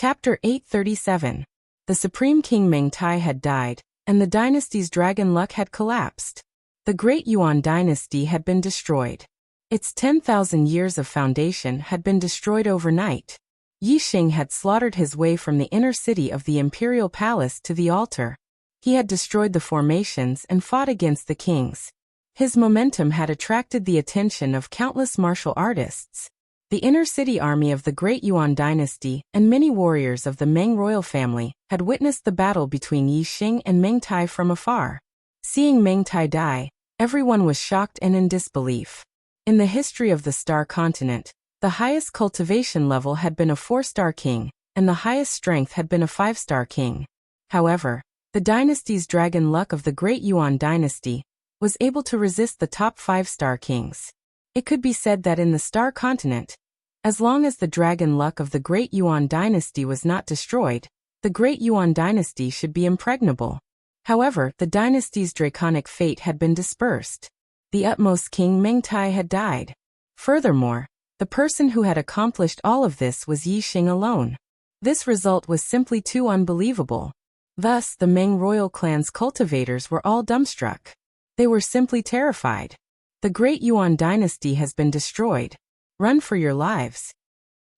Chapter 837. The Supreme King Mengtai had died, and the dynasty's dragon luck had collapsed. The Great Yuan dynasty had been destroyed. Its 10,000 years of foundation had been destroyed overnight. Yi Xing had slaughtered his way from the inner city of the imperial palace to the altar. He had destroyed the formations and fought against the kings. His momentum had attracted the attention of countless martial artists. The inner city army of the Great Yuan dynasty and many warriors of the Meng royal family had witnessed the battle between Yi Xing and Mengtai from afar. Seeing Mengtai die, everyone was shocked and in disbelief. In the history of the Star Continent, the highest cultivation level had been a 4-star king, and the highest strength had been a 5-star king. However, the dynasty's dragon luck of the Great Yuan dynasty was able to resist the top 5-star kings. It could be said that in the Star Continent, as long as the dragon luck of the Great Yuan dynasty was not destroyed, the Great Yuan dynasty should be impregnable. However, the dynasty's draconic fate had been dispersed. The utmost king Mengtai had died. Furthermore, the person who had accomplished all of this was Yi Xing alone. This result was simply too unbelievable. Thus, the Meng royal clan's cultivators were all dumbstruck. They were simply terrified. The Great Yuan dynasty has been destroyed. Run for your lives.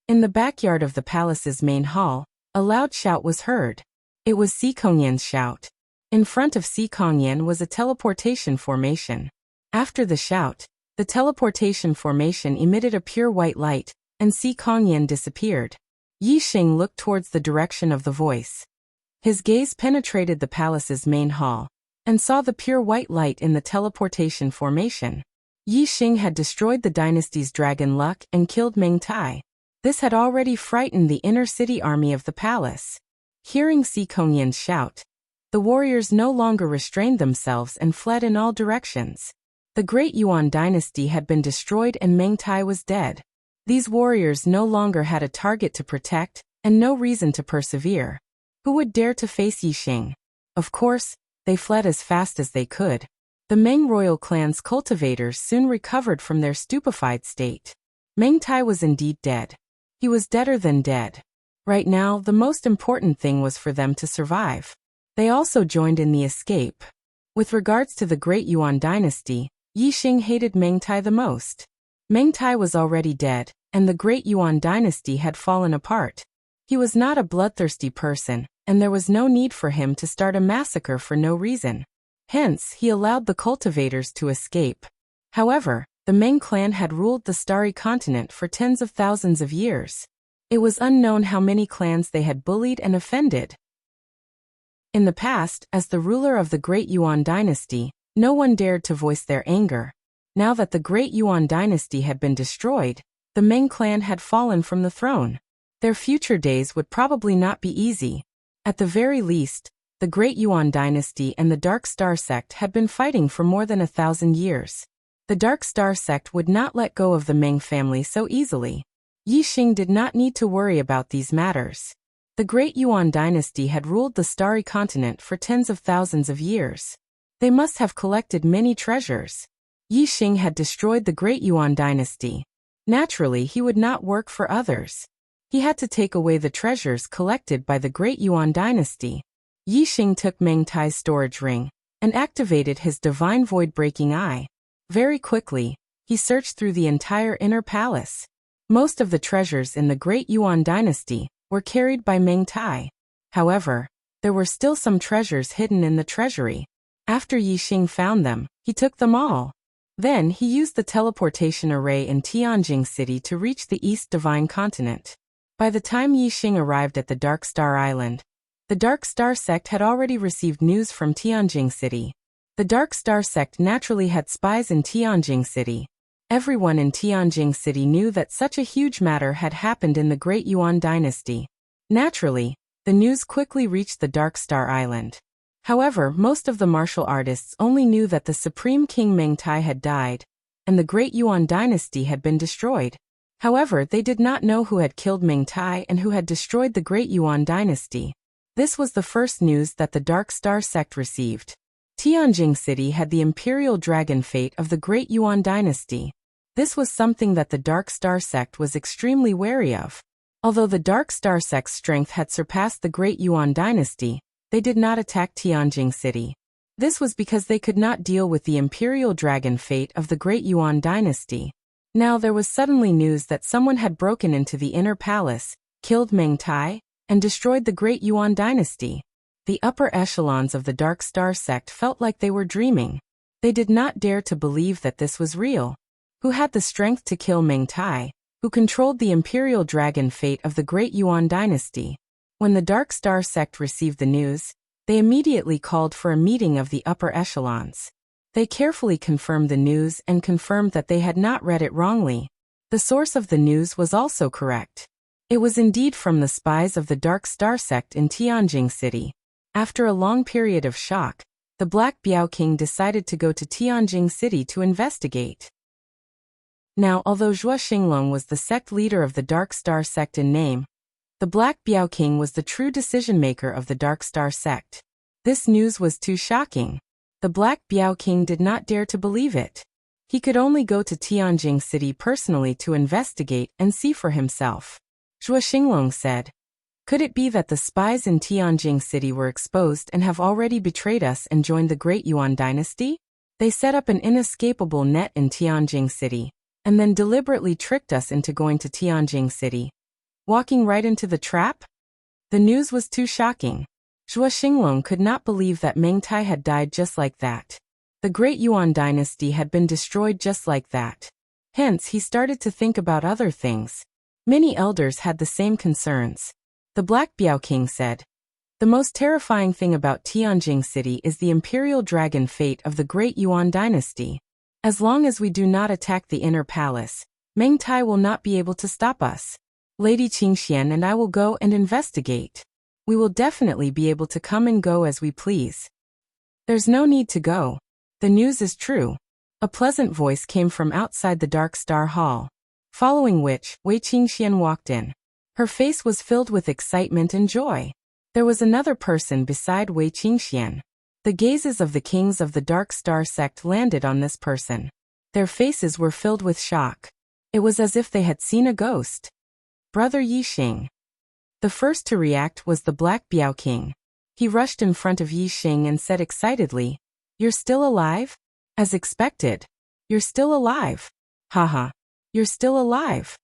In the backyard of the palace's main hall, a loud shout was heard. It was Si Kongyan's shout. In front of Si Kongyan was a teleportation formation. After the shout, the teleportation formation emitted a pure white light, and Si Kongyan disappeared. Yi Xing looked towards the direction of the voice. His gaze penetrated the palace's main hall, and saw the pure white light in the teleportation formation. Yi Xing had destroyed the dynasty's dragon luck and killed Mengtai. This had already frightened the inner city army of the palace. Hearing Si Kongyan's shout, the warriors no longer restrained themselves and fled in all directions. The Great Yuan dynasty had been destroyed and Mengtai was dead. These warriors no longer had a target to protect, and no reason to persevere. Who would dare to face Yi Xing? Of course, they fled as fast as they could. The Meng royal clan's cultivators soon recovered from their stupefied state. Mengtai was indeed dead. He was deader than dead. Right now, the most important thing was for them to survive. They also joined in the escape. With regards to the Great Yuan dynasty, Yi Xing hated Mengtai the most. Mengtai was already dead, and the Great Yuan dynasty had fallen apart. He was not a bloodthirsty person, and there was no need for him to start a massacre for no reason. Hence, he allowed the cultivators to escape. However, the Meng clan had ruled the Starry Continent for tens of thousands of years. It was unknown how many clans they had bullied and offended. In the past, as the ruler of the Great Yuan dynasty, no one dared to voice their anger. Now that the Great Yuan dynasty had been destroyed, the Meng clan had fallen from the throne. Their future days would probably not be easy. At the very least, the Great Yuan dynasty and the Dark Star sect had been fighting for more than 1,000 years. The Dark Star sect would not let go of the Meng family so easily. Yi Xing did not need to worry about these matters. The Great Yuan dynasty had ruled the Starry Continent for tens of thousands of years. They must have collected many treasures. Yi Xing had destroyed the Great Yuan dynasty. Naturally, he would not work for others. He had to take away the treasures collected by the Great Yuan dynasty. Yi Xing took Mengtai's storage ring and activated his divine void-breaking eye. Very quickly, he searched through the entire inner palace. Most of the treasures in the Great Yuan dynasty were carried by Mengtai. However, there were still some treasures hidden in the treasury. After Yi Xing found them, he took them all. Then he used the teleportation array in Tianjing City to reach the East Divine Continent. By the time Yi Xing arrived at the Dark Star Island, the Dark Star sect had already received news from Tianjing City. The Dark Star sect naturally had spies in Tianjing City. Everyone in Tianjing City knew that such a huge matter had happened in the Great Yuan dynasty. Naturally, the news quickly reached the Dark Star Island. However, most of the martial artists only knew that the Supreme King Mengtai had died, and the Great Yuan dynasty had been destroyed. However, they did not know who had killed Mengtai and who had destroyed the Great Yuan dynasty. This was the first news that the Dark Star sect received. Tianjing City had the imperial dragon fate of the Great Yuan dynasty. This was something that the Dark Star sect was extremely wary of. Although the Dark Star sect's strength had surpassed the Great Yuan dynasty, they did not attack Tianjing City. This was because they could not deal with the imperial dragon fate of the Great Yuan dynasty. Now there was suddenly news that someone had broken into the inner palace, killed Meng Tai, and destroyed the Great Yuan dynasty. The upper echelons of the Dark Star sect felt like they were dreaming. They did not dare to believe that this was real. Who had the strength to kill Meng Tai, who controlled the imperial dragon fate of the Great Yuan dynasty? When the Dark Star sect received the news, they immediately called for a meeting of the upper echelons. They carefully confirmed the news and confirmed that they had not read it wrongly. The source of the news was also correct. It was indeed from the spies of the Dark Star sect in Tianjing City. After a long period of shock, the Black Biao King decided to go to Tianjing City to investigate. Now, although Zhuo Xinglong was the sect leader of the Dark Star sect in name, the Black Biao King was the true decision-maker of the Dark Star sect. This news was too shocking. The Black Biao King did not dare to believe it. He could only go to Tianjing City personally to investigate and see for himself. Zhuo Xinglong said, "Could it be that the spies in Tianjing City were exposed and have already betrayed us and joined the Great Yuan dynasty? They set up an inescapable net in Tianjing City, and then deliberately tricked us into going to Tianjing City, walking right into the trap?" The news was too shocking. Zhuo Xinglong could not believe that Meng Tai had died just like that. The Great Yuan dynasty had been destroyed just like that. Hence, he started to think about other things. Many elders had the same concerns. The Black Biao King said, "The most terrifying thing about Tianjing City is the imperial dragon fate of the Great Yuan dynasty. As long as we do not attack the inner palace, Meng Tai will not be able to stop us. Lady Qingxian and I will go and investigate. We will definitely be able to come and go as we please." "There's no need to go. The news is true." A pleasant voice came from outside the Dark Star Hall. Following which, Wei Qingxian walked in. Her face was filled with excitement and joy. There was another person beside Wei Qingxian. The gazes of the kings of the Dark Star sect landed on this person. Their faces were filled with shock. It was as if they had seen a ghost. "Brother Yixing." The first to react was the Black Biao King. He rushed in front of Yixing and said excitedly, "You're still alive?" "As expected. You're still alive. Haha. You're still alive."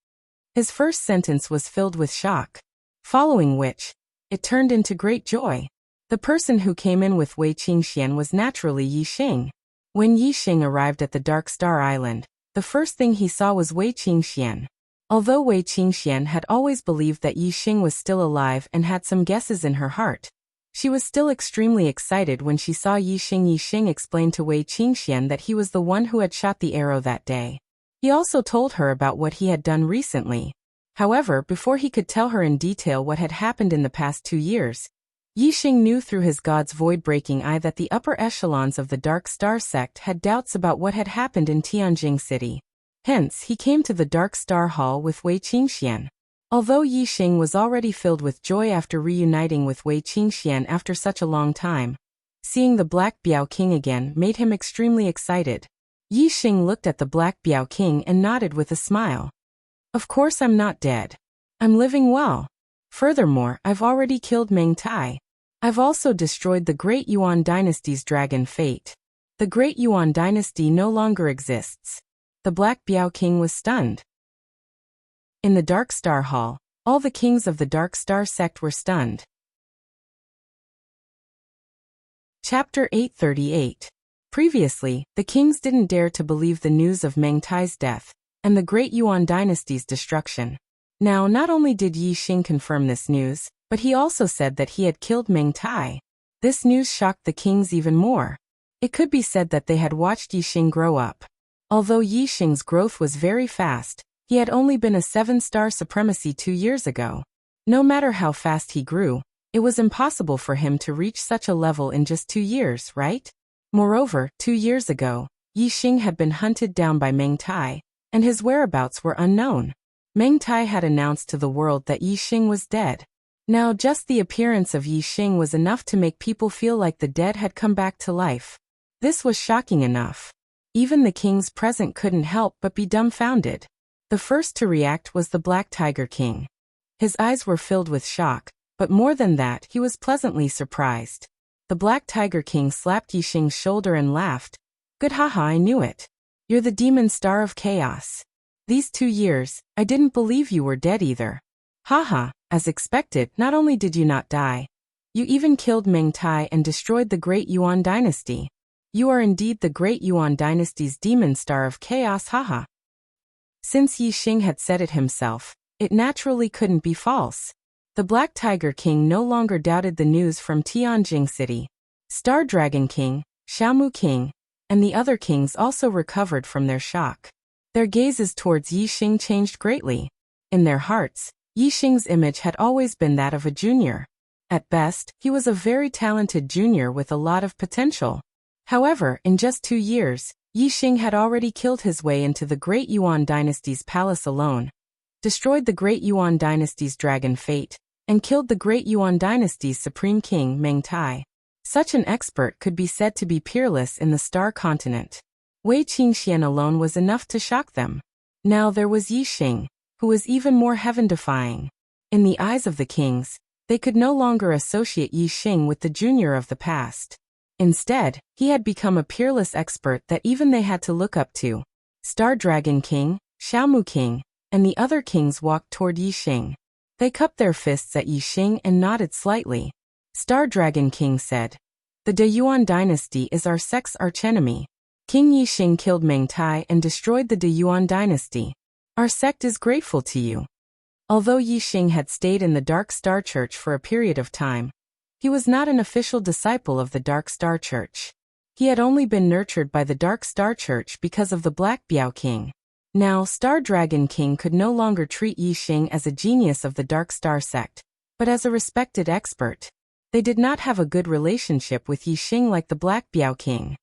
His first sentence was filled with shock. Following which, it turned into great joy. The person who came in with Wei Qingxian was naturally Yixing. When Yixing arrived at the Dark Star Island, the first thing he saw was Wei Qingxian. Although Wei Qingxian had always believed that Yixing was still alive and had some guesses in her heart, she was still extremely excited when she saw Yixing. Yixing explained to Wei Qingxian that he was the one who had shot the arrow that day. He also told her about what he had done recently. However, before he could tell her in detail what had happened in the past 2 years, Yixing knew through his God's void-breaking eye that the upper echelons of the Dark Star sect had doubts about what had happened in Tianjing City. Hence, he came to the Dark Star Hall with Wei Qingxian. Although Yixing was already filled with joy after reuniting with Wei Qingxian after such a long time, seeing the Black Biao King again made him extremely excited. Yixing looked at the Black Biao King and nodded with a smile. "Of course I'm not dead. I'm living well. Furthermore, I've already killed Meng Tai. I've also destroyed the Great Yuan dynasty's dragon fate. The Great Yuan dynasty no longer exists." The Black Biao King was stunned. In the Dark Star Hall, all the kings of the Dark Star sect were stunned. Chapter 838. Previously, the kings didn't dare to believe the news of Meng Tai's death and the Great Yuan dynasty's destruction. Now, not only did Yixing confirm this news, but he also said that he had killed Meng Tai. This news shocked the kings even more. It could be said that they had watched Yixing grow up. Although Yixing's growth was very fast, he had only been a 7-star supremacy 2 years ago. No matter how fast he grew, it was impossible for him to reach such a level in just 2 years, right? Moreover, 2 years ago, Yixing had been hunted down by Meng Tai, and his whereabouts were unknown. Meng Tai had announced to the world that Yixing was dead. Now just the appearance of Yixing was enough to make people feel like the dead had come back to life. This was shocking enough. Even the kings present couldn't help but be dumbfounded. The first to react was the Black Tiger King. His eyes were filled with shock, but more than that, he was pleasantly surprised. The Black Tiger King slapped Yixing's shoulder and laughed. Good, haha, I knew it. You're the demon star of chaos. These 2 years, I didn't believe you were dead either. Haha, as expected, not only did you not die, you even killed Meng Tai and destroyed the Great Yuan Dynasty. You are indeed the Great Yuan Dynasty's demon star of chaos, haha. Since Yixing had said it himself, it naturally couldn't be false. The Black Tiger King no longer doubted the news from Tianjing City. Star Dragon King, Xiaomu King, and the other kings also recovered from their shock. Their gazes towards Yixing changed greatly. In their hearts, Yixing's image had always been that of a junior. At best, he was a very talented junior with a lot of potential. However, in just 2 years, Yixing had already killed his way into the Great Yuan Dynasty's palace alone, destroyed the Great Yuan Dynasty's dragon fate, and killed the Great Yuan Dynasty's supreme king Meng Tai. Such an expert could be said to be peerless in the Star Continent. Wei Qingxian alone was enough to shock them. Now there was Yixing, who was even more heaven-defying. In the eyes of the kings, they could no longer associate Yixing with the junior of the past. Instead, he had become a peerless expert that even they had to look up to. Star Dragon King, Xiaomu King, and the other kings walked toward Yixing. They cupped their fists at Yixing and nodded slightly. Star Dragon King said, "The De Yuan dynasty is our sect's archenemy. King Yixing killed Meng Tai and destroyed the De Yuan dynasty. Our sect is grateful to you." Although Yixing had stayed in the Dark Star Church for a period of time, he was not an official disciple of the Dark Star Church. He had only been nurtured by the Dark Star Church because of the Black Biao King. Now, Star Dragon King could no longer treat Yixing as a genius of the Dark Star sect, but as a respected expert. They did not have a good relationship with Yixing like the Black Biao King.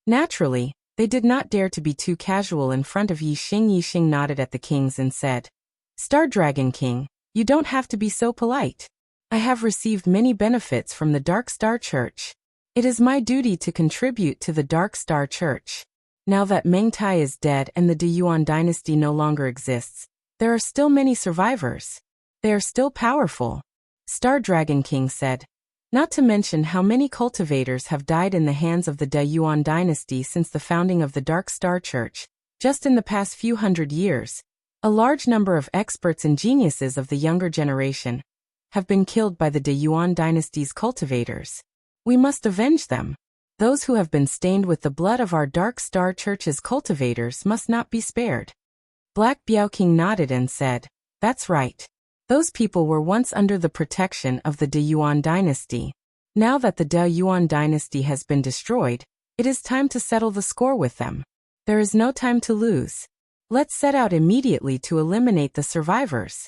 Naturally, they did not dare to be too casual in front of Yixing. Yixing nodded at the kings and said, "Star Dragon King, you don't have to be so polite. I have received many benefits from the Dark Star Church. It is my duty to contribute to the Dark Star Church. Now that Meng Tai is dead and the De Yuan dynasty no longer exists, there are still many survivors. They are still powerful." Star Dragon King said, "Not to mention how many cultivators have died in the hands of the De Yuan dynasty since the founding of the Dark Star Church. Just in the past few hundred years, a large number of experts and geniuses of the younger generation have been killed by the De Yuan dynasty's cultivators. We must avenge them. Those who have been stained with the blood of our Dark Star Church's cultivators must not be spared." Black Biao King nodded and said, "That's right. Those people were once under the protection of the De Yuan dynasty. Now that the De Yuan dynasty has been destroyed, it is time to settle the score with them. There is no time to lose. Let's set out immediately to eliminate the survivors."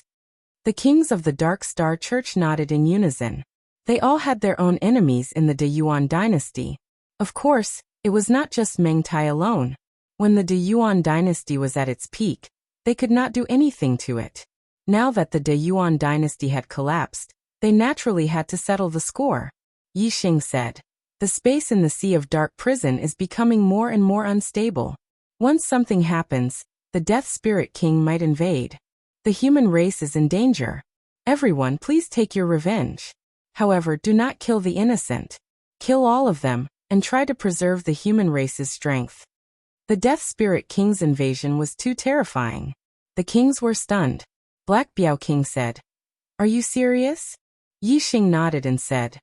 The kings of the Dark Star Church nodded in unison. They all had their own enemies in the De Yuan dynasty. Of course, it was not just Meng Tai alone. When the De Yuan dynasty was at its peak, they could not do anything to it. Now that the De Yuan dynasty had collapsed, they naturally had to settle the score. Yixing said, "The space in the Sea of Dark Prison is becoming more and more unstable. Once something happens, the Death Spirit King might invade. The human race is in danger. Everyone, please take your revenge. However, do not kill the innocent. Kill all of them, and try to preserve the human race's strength." The Death Spirit King's invasion was too terrifying. The kings were stunned. Black Biao King said, "Are you serious?" Yixing nodded and said,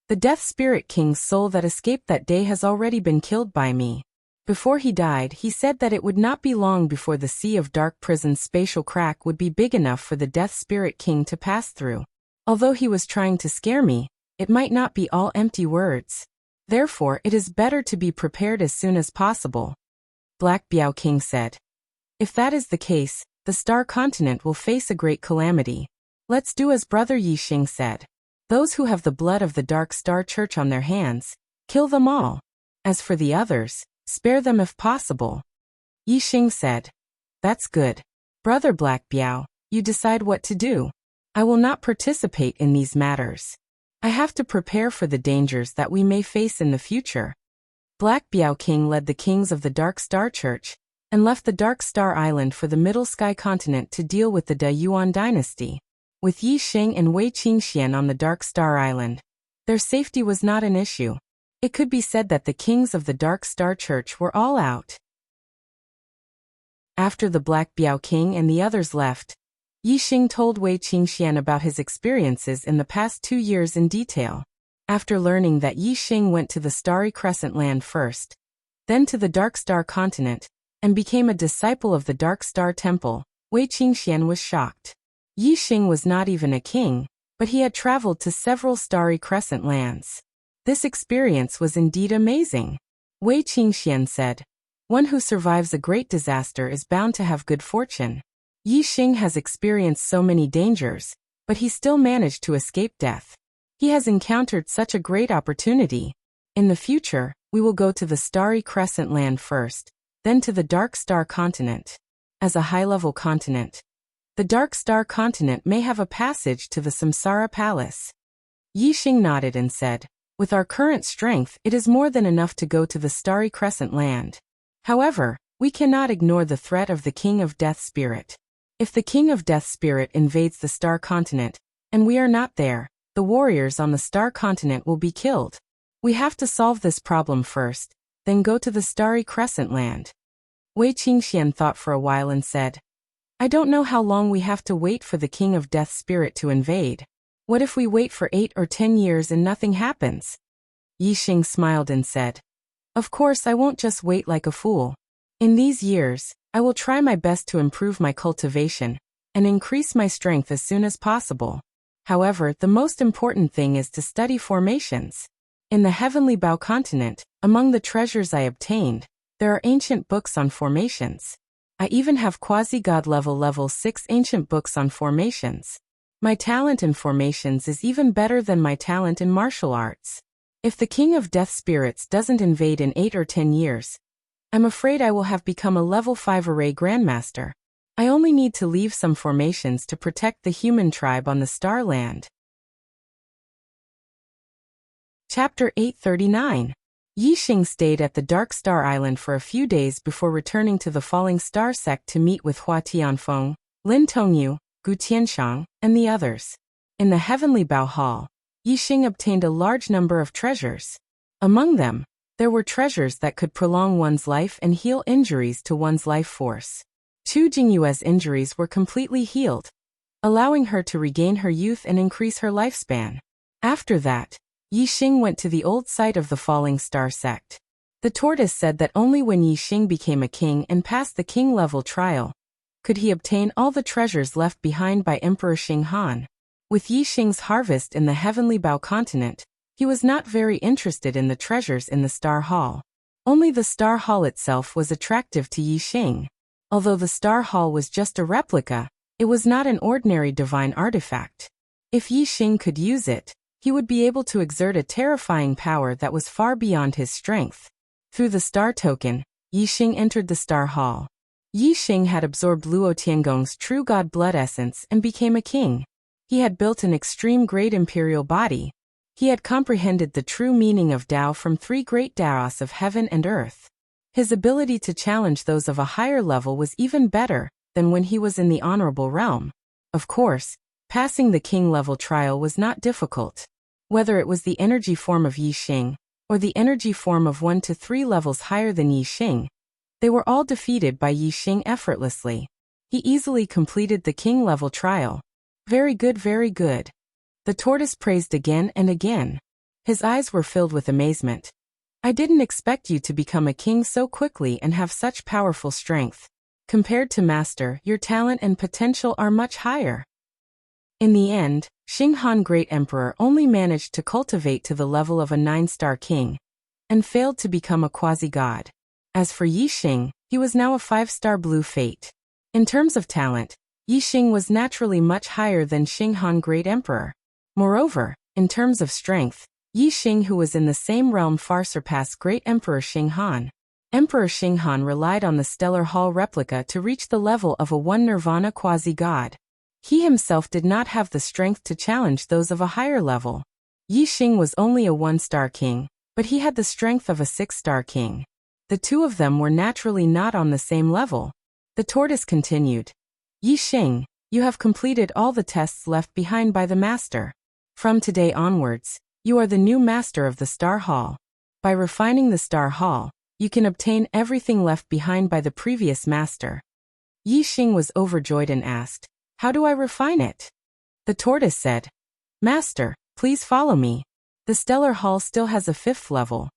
"The Death Spirit King's soul that escaped that day has already been killed by me. Before he died, he said that it would not be long before the Sea of Dark Prison's spatial crack would be big enough for the Death Spirit King to pass through. Although he was trying to scare me, it might not be all empty words. Therefore, it is better to be prepared as soon as possible." Black Biao King said, "If that is the case, the Star Continent will face a great calamity. Let's do as Brother Yixing said. Those who have the blood of the Dark Star Church on their hands, kill them all. As for the others, spare them if possible." Yixing said, "That's good. Brother Black Biao, you decide what to do. I will not participate in these matters. I have to prepare for the dangers that we may face in the future." Black Biao King led the kings of the Dark Star Church, and left the Dark Star Island for the Middle Sky continent to deal with the Yuan dynasty. With Yi Xing and Wei Qingxian on the Dark Star Island, their safety was not an issue. It could be said that the kings of the Dark Star Church were all out. After the Black Biao King and the others left, Yi Xing told Wei Qingxian about his experiences in the past 2 years in detail. After learning that Yi Xing went to the Starry Crescent Land first, then to the Dark Star continent, and became a disciple of the Dark Star Temple, Wei Qingxian was shocked. Yi Xing was not even a king, but he had traveled to several Starry Crescent lands. This experience was indeed amazing. Wei Qingxian said, "One who survives a great disaster is bound to have good fortune. Yi Xing has experienced so many dangers, but he still managed to escape death. He has encountered such a great opportunity. In the future, we will go to the Starry Crescent Land first, then to the Dark Star continent. As a high-level continent, the Dark Star continent may have a passage to the Samsara Palace." Yi Xing nodded and said, "With our current strength, it is more than enough to go to the Starry Crescent Land. However, we cannot ignore the threat of the King of Death Spirit. If the King of Death Spirit invades the Star Continent, and we are not there, the warriors on the Star Continent will be killed. We have to solve this problem first, then go to the Starry Crescent Land." Wei Qingxian thought for a while and said, "I don't know how long we have to wait for the King of Death Spirit to invade. What if we wait for 8 or 10 years and nothing happens?" Yi Xing smiled and said, "Of course I won't just wait like a fool. In these years, I will try my best to improve my cultivation and increase my strength as soon as possible. However, the most important thing is to study formations. In the Heavenly Bao continent, among the treasures I obtained, there are ancient books on formations. I even have quasi-god level 6 ancient books on formations. My talent in formations is even better than my talent in martial arts. If the King of Death Spirits doesn't invade in 8 or 10 years, I'm afraid I will have become a level 5 array grandmaster. I only need to leave some formations to protect the human tribe on the Star Land." Chapter 839. Yi Xing stayed at the Dark Star Island for a few days before returning to the Falling Star sect to meet with Hua Tianfeng, Lin Tongyu, Gu Tianshang, and the others. In the Heavenly Bao Hall, Yi Xing obtained a large number of treasures. Among them, there were treasures that could prolong one's life and heal injuries to one's life force. Chu Jingyue's injuries were completely healed, allowing her to regain her youth and increase her lifespan. After that, Yi Xing went to the old site of the Falling Star sect. The tortoise said that only when Yi Xing became a king and passed the king-level trial, could he obtain all the treasures left behind by Emperor Xing Han. With Yi Xing's harvest in the Heavenly Bao continent, he was not very interested in the treasures in the Star Hall. Only the Star Hall itself was attractive to Yi Xing. Although the Star Hall was just a replica, it was not an ordinary divine artifact. If Yi Xing could use it, he would be able to exert a terrifying power that was far beyond his strength. Through the Star Token, Yi Xing entered the Star Hall. Yi Xing had absorbed Luo Tiangong's true god blood essence and became a king. He had built an extreme great imperial body. He had comprehended the true meaning of Tao from 3 great Taos of heaven and earth. His ability to challenge those of a higher level was even better than when he was in the honorable realm. Of course, passing the king-level trial was not difficult. Whether it was the energy form of Yi Xing, or the energy form of 1 to 3 levels higher than Yi Xing, they were all defeated by Yi Xing effortlessly. He easily completed the king-level trial. Very good, very good. The tortoise praised again and again. His eyes were filled with amazement. I didn't expect you to become a king so quickly and have such powerful strength. Compared to Master, your talent and potential are much higher. In the end, Xing Han Great Emperor only managed to cultivate to the level of a 9-star king, and failed to become a quasi-god. As for Yi Xing, he was now a 5-star blue fate. In terms of talent, Yi Xing was naturally much higher than Xing Han Great Emperor. Moreover, in terms of strength, Yi Xing, who was in the same realm, far surpassed Great Emperor Xing Han. Emperor Xing Han relied on the Stellar Hall replica to reach the level of a 1 Nirvana quasi-god. He himself did not have the strength to challenge those of a higher level. Yi Xing was only a 1-star king, but he had the strength of a 6-star king. The two of them were naturally not on the same level. The tortoise continued. Yi Xing, you have completed all the tests left behind by the master. From today onwards, you are the new master of the Star Hall. By refining the Star Hall, you can obtain everything left behind by the previous master. Yi Xing was overjoyed and asked, how do I refine it? The tortoise said, Master, please follow me. The Stellar Hall still has a 5th level.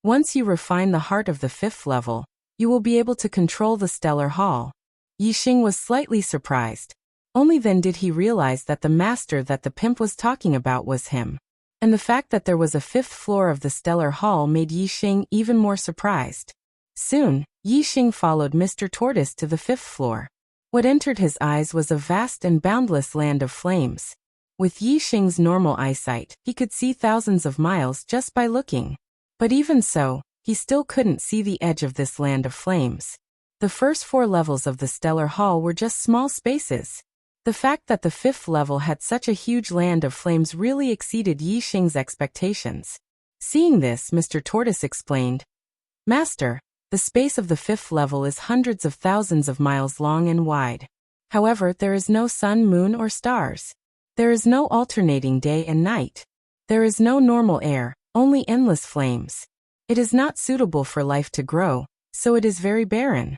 Once you refine the heart of the 5th level, you will be able to control the Stellar Hall. Yi Xing was slightly surprised. Only then did he realize that the master that the pimp was talking about was him. And the fact that there was a 5th floor of the Stellar Hall made Yi Xing even more surprised. Soon, Yi Xing followed Mr. Tortoise to the 5th floor. What entered his eyes was a vast and boundless land of flames. With Yi Xing's normal eyesight, he could see thousands of miles just by looking. But even so, he still couldn't see the edge of this land of flames. The first 4 levels of the Stellar Hall were just small spaces. The fact that the 5th level had such a huge land of flames really exceeded Yi Xing's expectations. Seeing this, Mr. Tortoise explained, Master, the space of the 5th level is hundreds of thousands of miles long and wide. However, there is no sun, moon, or stars. There is no alternating day and night. There is no normal air, only endless flames. It is not suitable for life to grow, so it is very barren.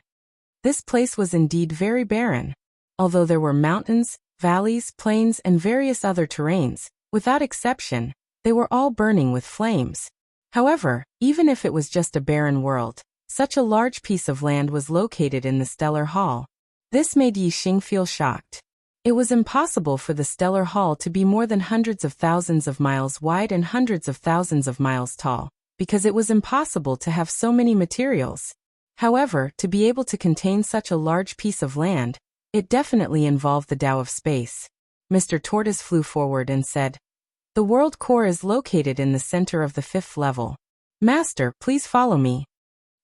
This place was indeed very barren. Although there were mountains, valleys, plains, and various other terrains, without exception, they were all burning with flames. However, even if it was just a barren world, such a large piece of land was located in the Stellar Hall. This made Yi Xing feel shocked. It was impossible for the Stellar Hall to be more than hundreds of thousands of miles wide and hundreds of thousands of miles tall, because it was impossible to have so many materials. However, to be able to contain such a large piece of land, it definitely involved the Tao of space. Mr. Tortoise flew forward and said, The world core is located in the center of the 5th level. Master, please follow me.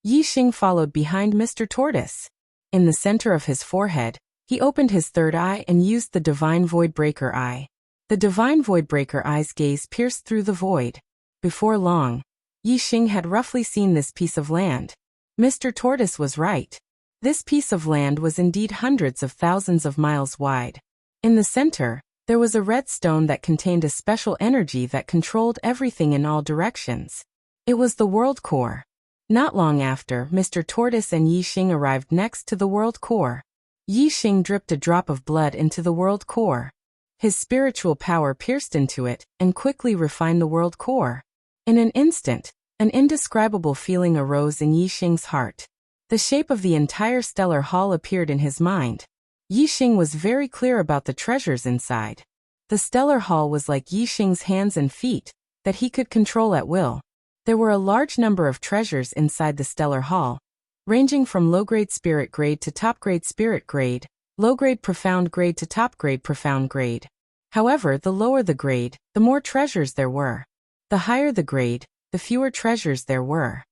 Yi Xing followed behind Mr. Tortoise. In the center of his forehead, he opened his 3rd eye and used the Divine Voidbreaker Eye. The Divine Voidbreaker Eye's gaze pierced through the void. Before long, Yi Xing had roughly seen this piece of land. Mr. Tortoise was right. This piece of land was indeed hundreds of thousands of miles wide. In the center, there was a red stone that contained a special energy that controlled everything in all directions. It was the world core. Not long after, Mr. Tortoise and Yi Xing arrived next to the world core. Yi Xing dripped a drop of blood into the world core. His spiritual power pierced into it and quickly refined the world core. In an instant, an indescribable feeling arose in Yi Xing's heart. The shape of the entire Stellar Hall appeared in his mind. Yi Xing was very clear about the treasures inside. The Stellar Hall was like Yi Xing's hands and feet, that he could control at will. There were a large number of treasures inside the Stellar Hall, ranging from low-grade spirit grade to top-grade spirit grade, low-grade profound grade to top-grade profound grade. However, the lower the grade, the more treasures there were. The higher the grade, the fewer treasures there were.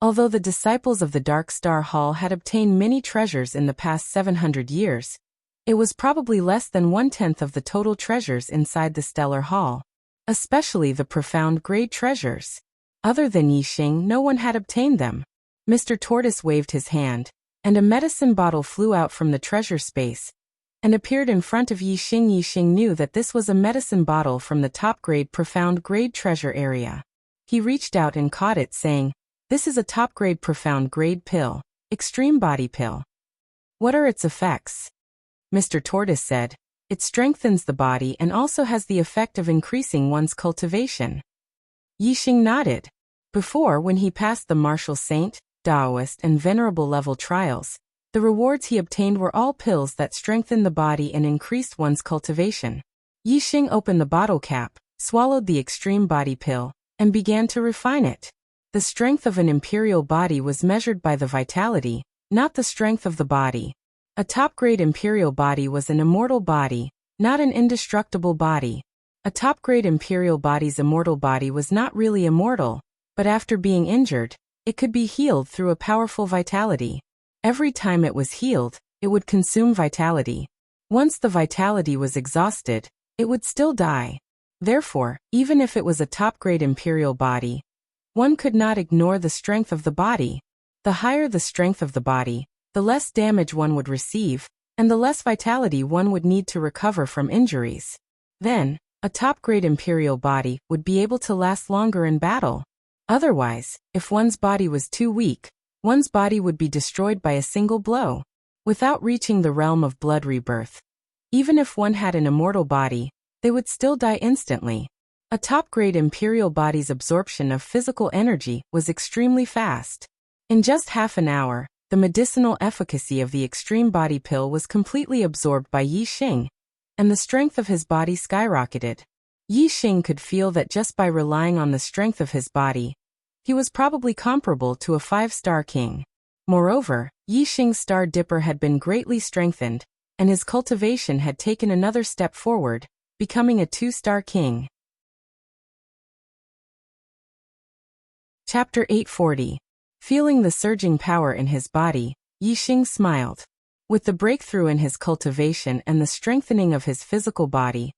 Although the disciples of the Dark Star Hall had obtained many treasures in the past 700 years, it was probably less than 1/10 of the total treasures inside the Stellar Hall, especially the profound grade treasures. Other than Yi Xing, no one had obtained them. Mr. Tortoise waved his hand, and a medicine bottle flew out from the treasure space and appeared in front of Yi Xing. Yi Xing knew that this was a medicine bottle from the top-grade profound grade treasure area. He reached out and caught it, saying, This is a top-grade profound grade pill, extreme body pill. What are its effects? Mr. Tortoise said, It strengthens the body and also has the effect of increasing one's cultivation. Yi Xing nodded. Before, when he passed the martial saint, Taoist, and venerable level trials, the rewards he obtained were all pills that strengthened the body and increased one's cultivation. Yi Xing opened the bottle cap, swallowed the extreme body pill, and began to refine it. The strength of an imperial body was measured by the vitality, not the strength of the body. A top-grade imperial body was an immortal body, not an indestructible body. A top-grade imperial body's immortal body was not really immortal, but after being injured, it could be healed through a powerful vitality. Every time it was healed, it would consume vitality. Once the vitality was exhausted, it would still die. Therefore, even if it was a top-grade imperial body, One could not ignore the strength of the body. The higher the strength of the body, the less damage one would receive, and the less vitality one would need to recover from injuries. Then, a top-grade imperial body would be able to last longer in battle. Otherwise, if one's body was too weak, one's body would be destroyed by a single blow, without reaching the realm of blood rebirth. Even if one had an immortal body, they would still die instantly. A top-grade imperial body's absorption of physical energy was extremely fast. In just half an hour, the medicinal efficacy of the extreme body pill was completely absorbed by Yi Xing, and the strength of his body skyrocketed. Yi Xing could feel that just by relying on the strength of his body, he was probably comparable to a 5-star king. Moreover, Yi Xing's star dipper had been greatly strengthened, and his cultivation had taken another step forward, becoming a 2-star king. Chapter 840. Feeling the surging power in his body, Yi Xing smiled. With the breakthrough in his cultivation and the strengthening of his physical body,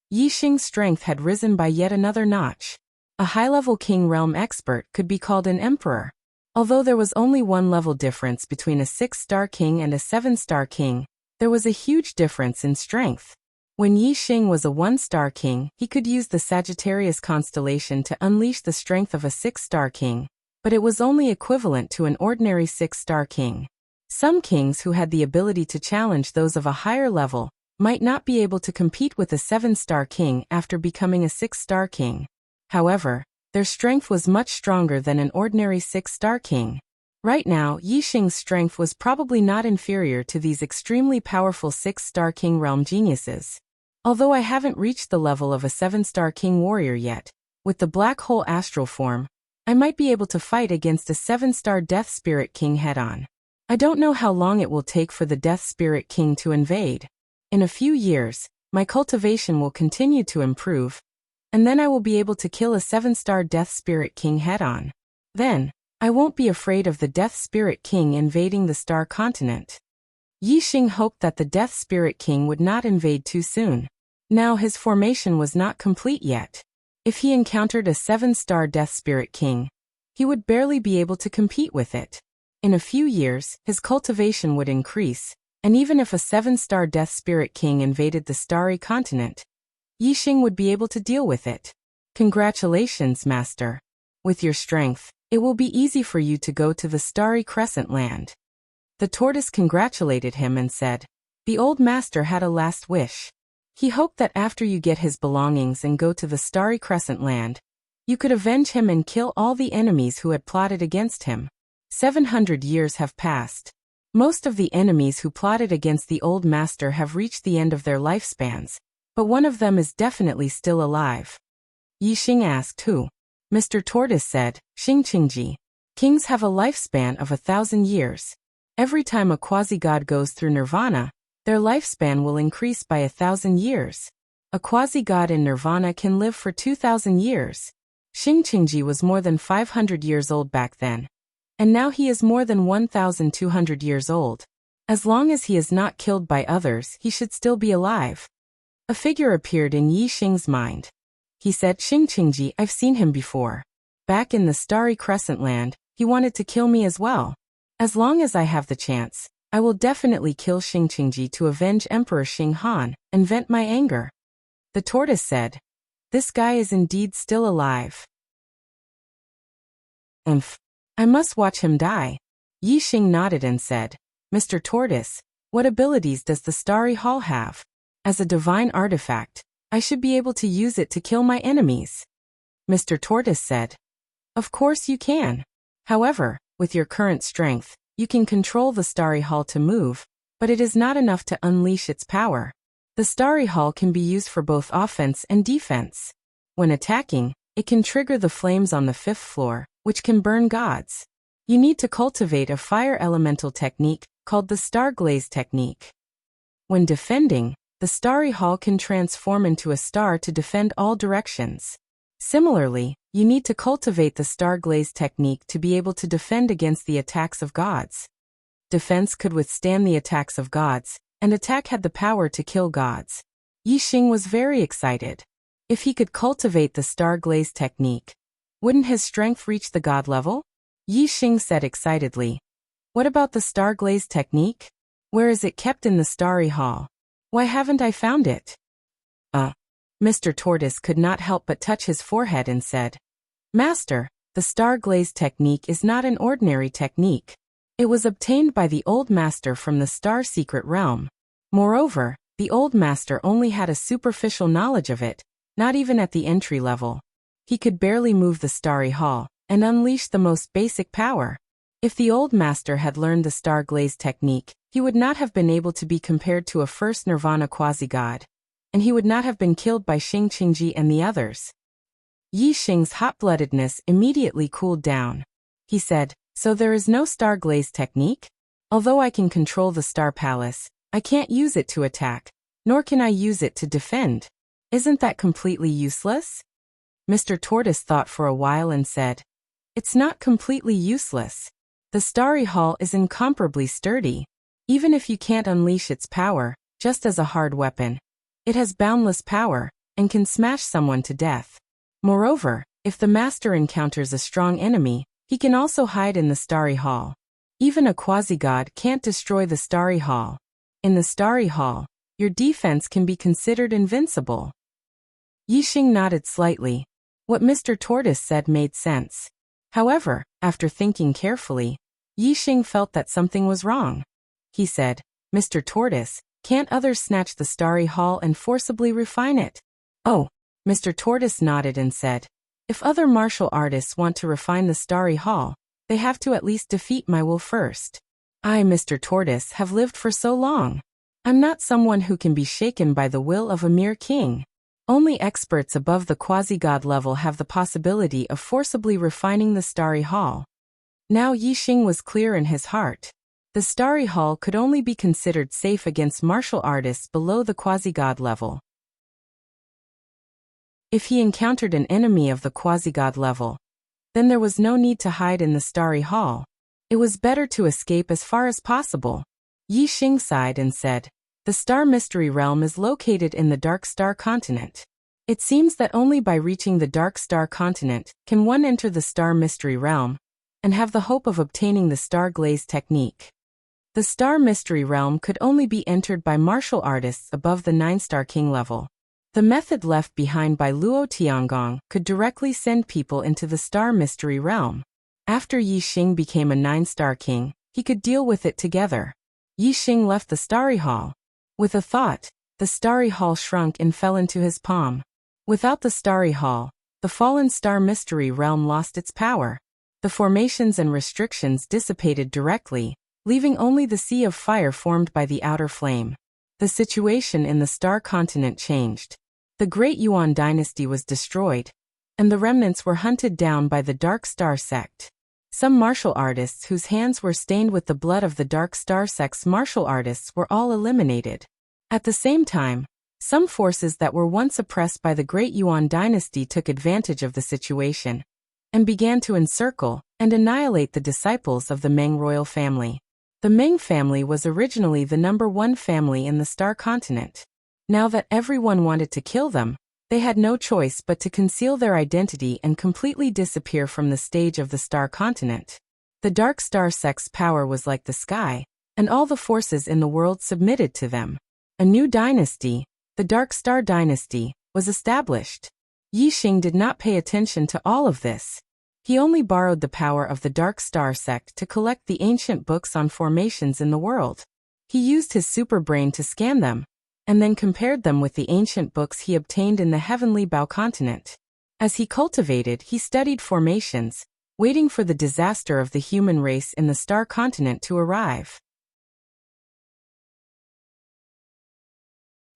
Yi Xing's strength had risen by yet another notch. A high-level king realm expert could be called an emperor. Although there was only one level difference between a 6-star king and a 7-star king, there was a huge difference in strength. When Yi Xing was a 1-star king, he could use the Sagittarius constellation to unleash the strength of a 6-star king, but it was only equivalent to an ordinary 6-star king. Some kings who had the ability to challenge those of a higher level might not be able to compete with a 7-star king after becoming a 6-star king. However, their strength was much stronger than an ordinary 6-star king. Right now, Yi Xing's strength was probably not inferior to these extremely powerful 6-star king realm geniuses. Although I haven't reached the level of a 7-star king warrior yet, with the black hole astral form, I might be able to fight against a 7-star death spirit king head-on. I don't know how long it will take for the death spirit king to invade. In a few years, my cultivation will continue to improve, and then I will be able to kill a 7-star death spirit king head-on. Then, I won't be afraid of the death spirit king invading the star continent. Yi Xing hoped that the death spirit king would not invade too soon. Now his formation was not complete yet. If he encountered a 7-star death spirit king, he would barely be able to compete with it. In a few years, his cultivation would increase, and even if a 7-star death spirit king invaded the starry continent, Yi Xing would be able to deal with it. Congratulations, master. With your strength, it will be easy for you to go to the starry crescent land. The tortoise congratulated him and said, the old master had a last wish. He hoped that after you get his belongings and go to the starry crescent land, you could avenge him and kill all the enemies who had plotted against him. 700 years have passed. Most of the enemies who plotted against the old master have reached the end of their lifespans, but one of them is definitely still alive. Yi Xing asked who. Mr. Tortoise said, Xingqingji. Kings have a lifespan of 1,000 years. Every time a quasi-god goes through nirvana, their lifespan will increase by 1,000 years. A quasi-god in nirvana can live for 2,000 years. Xingqingji was more than 500 years old back then, and now he is more than 1,200 years old. As long as he is not killed by others, he should still be alive. A figure appeared in Yi Xing's mind. He said, Xingqingji, I've seen him before. Back in the starry crescent land, he wanted to kill me as well. As long as I have the chance, I will definitely kill Xingqingji to avenge Emperor Xing Han and vent my anger. The tortoise said, this guy is indeed still alive. I must watch him die. Yi Xing nodded and said, Mr. Tortoise, what abilities does the Starry Hall have? As a divine artifact, I should be able to use it to kill my enemies. Mr. Tortoise said, of course you can. However, with your current strength, you can control the Starry Hall to move, but it is not enough to unleash its power. The Starry Hall can be used for both offense and defense. When attacking, it can trigger the flames on the 5th floor, which can burn gods. You need to cultivate a fire elemental technique called the Star Glaze technique. When defending, the Starry Hall can transform into a star to defend all directions. Similarly, you need to cultivate the Star Glaze technique to be able to defend against the attacks of gods. Defense could withstand the attacks of gods, and attack had the power to kill gods. Yi Xing was very excited. If he could cultivate the Star Glaze technique, Wouldn't his strength reach the god level? Yi Xing said excitedly. What about the star glaze technique? Where is it kept in the starry hall? Why haven't I found it? Mr. Tortoise could not help but touch his forehead and said, Master, the star glaze technique is not an ordinary technique. It was obtained by the old master from the star secret realm. Moreover, the old master only had a superficial knowledge of it, not even at the entry level. He could barely move the starry hall and unleash the most basic power. If the old master had learned the star glaze technique, he would not have been able to be compared to a first nirvana quasi-god, and he would not have been killed by Xing Qingji and the others. Yi Xing's hot-bloodedness immediately cooled down. He said, So there is no star glaze technique? Although I can control the star palace, I can't use it to attack, nor can I use it to defend. Isn't that completely useless? Mr. Tortoise thought for a while and said, It's not completely useless. The starry hall is incomparably sturdy. Even if you can't unleash its power, just as a hard weapon, it has boundless power, and can smash someone to death. Moreover, if the master encounters a strong enemy, he can also hide in the starry hall. Even a quasi-god can't destroy the starry hall. In the starry hall, your defense can be considered invincible. Yi Xing nodded slightly. What Mr. Tortoise said made sense. However, after thinking carefully, Yi Xing felt that something was wrong. He said, Mr. Tortoise, can't others snatch the starry hall and forcibly refine it? Oh, Mr. Tortoise nodded and said, If other martial artists want to refine the starry hall, they have to at least defeat my will first. I, Mr. Tortoise, have lived for so long. I'm not someone who can be shaken by the will of a mere king. Only experts above the quasi-god level have the possibility of forcibly refining the starry hall. Now Yi Xing was clear in his heart. The starry hall could only be considered safe against martial artists below the quasi-god level. If he encountered an enemy of the quasi-god level, then there was no need to hide in the starry hall. It was better to escape as far as possible. Yi Xing sighed and said, The star mystery realm is located in the dark star continent. It seems that only by reaching the dark star continent can one enter the star mystery realm and have the hope of obtaining the star glaze technique. The star mystery realm could only be entered by martial artists above the 9-star king level. The method left behind by Luo Tiangong could directly send people into the star mystery realm. After Yi Xing became a 9-star king, he could deal with it together. Yi Xing left the starry hall. With a thought, the starry hall shrunk and fell into his palm. Without the starry hall, the fallen star mystery realm lost its power. The formations and restrictions dissipated directly, leaving only the sea of fire formed by the outer flame. The situation in the star continent changed. The Great Yuan dynasty was destroyed, and the remnants were hunted down by the Dark Star sect. Some martial artists whose hands were stained with the blood of the Dark Star sect's martial artists were all eliminated. At the same time, some forces that were once oppressed by the Great Yuan dynasty took advantage of the situation and began to encircle and annihilate the disciples of the Meng royal family. The Meng family was originally the #1 family in the star continent. Now that everyone wanted to kill them, they had no choice but to conceal their identity and completely disappear from the stage of the star continent. The Dark Star sect's power was like the sky, and all the forces in the world submitted to them. A new dynasty, the Dark Star dynasty, was established. Yi Xing did not pay attention to all of this. He only borrowed the power of the Dark Star sect to collect the ancient books on formations in the world. He used his superbrain to scan them, and then compared them with the ancient books he obtained in the heavenly Bao continent. As he cultivated, he studied formations, waiting for the disaster of the human race in the star continent to arrive.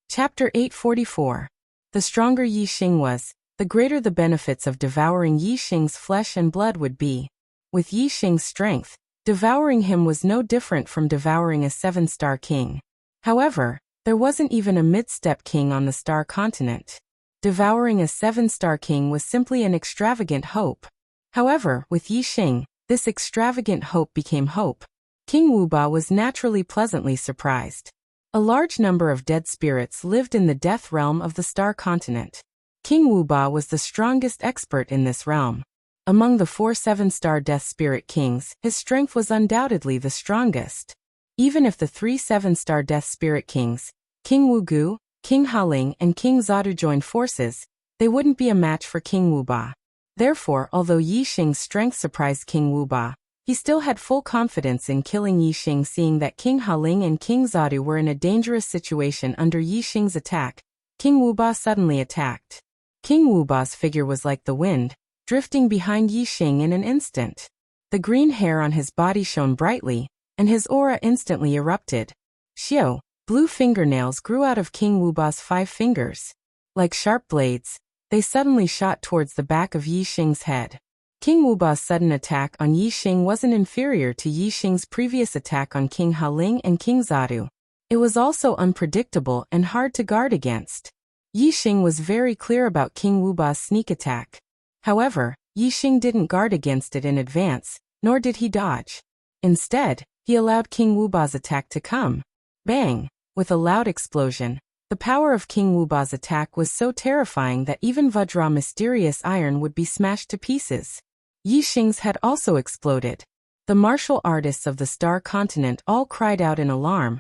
Chapter 844. The stronger Yi Xing was, the greater the benefits of devouring Yi Xing's flesh and blood would be. With Yi Xing's strength, devouring him was no different from devouring a 7-star king. However, there wasn't even a mid-step king on the star continent. Devouring a 7-star king was simply an extravagant hope. However, with Yi Xing, this extravagant hope became hope. King Wuba was naturally pleasantly surprised. A large number of dead spirits lived in the death realm of the star continent. King Wuba was the strongest expert in this realm. Among the 4 7-star Death Spirit Kings, his strength was undoubtedly the strongest. Even if the 3 7-star Death Spirit Kings, King Wugu, King Haling and King Zadu joined forces, they wouldn't be a match for King Wuba. Therefore, although Yi Xing's strength surprised King Wuba, he still had full confidence in killing Yi Xing, seeing that King Haling and King Zadu were in a dangerous situation under Yi Xing's attack. King Wuba suddenly attacked. King Wuba's figure was like the wind, drifting behind Yi Xing in an instant. The green hair on his body shone brightly, and his aura instantly erupted. Xiao, blue fingernails grew out of King Wuba's 5 fingers. Like sharp blades, they suddenly shot towards the back of Yi Xing's head. King Wuba's sudden attack on Yi Xing wasn't inferior to Yi Xing's previous attack on King Haling and King Zadu. It was also unpredictable and hard to guard against. Yi Xing was very clear about King Wuba's sneak attack. However, Yi Xing didn't guard against it in advance, nor did he dodge. Instead, he allowed King Wuba's attack to come. Bang! With a loud explosion, the power of King Wuba's attack was so terrifying that even Vajra mysterious iron would be smashed to pieces. Yi Xing's head also exploded. The martial artists of the Star Continent all cried out in alarm,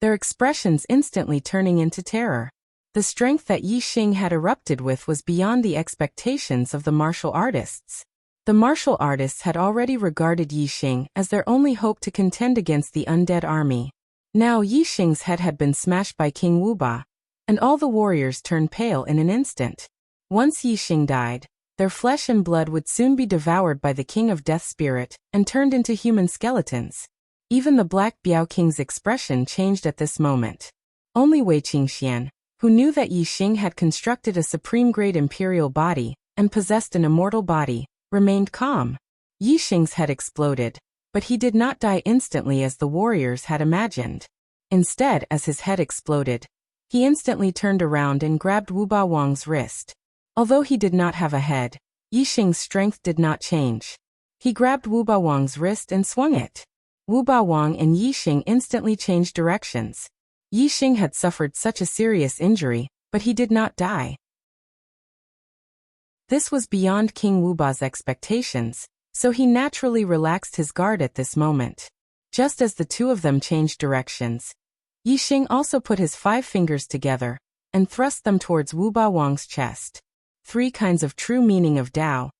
their expressions instantly turning into terror. The strength that Yi Xing had erupted with was beyond the expectations of the martial artists. The martial artists had already regarded Yi Xing as their only hope to contend against the undead army. Now Yi Xing's head had been smashed by King Wuba, and all the warriors turned pale in an instant. Once Yi Xing died, their flesh and blood would soon be devoured by the King of Death Spirit and turned into human skeletons. Even the Black Biao King's expression changed at this moment. Only Wei Qingxian, who knew that Yi Xing had constructed a supreme-grade imperial body and possessed an immortal body, remained calm. Yi Xing's head exploded, but he did not die instantly as the warriors had imagined. Instead, as his head exploded, he instantly turned around and grabbed Wu Ba Wang's wrist. Although he did not have a head, Yi Xing's strength did not change. He grabbed Wu Ba Wang's wrist and swung it. Wu Ba Wang and Yi Xing instantly changed directions. Yi Xing had suffered such a serious injury, but he did not die. This was beyond King Wuba's expectations, so he naturally relaxed his guard at this moment. Just as the two of them changed directions, Yi Xing also put his 5 fingers together and thrust them towards Wu Ba Wang's chest. 3 kinds of true meaning of Tao: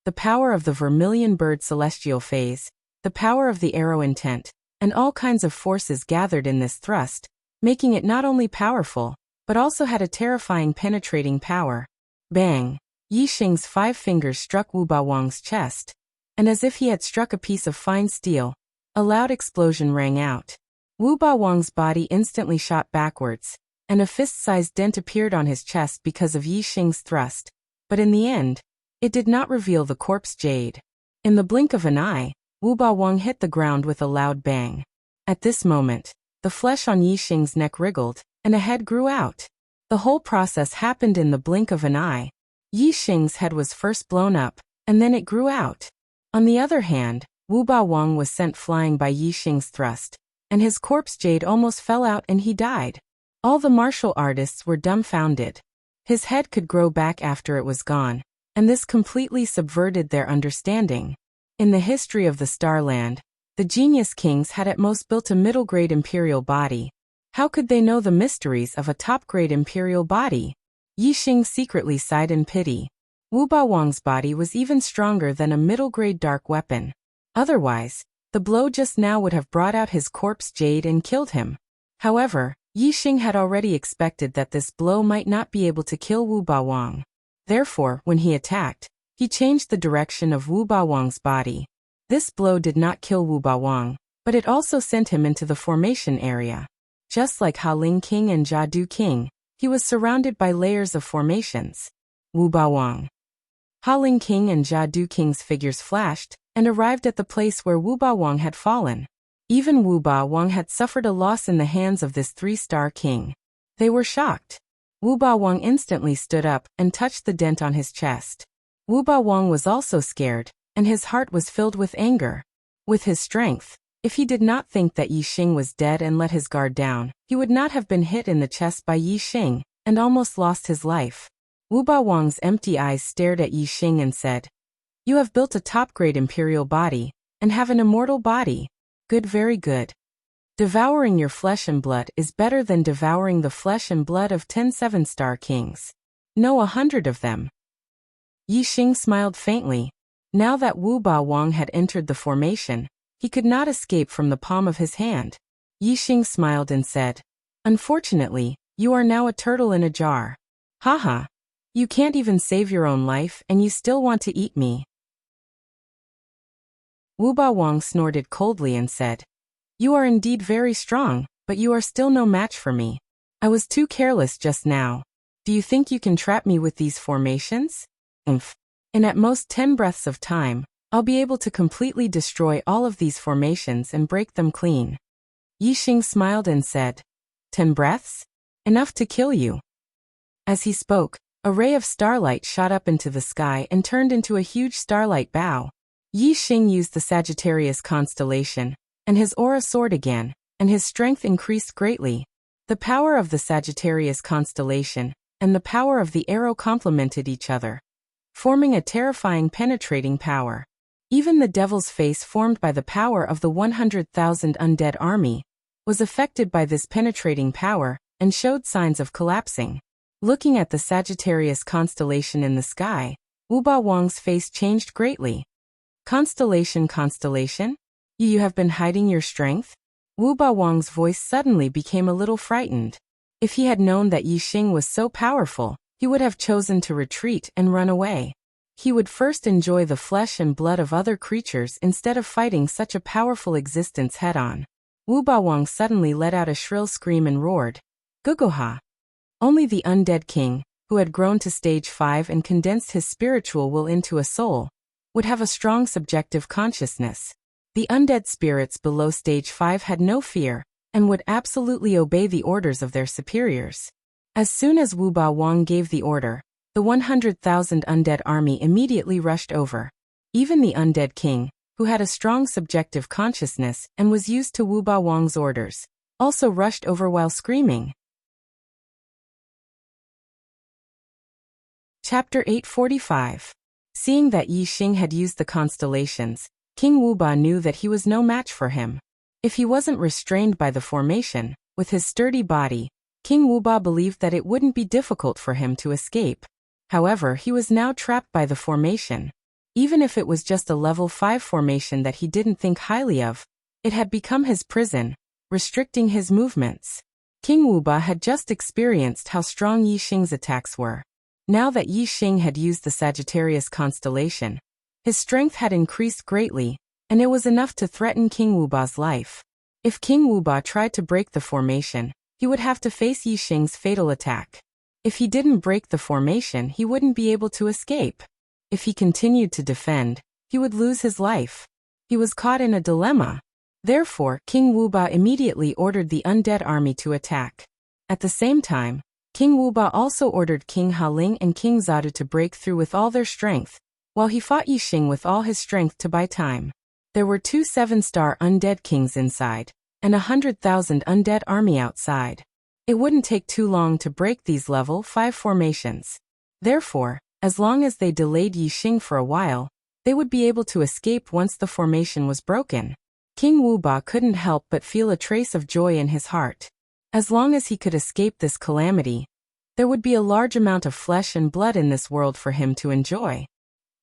the power of the vermilion bird celestial phase, the power of the arrow intent, and all kinds of forces gathered in this thrust, making it not only powerful, but also had a terrifying penetrating power. Bang! Yi Xing's 5 fingers struck Wu Ba Wang's chest, and as if he had struck a piece of fine steel, a loud explosion rang out. Wu Ba Wang's body instantly shot backwards, and a fist-sized dent appeared on his chest because of Yi Xing's thrust, but in the end, it did not reveal the corpse jade. In the blink of an eye, Wu Ba Wang hit the ground with a loud bang. At this moment, the flesh on Yi Xing's neck wriggled, and a head grew out. The whole process happened in the blink of an eye. Yi Xing's head was first blown up, and then it grew out. On the other hand, Wu Ba Wang was sent flying by Yi Xing's thrust, and his corpse jade almost fell out and he died. All the martial artists were dumbfounded. His head could grow back after it was gone, and this completely subverted their understanding. In the history of the Starland, the Genius Kings had at most built a middle-grade imperial body. How could they know the mysteries of a top-grade imperial body? Yi Xing secretly sighed in pity. Wu Ba Wang's body was even stronger than a middle-grade dark weapon. Otherwise, the blow just now would have brought out his corpse jade and killed him. However, Yi Xing had already expected that this blow might not be able to kill Wu Ba Wang. Therefore, when he attacked, he changed the direction of Wu Ba Wang's body. This blow did not kill Wu Ba Wang, but it also sent him into the formation area. Just like Haling King and Jadu King, he was surrounded by layers of formations. Wu Ba Wang. Haling King and Jadu King's figures flashed and arrived at the place where Wu Ba Wang had fallen. Even Wu Ba Wang had suffered a loss in the hands of this 3-star king. They were shocked. Wu Ba Wang instantly stood up and touched the dent on his chest. Wu Ba Wang was also scared, and his heart was filled with anger. With his strength, if he did not think that Yi Xing was dead and let his guard down, he would not have been hit in the chest by Yi Xing and almost lost his life. Wu Ba Wang's empty eyes stared at Yi Xing and said, You have built a top-grade imperial body, and have an immortal body. Good, very good. Devouring your flesh and blood is better than devouring the flesh and blood of 10 7-star kings. No, 100 of them. Yi Xing smiled faintly. Now that Wu Ba Wang had entered the formation, he could not escape from the palm of his hand. Yi Xing smiled and said, "Unfortunately, you are now a turtle in a jar. Haha. You can't even save your own life and you still want to eat me." Wu Ba Wang snorted coldly and said, "You are indeed very strong, but you are still no match for me. I was too careless just now. Do you think you can trap me with these formations? Umph. In at most 10 breaths of time, I'll be able to completely destroy all of these formations and break them clean." Yi Xing smiled and said, "10 breaths? Enough to kill you." As he spoke, a ray of starlight shot up into the sky and turned into a huge starlight bow. Yi Xing used the Sagittarius constellation, and his aura soared again, and his strength increased greatly. The power of the Sagittarius constellation and the power of the arrow complemented each other, forming a terrifying penetrating power. Even the devil's face formed by the power of the 100,000 undead army was affected by this penetrating power and showed signs of collapsing. Looking at the Sagittarius constellation in the sky, Wu Ba Wang's face changed greatly. Constellation? You have been hiding your strength?" Wu Ba Wang's voice suddenly became a little frightened. If he had known that Yi Xing was so powerful, he would have chosen to retreat and run away. He would first enjoy the flesh and blood of other creatures instead of fighting such a powerful existence head-on. Wu Ba Wang suddenly let out a shrill scream and roared, "Guguha!" Only the undead king, who had grown to stage 5 and condensed his spiritual will into a soul, would have a strong subjective consciousness. The undead spirits below stage 5 had no fear, and would absolutely obey the orders of their superiors. As soon as Wu Ba Wang gave the order, the 100,000 undead army immediately rushed over. Even the undead king, who had a strong subjective consciousness and was used to Wu Ba Wang's orders, also rushed over while screaming. Chapter 845. Seeing that Yi Xing had used the constellations, King Wu Ba knew that he was no match for him. If he wasn't restrained by the formation, with his sturdy body, King Wu Ba believed that it wouldn't be difficult for him to escape. However, he was now trapped by the formation. Even if it was just a level 5 formation that he didn't think highly of, it had become his prison, restricting his movements. King Wu Ba had just experienced how strong Yi Xing's attacks were. Now that Yi Xing had used the Sagittarius constellation, his strength had increased greatly, and it was enough to threaten King Wu Ba's life. If King Wu Ba tried to break the formation, he would have to face Yi Xing's fatal attack. If he didn't break the formation, he wouldn't be able to escape. If he continued to defend, he would lose his life. He was caught in a dilemma. Therefore, King Wu Ba immediately ordered the undead army to attack. At the same time, King Wu Ba also ordered King Ha Ling and King Zadu to break through with all their strength, while he fought Yi Xing with all his strength to buy time. There were 2 7-star undead kings inside, and 100,000 undead army outside. It wouldn't take too long to break these level 5 formations. Therefore, as long as they delayed Yi Xing for a while, they would be able to escape once the formation was broken. King Wu Ba couldn't help but feel a trace of joy in his heart. As long as he could escape this calamity, there would be a large amount of flesh and blood in this world for him to enjoy.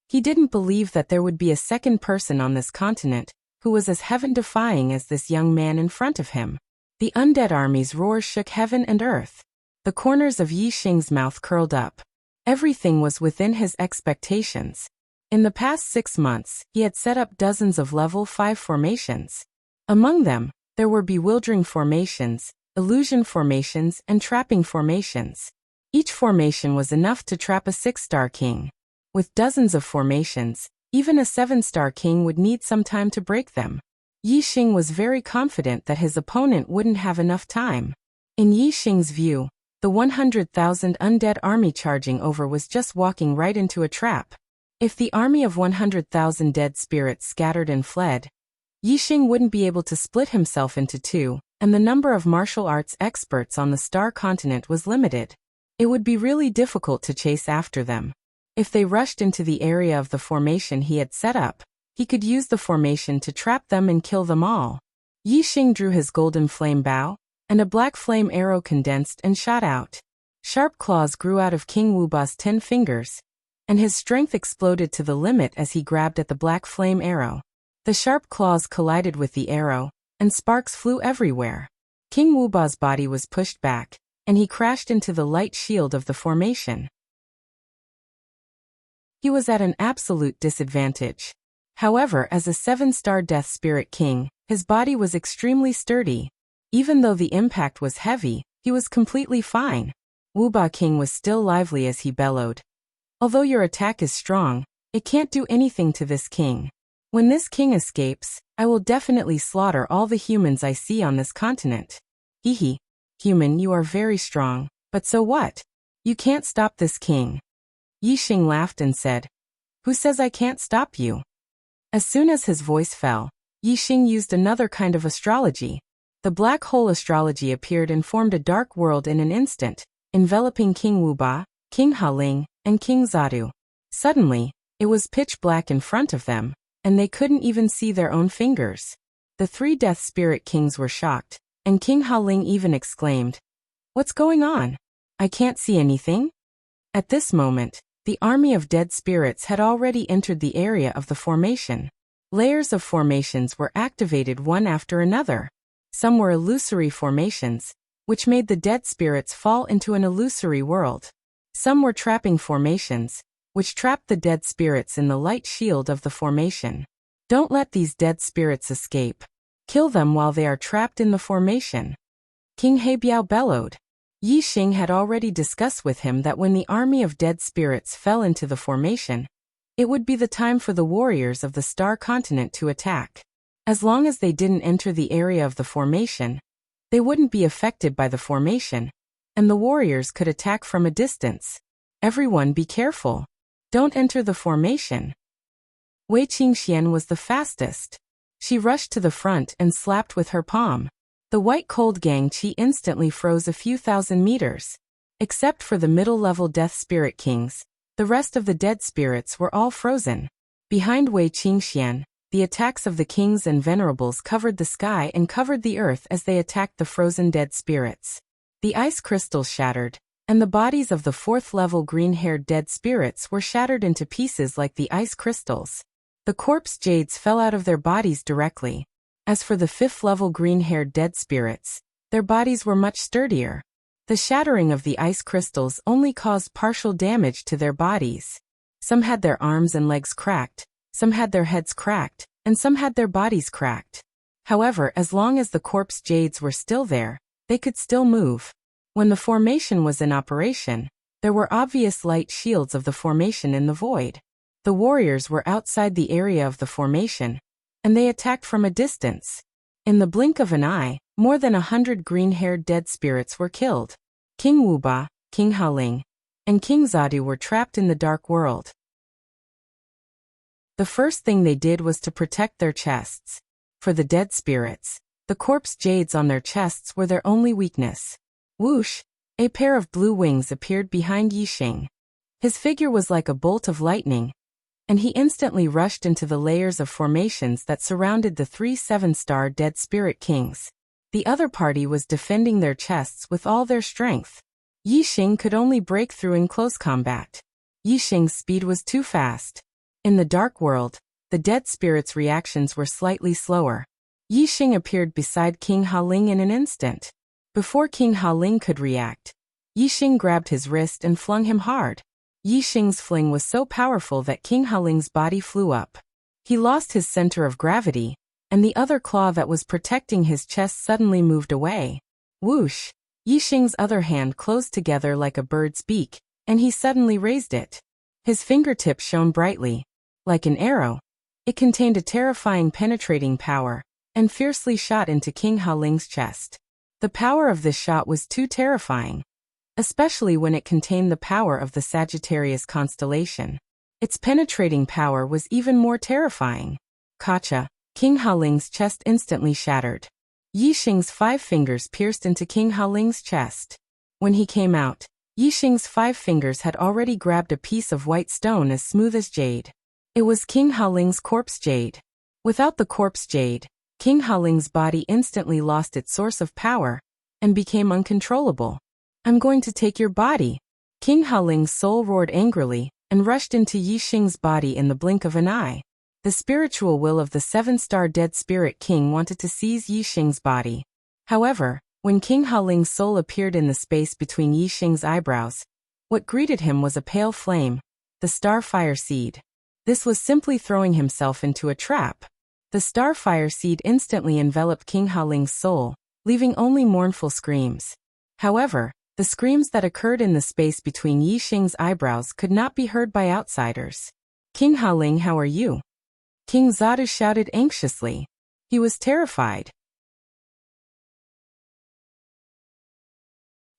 He didn't believe that there would be a second person on this continent who was as heaven-defying as this young man in front of him. The undead army's roar shook heaven and earth. The corners of Yi Xing's mouth curled up. Everything was within his expectations. In the past 6 months, he had set up dozens of level 5 formations. Among them, there were bewildering formations, illusion formations, and trapping formations. Each formation was enough to trap a 6-star king. With dozens of formations, even a 7-star king would need some time to break them. Yi Xing was very confident that his opponent wouldn't have enough time. In Yi Xing's view, the 100,000 undead army charging over was just walking right into a trap. If the army of 100,000 dead spirits scattered and fled, Yi Xing wouldn't be able to split himself into 2, and the number of martial arts experts on the Star Continent was limited. It would be really difficult to chase after them. If they rushed into the area of the formation he had set up, he could use the formation to trap them and kill them all. Yixing drew his golden flame bow, and a black flame arrow condensed and shot out. Sharp claws grew out of King Wuba's 10 fingers, and his strength exploded to the limit as he grabbed at the black flame arrow. The sharp claws collided with the arrow, and sparks flew everywhere. King Wuba's body was pushed back, and he crashed into the light shield of the formation. He was at an absolute disadvantage. However, as a 7-star Death Spirit King, his body was extremely sturdy. Even though the impact was heavy, he was completely fine. Wuba King was still lively as he bellowed. Although your attack is strong, it can't do anything to this king. When this king escapes, I will definitely slaughter all the humans I see on this continent. Hehe. Human, you are very strong, but so what? You can't stop this king. Yixing laughed and said, "Who says I can't stop you?" As soon as his voice fell, Yixing used another kind of astrology. The black hole astrology appeared and formed a dark world in an instant, enveloping King Wuba, King Haling, and King Zadu. Suddenly, it was pitch black in front of them, and they couldn't even see their own fingers. The 3 Death Spirit Kings were shocked, and King Haling even exclaimed, "What's going on? I can't see anything?" At this moment, the army of dead spirits had already entered the area of the formation. Layers of formations were activated one after another. Some were illusory formations, which made the dead spirits fall into an illusory world. Some were trapping formations, which trapped the dead spirits in the light shield of the formation. Don't let these dead spirits escape. Kill them while they are trapped in the formation. King Heibiao bellowed. Yixing had already discussed with him that when the army of dead spirits fell into the formation, it would be the time for the warriors of the Star Continent to attack. As long as they didn't enter the area of the formation, they wouldn't be affected by the formation, and the warriors could attack from a distance. Everyone be careful. Don't enter the formation. Wei Qingxian was the fastest. She rushed to the front and slapped with her palm. The white cold Gang Qi instantly froze a few thousand meters. Except for the middle-level Death Spirit Kings, the rest of the dead spirits were all frozen. Behind Wei Qingxian, the attacks of the kings and venerables covered the sky and covered the earth as they attacked the frozen dead spirits. The ice crystals shattered, and the bodies of the 4th-level green-haired dead spirits were shattered into pieces like the ice crystals. The corpse jades fell out of their bodies directly. As for the 5th-level green-haired dead spirits, their bodies were much sturdier. The shattering of the ice crystals only caused partial damage to their bodies. Some had their arms and legs cracked, some had their heads cracked, and some had their bodies cracked. However, as long as the corpse jades were still there, they could still move. When the formation was in operation, there were obvious light shields of the formation in the void. The warriors were outside the area of the formation, and they attacked from a distance. In the blink of an eye, more than 100 green-haired dead spirits were killed. King Wuba, King Haling, and King Zadu were trapped in the dark world. The first thing they did was to protect their chests. For the dead spirits, the corpse jades on their chests were their only weakness. Whoosh! A pair of blue wings appeared behind Yixing. His figure was like a bolt of lightning, and he instantly rushed into the layers of formations that surrounded the 3 7-star Dead Spirit Kings. The other party was defending their chests with all their strength. Yixing could only break through in close combat. Yixing's speed was too fast. In the dark world, the dead spirits' reactions were slightly slower. Yixing appeared beside King Haling in an instant. Before King Haling could react, Yixing grabbed his wrist and flung him hard. Yixing's fling was so powerful that King Haling's body flew up. He lost his center of gravity, and the other claw that was protecting his chest suddenly moved away. Whoosh! Yixing's other hand closed together like a bird's beak, and he suddenly raised it. His fingertip shone brightly. Like an arrow, it contained a terrifying penetrating power, and fiercely shot into King Haling's chest. The power of this shot was too terrifying, especially when it contained the power of the Sagittarius constellation. Its penetrating power was even more terrifying. Kacha! King Haling's chest instantly shattered. Yixing's 5 fingers pierced into King Haling's chest. When he came out, Yixing's 5 fingers had already grabbed a piece of white stone as smooth as jade. It was King Haling's corpse jade. Without the corpse jade, King Haling's body instantly lost its source of power and became uncontrollable. I'm going to take your body. King Haling's soul roared angrily and rushed into Yixing's body in the blink of an eye. The spiritual will of the 7-star dead spirit king wanted to seize Yixing's body. However, when King Haling's soul appeared in the space between Yixing's eyebrows, what greeted him was a pale flame, the starfire seed. This was simply throwing himself into a trap. The starfire seed instantly enveloped King Haling's soul, leaving only mournful screams. However, the screams that occurred in the space between Yixing's eyebrows could not be heard by outsiders. King Haling, how are you? King Zadu shouted anxiously. He was terrified.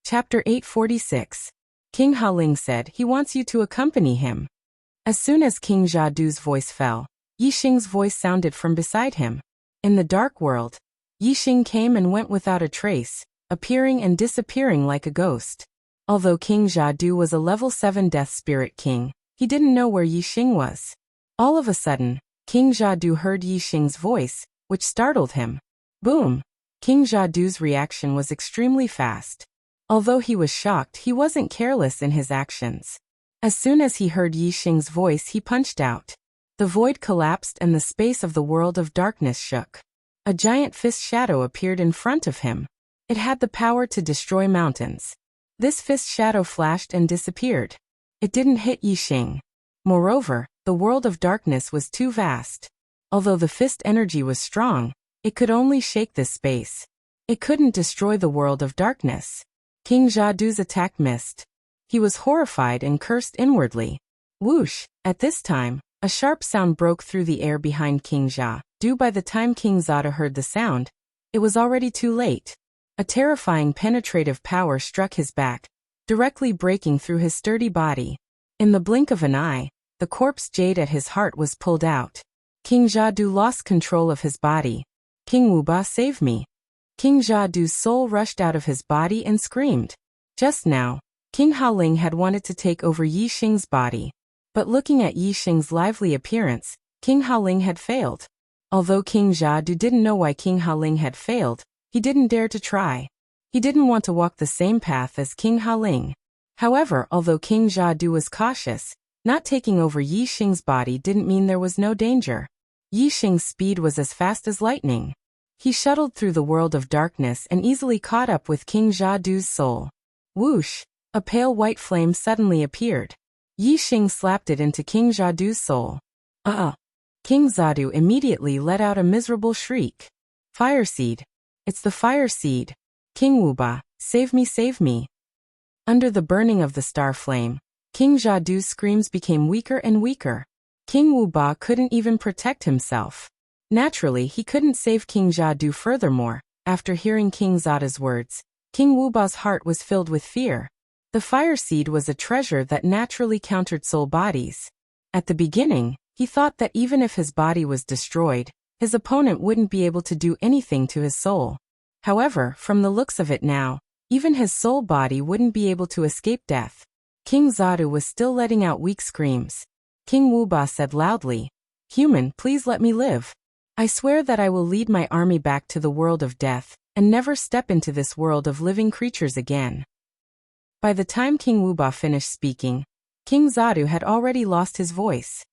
Chapter 846. King Haling said he wants you to accompany him. As soon as King Jadu's voice fell, Yixing's voice sounded from beside him. In the dark world, Yixing came and went without a trace, appearing and disappearing like a ghost. Although King Jadu was a level 7 death spirit king, he didn't know where Yixing was. All of a sudden, King Jadu heard Yixing's voice, which startled him. Boom! King Jadu's reaction was extremely fast. Although he was shocked, he wasn't careless in his actions. As soon as he heard Yixing's voice, he punched out. The void collapsed and the space of the world of darkness shook. A giant fist shadow appeared in front of him. It had the power to destroy mountains. This fist shadow flashed and disappeared. It didn't hit Yixing. Moreover, the world of darkness was too vast. Although the fist energy was strong, it could only shake this space. It couldn't destroy the world of darkness. King Jadu's attack missed. He was horrified and cursed inwardly. Whoosh! At this time, a sharp sound broke through the air behind King Jadu. By the time King Zada heard the sound, it was already too late. A terrifying penetrative power struck his back, directly breaking through his sturdy body. In the blink of an eye, the corpse jade at his heart was pulled out. King Jadu lost control of his body. King Wuba, save me! King Jadu's soul rushed out of his body and screamed. Just now, King Haling had wanted to take over Yixing's body. But looking at Yixing's lively appearance, King Haling had failed. Although King Jadu didn't know why King Haling had failed, he didn't dare to try. He didn't want to walk the same path as King Haling. However, although King Jadu was cautious, not taking over Yixing's body didn't mean there was no danger. Yixing's speed was as fast as lightning. He shuttled through the world of darkness and easily caught up with King Jadu's soul. Whoosh! A pale white flame suddenly appeared. Yixing slapped it into King Jadu's soul. King Zadu immediately let out a miserable shriek. Fire seed! It's the fire seed! King Wuba, save me, save me! Under the burning of the star flame, King Jadu's screams became weaker and weaker. King Wuba couldn't even protect himself. Naturally, he couldn't save King Jadu. Furthermore, after hearing King Zada's words, King Wuba's heart was filled with fear. The fire seed was a treasure that naturally countered soul bodies. At the beginning, he thought that even if his body was destroyed, his opponent wouldn't be able to do anything to his soul. However, from the looks of it now, even his soul body wouldn't be able to escape death. King Zadu was still letting out weak screams. King Wuba said loudly, "Human, please let me live. I swear that I will lead my army back to the world of death, and never step into this world of living creatures again." By the time King Wuba finished speaking, King Zadu had already lost his voice.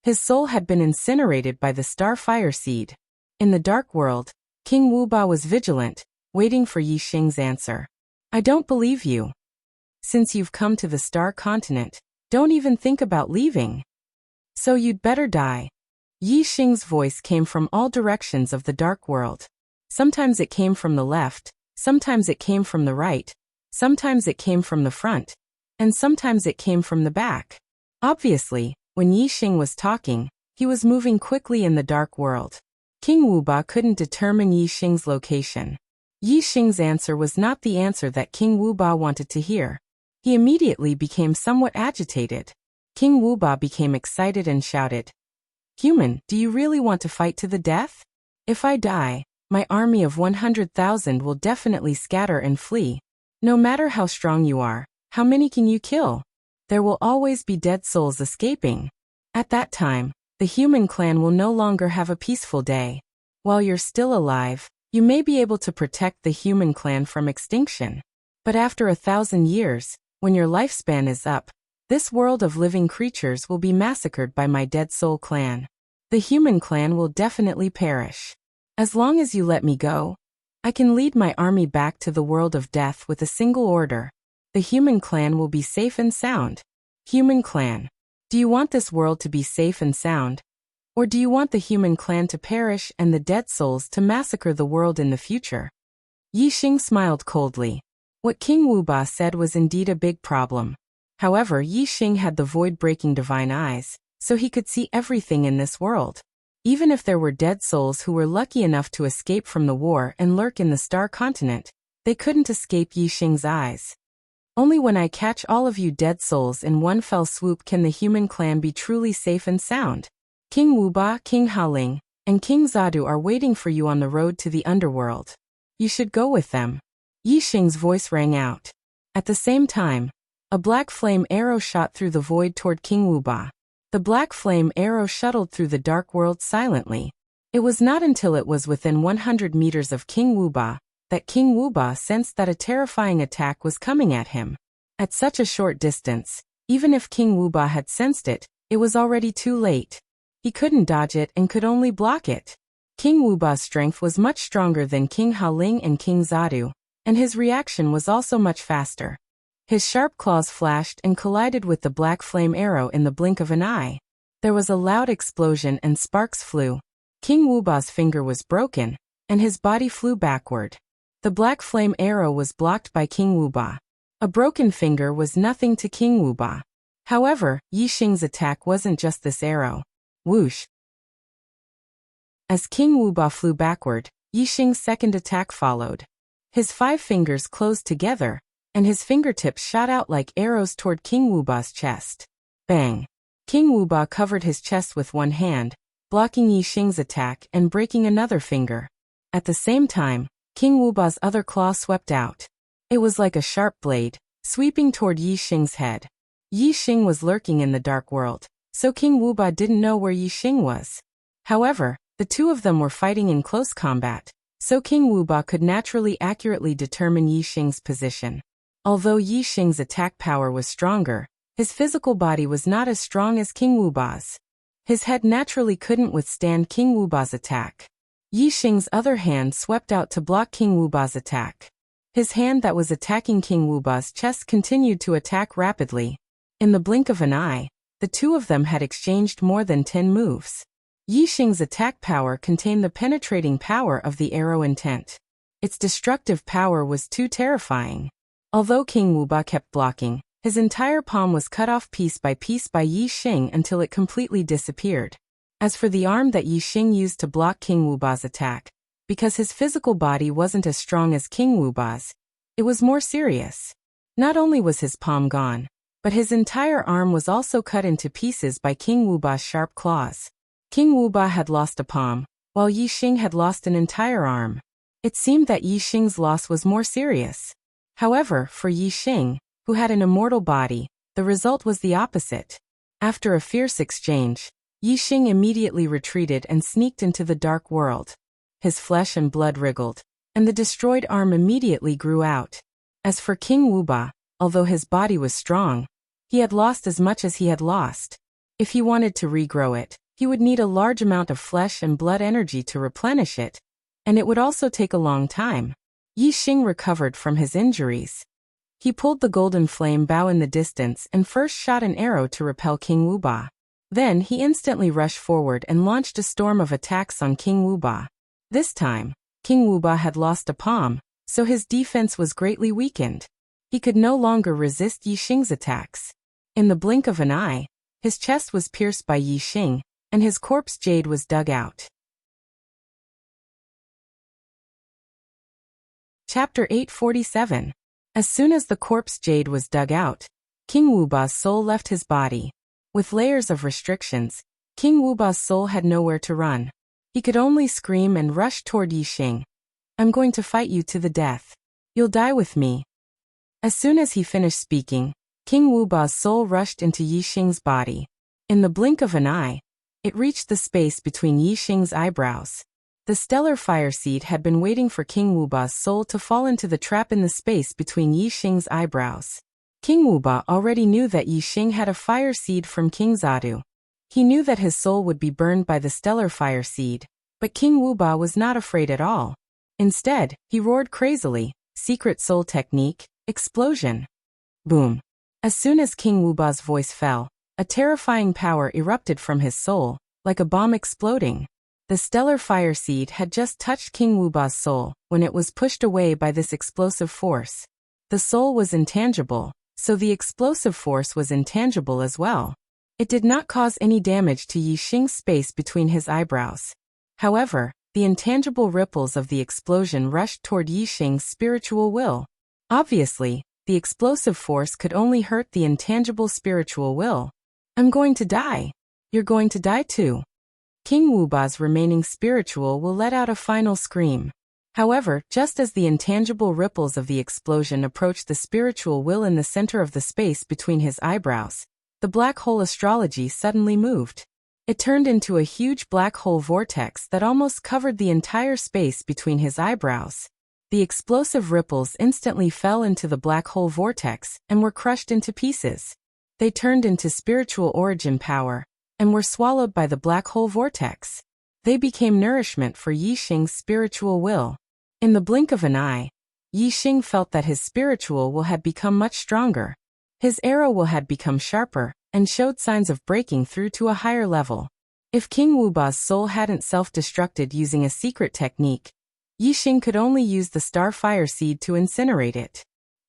His soul had been incinerated by the star fire seed. In the dark world, King Wuba was vigilant, waiting for Yixing's answer. "I don't believe you. Since you've come to the star continent, don't even think about leaving. So you'd better die." Yixing's voice came from all directions of the dark world. Sometimes it came from the left, sometimes it came from the right, sometimes it came from the front, and sometimes it came from the back. Obviously, when Yixing was talking, he was moving quickly in the dark world. King Wuba couldn't determine Yixing's location. Yixing's answer was not the answer that King Wuba wanted to hear. He immediately became somewhat agitated. King Wuba became excited and shouted, "Human, do you really want to fight to the death? If I die, my army of 100,000 will definitely scatter and flee. No matter how strong you are, how many can you kill? There will always be dead souls escaping. At that time, the human clan will no longer have a peaceful day. While you're still alive, you may be able to protect the human clan from extinction. But after 1,000 years, when your lifespan is up, this world of living creatures will be massacred by my dead soul clan. The human clan will definitely perish. As long as you let me go, I can lead my army back to the world of death with a single order. The human clan will be safe and sound. Human clan. Do you want this world to be safe and sound? Or do you want the human clan to perish and the dead souls to massacre the world in the future? Yi Xing smiled coldly. What King Wuba said was indeed a big problem. However, Yi Xing had the void-breaking divine eyes, so he could see everything in this world. Even if there were dead souls who were lucky enough to escape from the war and lurk in the Star Continent, they couldn't escape Yi Xing's eyes. Only when I catch all of you dead souls in one fell swoop can the human clan be truly safe and sound. King Wuba, King Haling, and King Zadu are waiting for you on the road to the underworld. You should go with them. Yi Xing's voice rang out. At the same time, a black flame arrow shot through the void toward King Wuba. The black flame arrow shuttled through the dark world silently. It was not until it was within 100 meters of King Wuba that King Wuba sensed that a terrifying attack was coming at him. At such a short distance, even if King Wuba had sensed it, it was already too late. He couldn't dodge it and could only block it. King Wuba's strength was much stronger than King Haling and King Zadu, and his reaction was also much faster. His sharp claws flashed and collided with the black flame arrow in the blink of an eye. There was a loud explosion and sparks flew. King Wuba's finger was broken, and his body flew backward. The black flame arrow was blocked by King Wuba. A broken finger was nothing to King Wuba. However, Yi Xing's attack wasn't just this arrow. Whoosh! As King Wuba flew backward, Yi Xing's second attack followed. His 5 fingers closed together, and his fingertips shot out like arrows toward King Wuba's chest. Bang! King Wuba covered his chest with one hand, blocking Yi Xing's attack and breaking another finger. At the same time, King Wuba's other claw swept out. It was like a sharp blade, sweeping toward Yi Xing's head. Yi Xing was lurking in the dark world, so King Wuba didn't know where Yi Xing was. However, the two of them were fighting in close combat, so King Wuba could naturally accurately determine Yi Xing's position. Although Yi Xing's attack power was stronger, his physical body was not as strong as King Wuba's. His head naturally couldn't withstand King Wuba's attack. Yi Xing's other hand swept out to block King Wuba's attack. His hand that was attacking King Wuba's chest continued to attack rapidly. In the blink of an eye, the two of them had exchanged more than 10 moves. Yi Xing's attack power contained the penetrating power of the arrow intent. Its destructive power was too terrifying. Although King Wuba kept blocking, his entire palm was cut off piece by Yi Xing until it completely disappeared. As for the arm that Yi Xing used to block King Wuba's attack, because his physical body wasn't as strong as King Wuba's, it was more serious. Not only was his palm gone, but his entire arm was also cut into pieces by King Wuba's sharp claws. King Wuba had lost a palm, while Yi Xing had lost an entire arm. It seemed that Yi Xing's loss was more serious. However, for Yi Xing, who had an immortal body, the result was the opposite. After a fierce exchange, Yi Xing immediately retreated and sneaked into the dark world. His flesh and blood wriggled, and the destroyed arm immediately grew out. As for King Wuba, although his body was strong, he had lost as much as he had lost. If he wanted to regrow it, he would need a large amount of flesh and blood energy to replenish it, and it would also take a long time. Yi Xing recovered from his injuries. He pulled the golden flame bow in the distance and first shot an arrow to repel King Wuba. Then he instantly rushed forward and launched a storm of attacks on King Wuba. This time, King Wuba had lost a palm, so his defense was greatly weakened. He could no longer resist Yi Xing's attacks. In the blink of an eye, his chest was pierced by Yi Xing, and his corpse jade was dug out. Chapter 847. As soon as the corpse jade was dug out, King Wuba's soul left his body. With layers of restrictions, King Wuba's soul had nowhere to run. He could only scream and rush toward Yi Xing. I'm going to fight you to the death. You'll die with me. As soon as he finished speaking, King Wuba's soul rushed into Yixing's body. In the blink of an eye, it reached the space between Yixing's eyebrows. The stellar fire seed had been waiting for King Wuba's soul to fall into the trap in the space between Yixing's eyebrows. King Wuba already knew that Yixing had a fire seed from King Zadu. He knew that his soul would be burned by the stellar fire seed, but King Wuba was not afraid at all. Instead, he roared crazily, "Secret soul technique, explosion!" Boom! As soon as King Wuba's voice fell, a terrifying power erupted from his soul, like a bomb exploding. The stellar fire seed had just touched King Wuba's soul when it was pushed away by this explosive force. The soul was intangible, so the explosive force was intangible as well. It did not cause any damage to Yixing's space between his eyebrows. However, the intangible ripples of the explosion rushed toward Yixing's spiritual will. Obviously, the explosive force could only hurt the intangible spiritual will. "I'm going to die. You're going to die too." King Wuba's remaining spiritual will let out a final scream. However, just as the intangible ripples of the explosion approached the spiritual will in the center of the space between his eyebrows, the black hole astrology suddenly moved. It turned into a huge black hole vortex that almost covered the entire space between his eyebrows. The explosive ripples instantly fell into the black hole vortex and were crushed into pieces. They turned into spiritual origin power and were swallowed by the black hole vortex. They became nourishment for Yixing's spiritual will. In the blink of an eye, Yixing felt that his spiritual will had become much stronger. His arrow will had become sharper and showed signs of breaking through to a higher level. If King Wuba's soul hadn't self-destructed using a secret technique, Yixing could only use the star fire seed to incinerate it.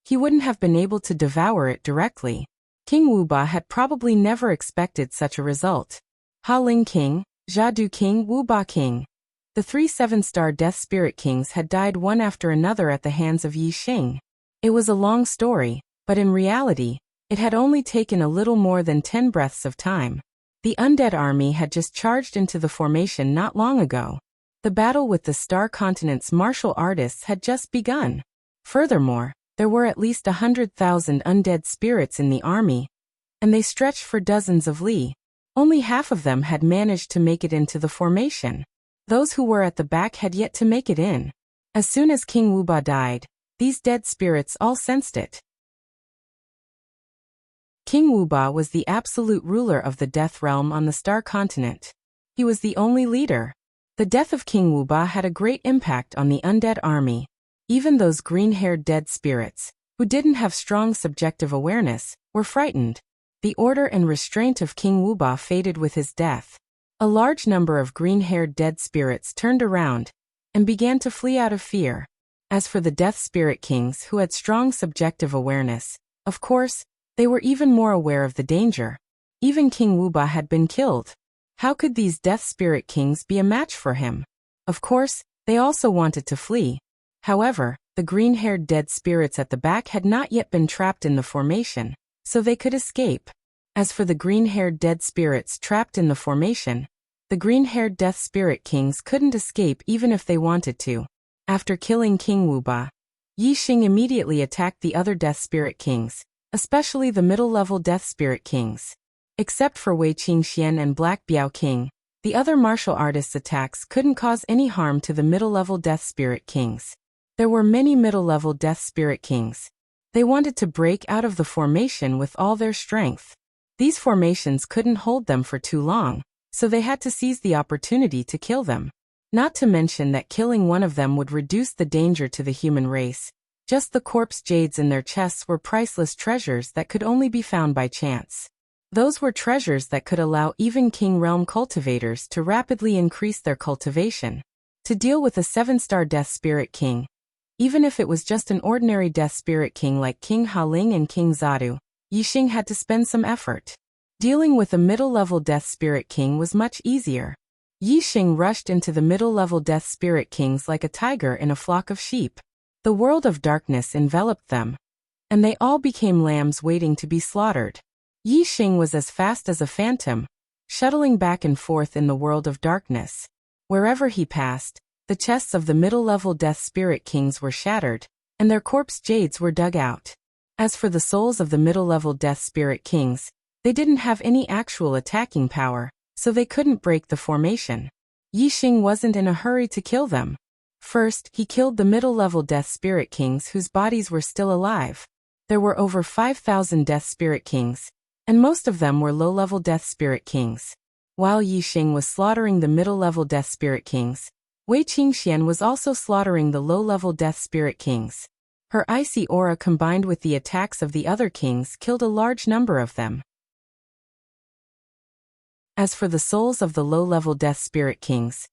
He wouldn't have been able to devour it directly. King Wuba had probably never expected such a result. Ha Ling King, Zhadu King, Wuba King. The 3 7-star Death Spirit Kings had died one after another at the hands of Yixing. It was a long story, but in reality, it had only taken a little more than 10 breaths of time. The undead army had just charged into the formation not long ago. The battle with the Star Continent's martial artists had just begun. Furthermore, there were at least 100,000 undead spirits in the army, and they stretched for dozens of li. Only half of them had managed to make it into the formation. Those who were at the back had yet to make it in. As soon as King Wuba died, these dead spirits all sensed it. King Wuba was the absolute ruler of the Death Realm on the Star Continent. He was the only leader. The death of King Wuba had a great impact on the undead army. Even those green-haired dead spirits, who didn't have strong subjective awareness, were frightened. The order and restraint of King Wuba faded with his death. A large number of green-haired dead spirits turned around and began to flee out of fear. As for the Death Spirit Kings who had strong subjective awareness, of course, they were even more aware of the danger. Even King Wuba had been killed. How could these Death Spirit Kings be a match for him? Of course, they also wanted to flee. However, the green-haired dead spirits at the back had not yet been trapped in the formation, so they could escape. As for the green-haired dead spirits trapped in the formation, the green-haired Death Spirit Kings couldn't escape even if they wanted to. After killing King Wuba, Yixing immediately attacked the other Death Spirit Kings, especially the middle-level Death Spirit Kings. Except for Wei Qingxian and Black Biao King, the other martial artists' attacks couldn't cause any harm to the middle-level Death Spirit Kings. There were many middle-level Death Spirit Kings. They wanted to break out of the formation with all their strength. These formations couldn't hold them for too long, so they had to seize the opportunity to kill them. Not to mention that killing one of them would reduce the danger to the human race. Just the corpse jades in their chests were priceless treasures that could only be found by chance. Those were treasures that could allow even King Realm cultivators to rapidly increase their cultivation. To deal with a 7-star Death Spirit King, even if it was just an ordinary Death Spirit King like King Haling and King Zadu, Yixing had to spend some effort. Dealing with a middle-level Death Spirit King was much easier. Yixing rushed into the middle-level Death Spirit Kings like a tiger in a flock of sheep. The world of darkness enveloped them, and they all became lambs waiting to be slaughtered. Yixing was as fast as a phantom, shuttling back and forth in the world of darkness. Wherever he passed, the chests of the middle-level Death Spirit Kings were shattered, and their corpse jades were dug out. As for the souls of the middle-level Death Spirit Kings, they didn't have any actual attacking power, so they couldn't break the formation. Yi Xing wasn't in a hurry to kill them. First, he killed the middle-level Death Spirit Kings whose bodies were still alive. There were over 5,000 Death Spirit Kings, and most of them were low-level Death Spirit Kings. While Yi Xing was slaughtering the middle-level Death Spirit Kings, Wei Qingxian was also slaughtering the low-level Death Spirit Kings. Her icy aura combined with the attacks of the other kings killed a large number of them. As for the souls of the low-level Death Spirit Kings,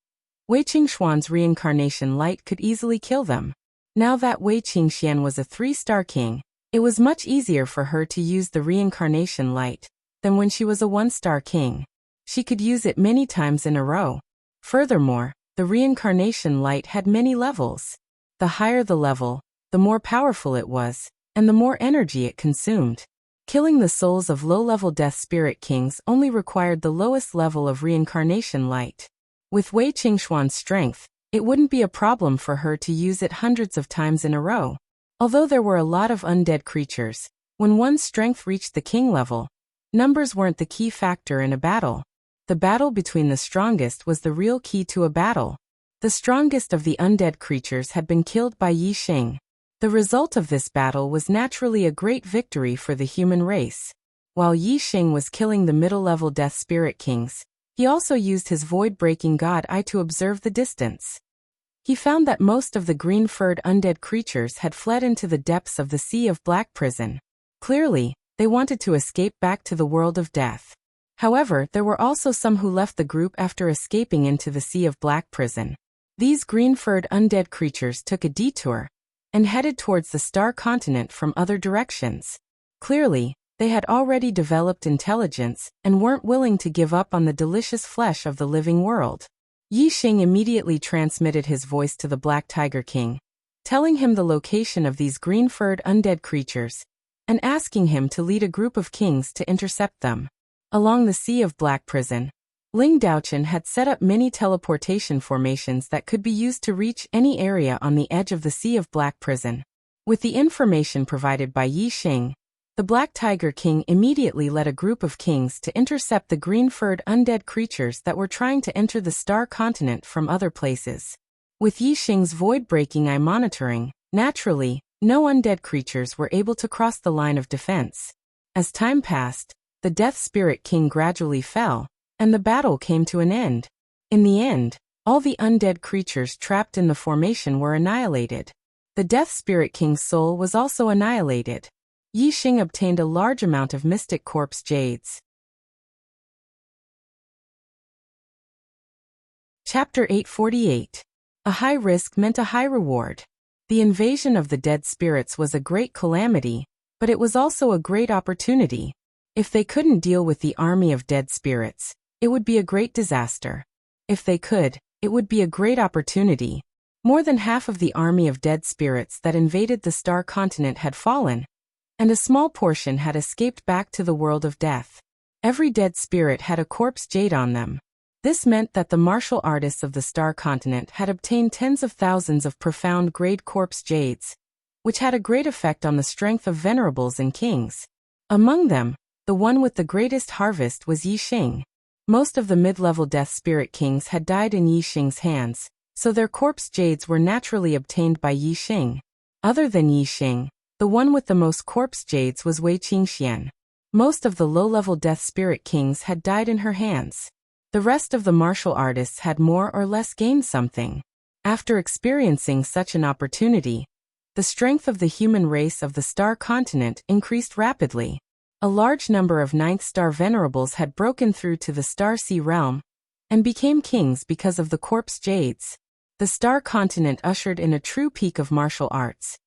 Wei Qingxuan's reincarnation light could easily kill them. Now that Wei Qingxian was a 3-star king, it was much easier for her to use the reincarnation light than when she was a 1-star king. She could use it many times in a row. Furthermore, the reincarnation light had many levels. The higher the level, the more powerful it was, and the more energy it consumed. Killing the souls of low-level Death Spirit Kings only required the lowest level of reincarnation light. With Wei Qingxuan's strength, it wouldn't be a problem for her to use it hundreds of times in a row. Although there were a lot of undead creatures, when one's strength reached the king level, numbers weren't the key factor in a battle. The battle between the strongest was the real key to a battle. The strongest of the undead creatures had been killed by Yi Xing. The result of this battle was naturally a great victory for the human race. While Yi Xing was killing the middle-level Death Spirit Kings, he also used his void-breaking god eye to observe the distance. He found that most of the green-furred undead creatures had fled into the depths of the Sea of Black prison. Clearly, they wanted to escape back to the world of death. However, there were also some who left the group after escaping into the Sea of Black prison. These green-furred undead creatures took a detour and headed towards the Star Continent from other directions. Clearly, they had already developed intelligence and weren't willing to give up on the delicious flesh of the living world. Yi Xing immediately transmitted his voice to the Black Tiger King, telling him the location of these green-furred undead creatures, and asking him to lead a group of kings to intercept them. Along the Sea of Black prison, Ling Daochen had set up many teleportation formations that could be used to reach any area on the edge of the Sea of Black prison. With the information provided by Yi Xing, the Black Tiger King immediately led a group of kings to intercept the green-furred undead creatures that were trying to enter the Star Continent from other places. With Yi Xing's void-breaking eye monitoring, naturally, no undead creatures were able to cross the line of defense. As time passed, the Death Spirit King gradually fell, and the battle came to an end. In the end, all the undead creatures trapped in the formation were annihilated. The Death Spirit King's soul was also annihilated. Yi Xing obtained a large amount of mystic corpse jades. Chapter 848. A high risk meant a high reward. The invasion of the dead spirits was a great calamity, but it was also a great opportunity. If they couldn't deal with the army of dead spirits, it would be a great disaster. If they could, it would be a great opportunity. More than half of the army of dead spirits that invaded the Star Continent had fallen, and a small portion had escaped back to the world of death. Every dead spirit had a corpse jade on them. This meant that the martial artists of the Star Continent had obtained tens of thousands of profound-grade corpse jades, which had a great effect on the strength of venerables and kings. Among them, the one with the greatest harvest was Yi Xing. Most of the mid-level Death Spirit Kings had died in Yi Xing's hands, so their corpse jades were naturally obtained by Yi Xing. Other than Yi Xing, the one with the most corpse jades was Wei Qingxian. Most of the low-level Death Spirit Kings had died in her hands. The rest of the martial artists had more or less gained something. After experiencing such an opportunity, the strength of the human race of the Star Continent increased rapidly. A large number of 9th-star venerables had broken through to the Star Sea realm and became kings because of the corpse jades. The Star Continent ushered in a true peak of martial arts,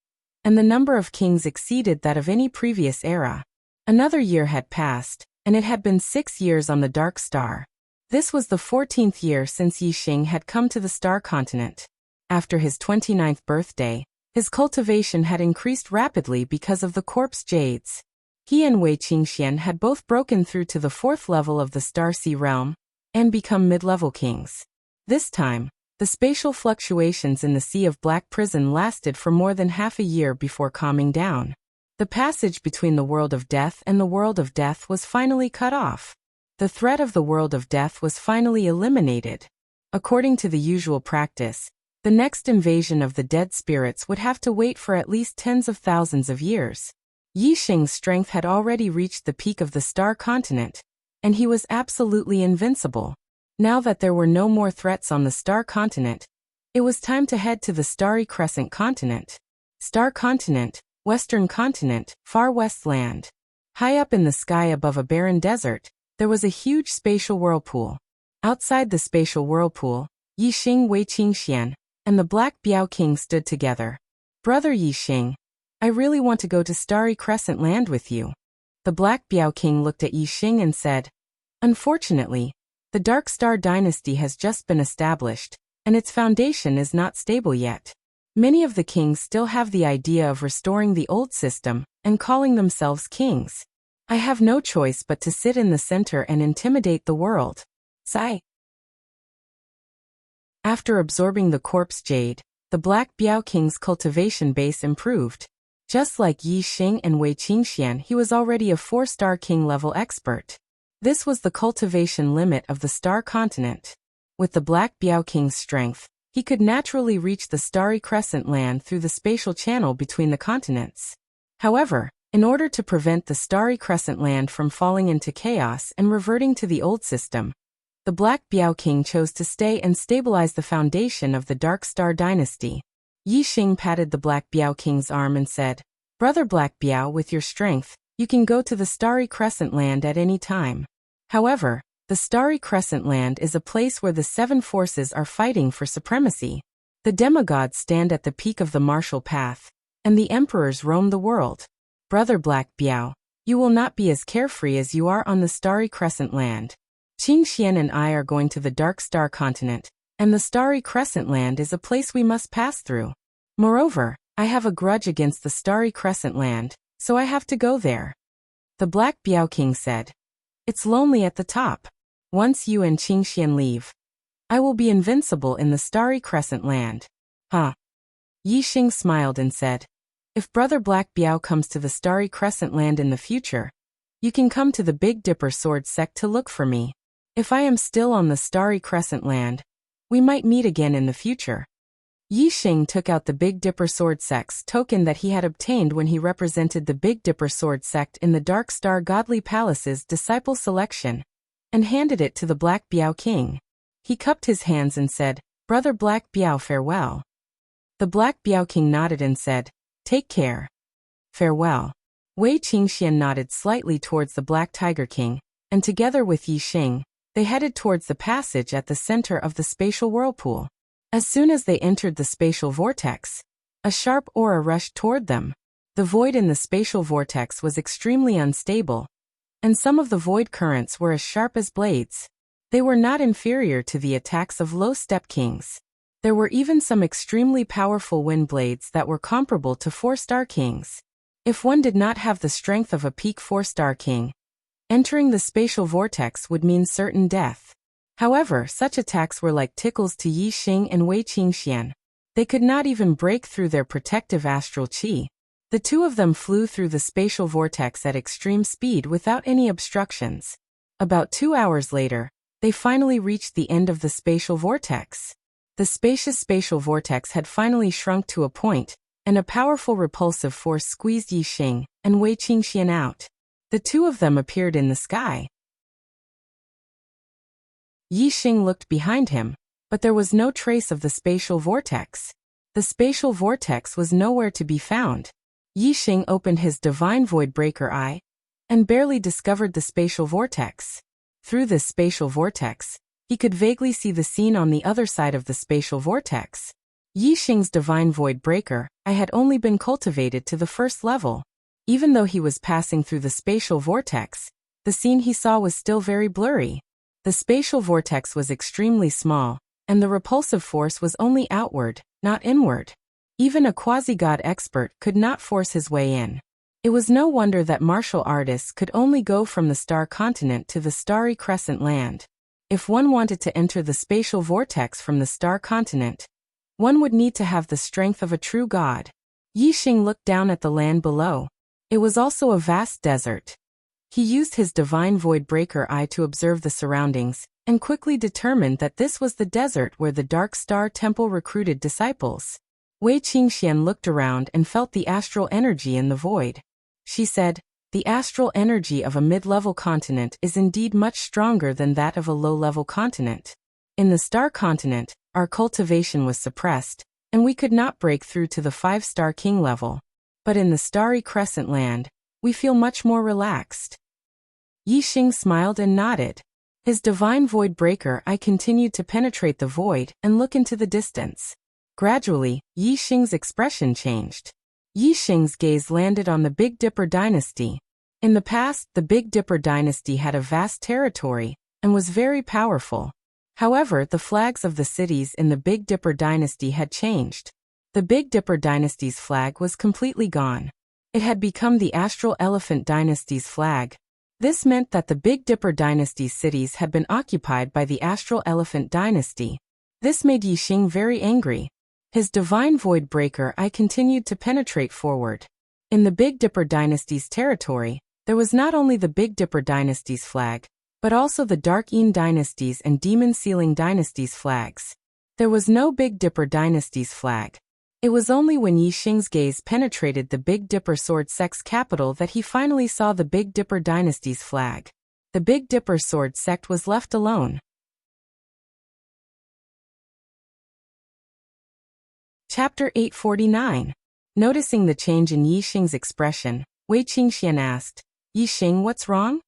and the number of kings exceeded that of any previous era. Another year had passed, and it had been 6 years on the Dark Star. This was the 14th year since Yi Xing had come to the Star Continent. After his 29th birthday, his cultivation had increased rapidly because of the corpse jades. He and Wei Qingxian had both broken through to the 4th level of the Star Sea realm and become mid-level kings. This time, the spatial fluctuations in the Sea of Black prison lasted for more than half a year before calming down. The passage between the world of death and the world of death was finally cut off. The threat of the world of death was finally eliminated. According to the usual practice, the next invasion of the dead spirits would have to wait for at least tens of thousands of years. Yixing's strength had already reached the peak of the star continent, and he was absolutely invincible. Now that there were no more threats on the star continent, it was time to head to the starry crescent continent. Star continent, western continent, far west land. High up in the sky above a barren desert, there was a huge spatial whirlpool. Outside the spatial whirlpool, Yixing, Wei Qingxian, and the Black Biao King stood together. Brother Yixing, I really want to go to Starry Crescent Land with you. The Black Biao King looked at Yixing and said, Unfortunately, the Dark Star Dynasty has just been established, and its foundation is not stable yet. Many of the kings still have the idea of restoring the old system and calling themselves kings. I have no choice but to sit in the center and intimidate the world. Sigh. After absorbing the corpse jade, the Black Biao King's cultivation base improved. Just like Yixing and Wei Qingxian, he was already a 4-star king-level expert. This was the cultivation limit of the star continent. With the Black Biao King's strength, he could naturally reach the starry crescent land through the spatial channel between the continents. However, in order to prevent the starry crescent land from falling into chaos and reverting to the old system, the Black Biao King chose to stay and stabilize the foundation of the Dark Star Dynasty. Yixing patted the Black Biao King's arm and said, Brother Black Biao, with your strength, you can go to the Starry Crescent Land at any time. However, the Starry Crescent Land is a place where the 7 forces are fighting for supremacy. The demigods stand at the peak of the martial path, and the emperors roam the world. Brother Black Biao, you will not be as carefree as you are on the Starry Crescent Land. Qingxian and I are going to the Dark Star Continent, and the Starry Crescent Land is a place we must pass through. Moreover, I have a grudge against the Starry Crescent Land, so I have to go there. The Black Biao King said, It's lonely at the top. Once you and Qingxian leave, I will be invincible in the Starry Crescent Land. Huh? Yixing smiled and said, If Brother Black Biao comes to the Starry Crescent Land in the future, you can come to the Big Dipper Sword sect to look for me. If I am still on the Starry Crescent Land, we might meet again in the future. Yixing took out the Big Dipper Sword sect's token that he had obtained when he represented the Big Dipper Sword sect in the Dark Star Godly Palace's disciple selection, and handed it to the Black Biao King. He cupped his hands and said, Brother Black Biao, farewell. The Black Biao King nodded and said, Take care. Farewell. Wei Qingxian nodded slightly towards the Black Tiger King, and together with Yixing, they headed towards the passage at the center of the spatial whirlpool. As soon as they entered the spatial vortex, a sharp aura rushed toward them. The void in the spatial vortex was extremely unstable, and some of the void currents were as sharp as blades. They were not inferior to the attacks of low-step kings. There were even some extremely powerful wind blades that were comparable to 4-star kings. If one did not have the strength of a peak 4-star king, entering the spatial vortex would mean certain death. However, such attacks were like tickles to Yixing and Wei Qingxian. They could not even break through their protective astral qi. The two of them flew through the spatial vortex at extreme speed without any obstructions. About 2 hours later, they finally reached the end of the spatial vortex. The spacious spatial vortex had finally shrunk to a point, and a powerful repulsive force squeezed Yixing and Wei Qingxian out. The two of them appeared in the sky. Yixing looked behind him, but there was no trace of the spatial vortex. The spatial vortex was nowhere to be found. Yixing opened his divine void breaker eye, and barely discovered the spatial vortex. Through this spatial vortex, he could vaguely see the scene on the other side of the spatial vortex. Yixing's divine void breaker eye had only been cultivated to the 1st level. Even though he was passing through the spatial vortex, the scene he saw was still very blurry. The spatial vortex was extremely small, and the repulsive force was only outward, not inward. Even a quasi-god expert could not force his way in. It was no wonder that martial artists could only go from the star continent to the starry crescent land. If one wanted to enter the spatial vortex from the star continent, one would need to have the strength of a true god. Yixing looked down at the land below. It was also a vast desert. He used his divine void breaker eye to observe the surroundings, and quickly determined that this was the desert where the Dark Star Temple recruited disciples. Wei Qingxian looked around and felt the astral energy in the void. She said, "The astral energy of a mid-level continent is indeed much stronger than that of a low-level continent. In the star continent, our cultivation was suppressed, and we could not break through to the 5-star king level. But in the starry crescent land, we feel much more relaxed." Yixing smiled and nodded. His divine void breaker eye continued to penetrate the void and look into the distance. Gradually, Yixing's expression changed. Yixing's gaze landed on the Big Dipper dynasty. In the past, the Big Dipper dynasty had a vast territory and was very powerful. However, the flags of the cities in the Big Dipper dynasty had changed. The Big Dipper dynasty's flag was completely gone. It had become the Astral Elephant dynasty's flag. This meant that the Big Dipper dynasty's cities had been occupied by the Astral Elephant dynasty. This made Yixing very angry. His divine void breaker eye continued to penetrate forward. In the Big Dipper dynasty's territory, there was not only the Big Dipper dynasty's flag, but also the Dark Yin dynasty's and Demon Sealing dynasty's flags. There was no Big Dipper dynasty's flag. It was only when Yixing's gaze penetrated the Big Dipper Sword Sect's capital that he finally saw the Big Dipper dynasty's flag. The Big Dipper Sword Sect was left alone. Chapter 849. Noticing the change in Yixing's expression, Wei Qingxian asked, "Yixing, what's wrong?"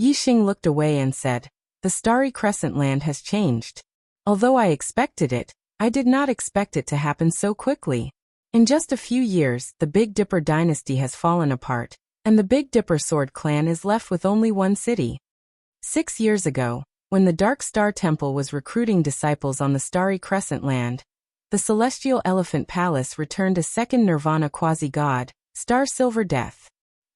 Yixing looked away and said, "The starry crescent land has changed. Although I expected it, I did not expect it to happen so quickly. In just a few years, the Big Dipper dynasty has fallen apart, and the Big Dipper Sword clan is left with only one city. 6 years ago, when the Dark Star Temple was recruiting disciples on the Starry Crescent land, the Celestial Elephant Palace returned a second Nirvana quasi-god, Star Silver Death.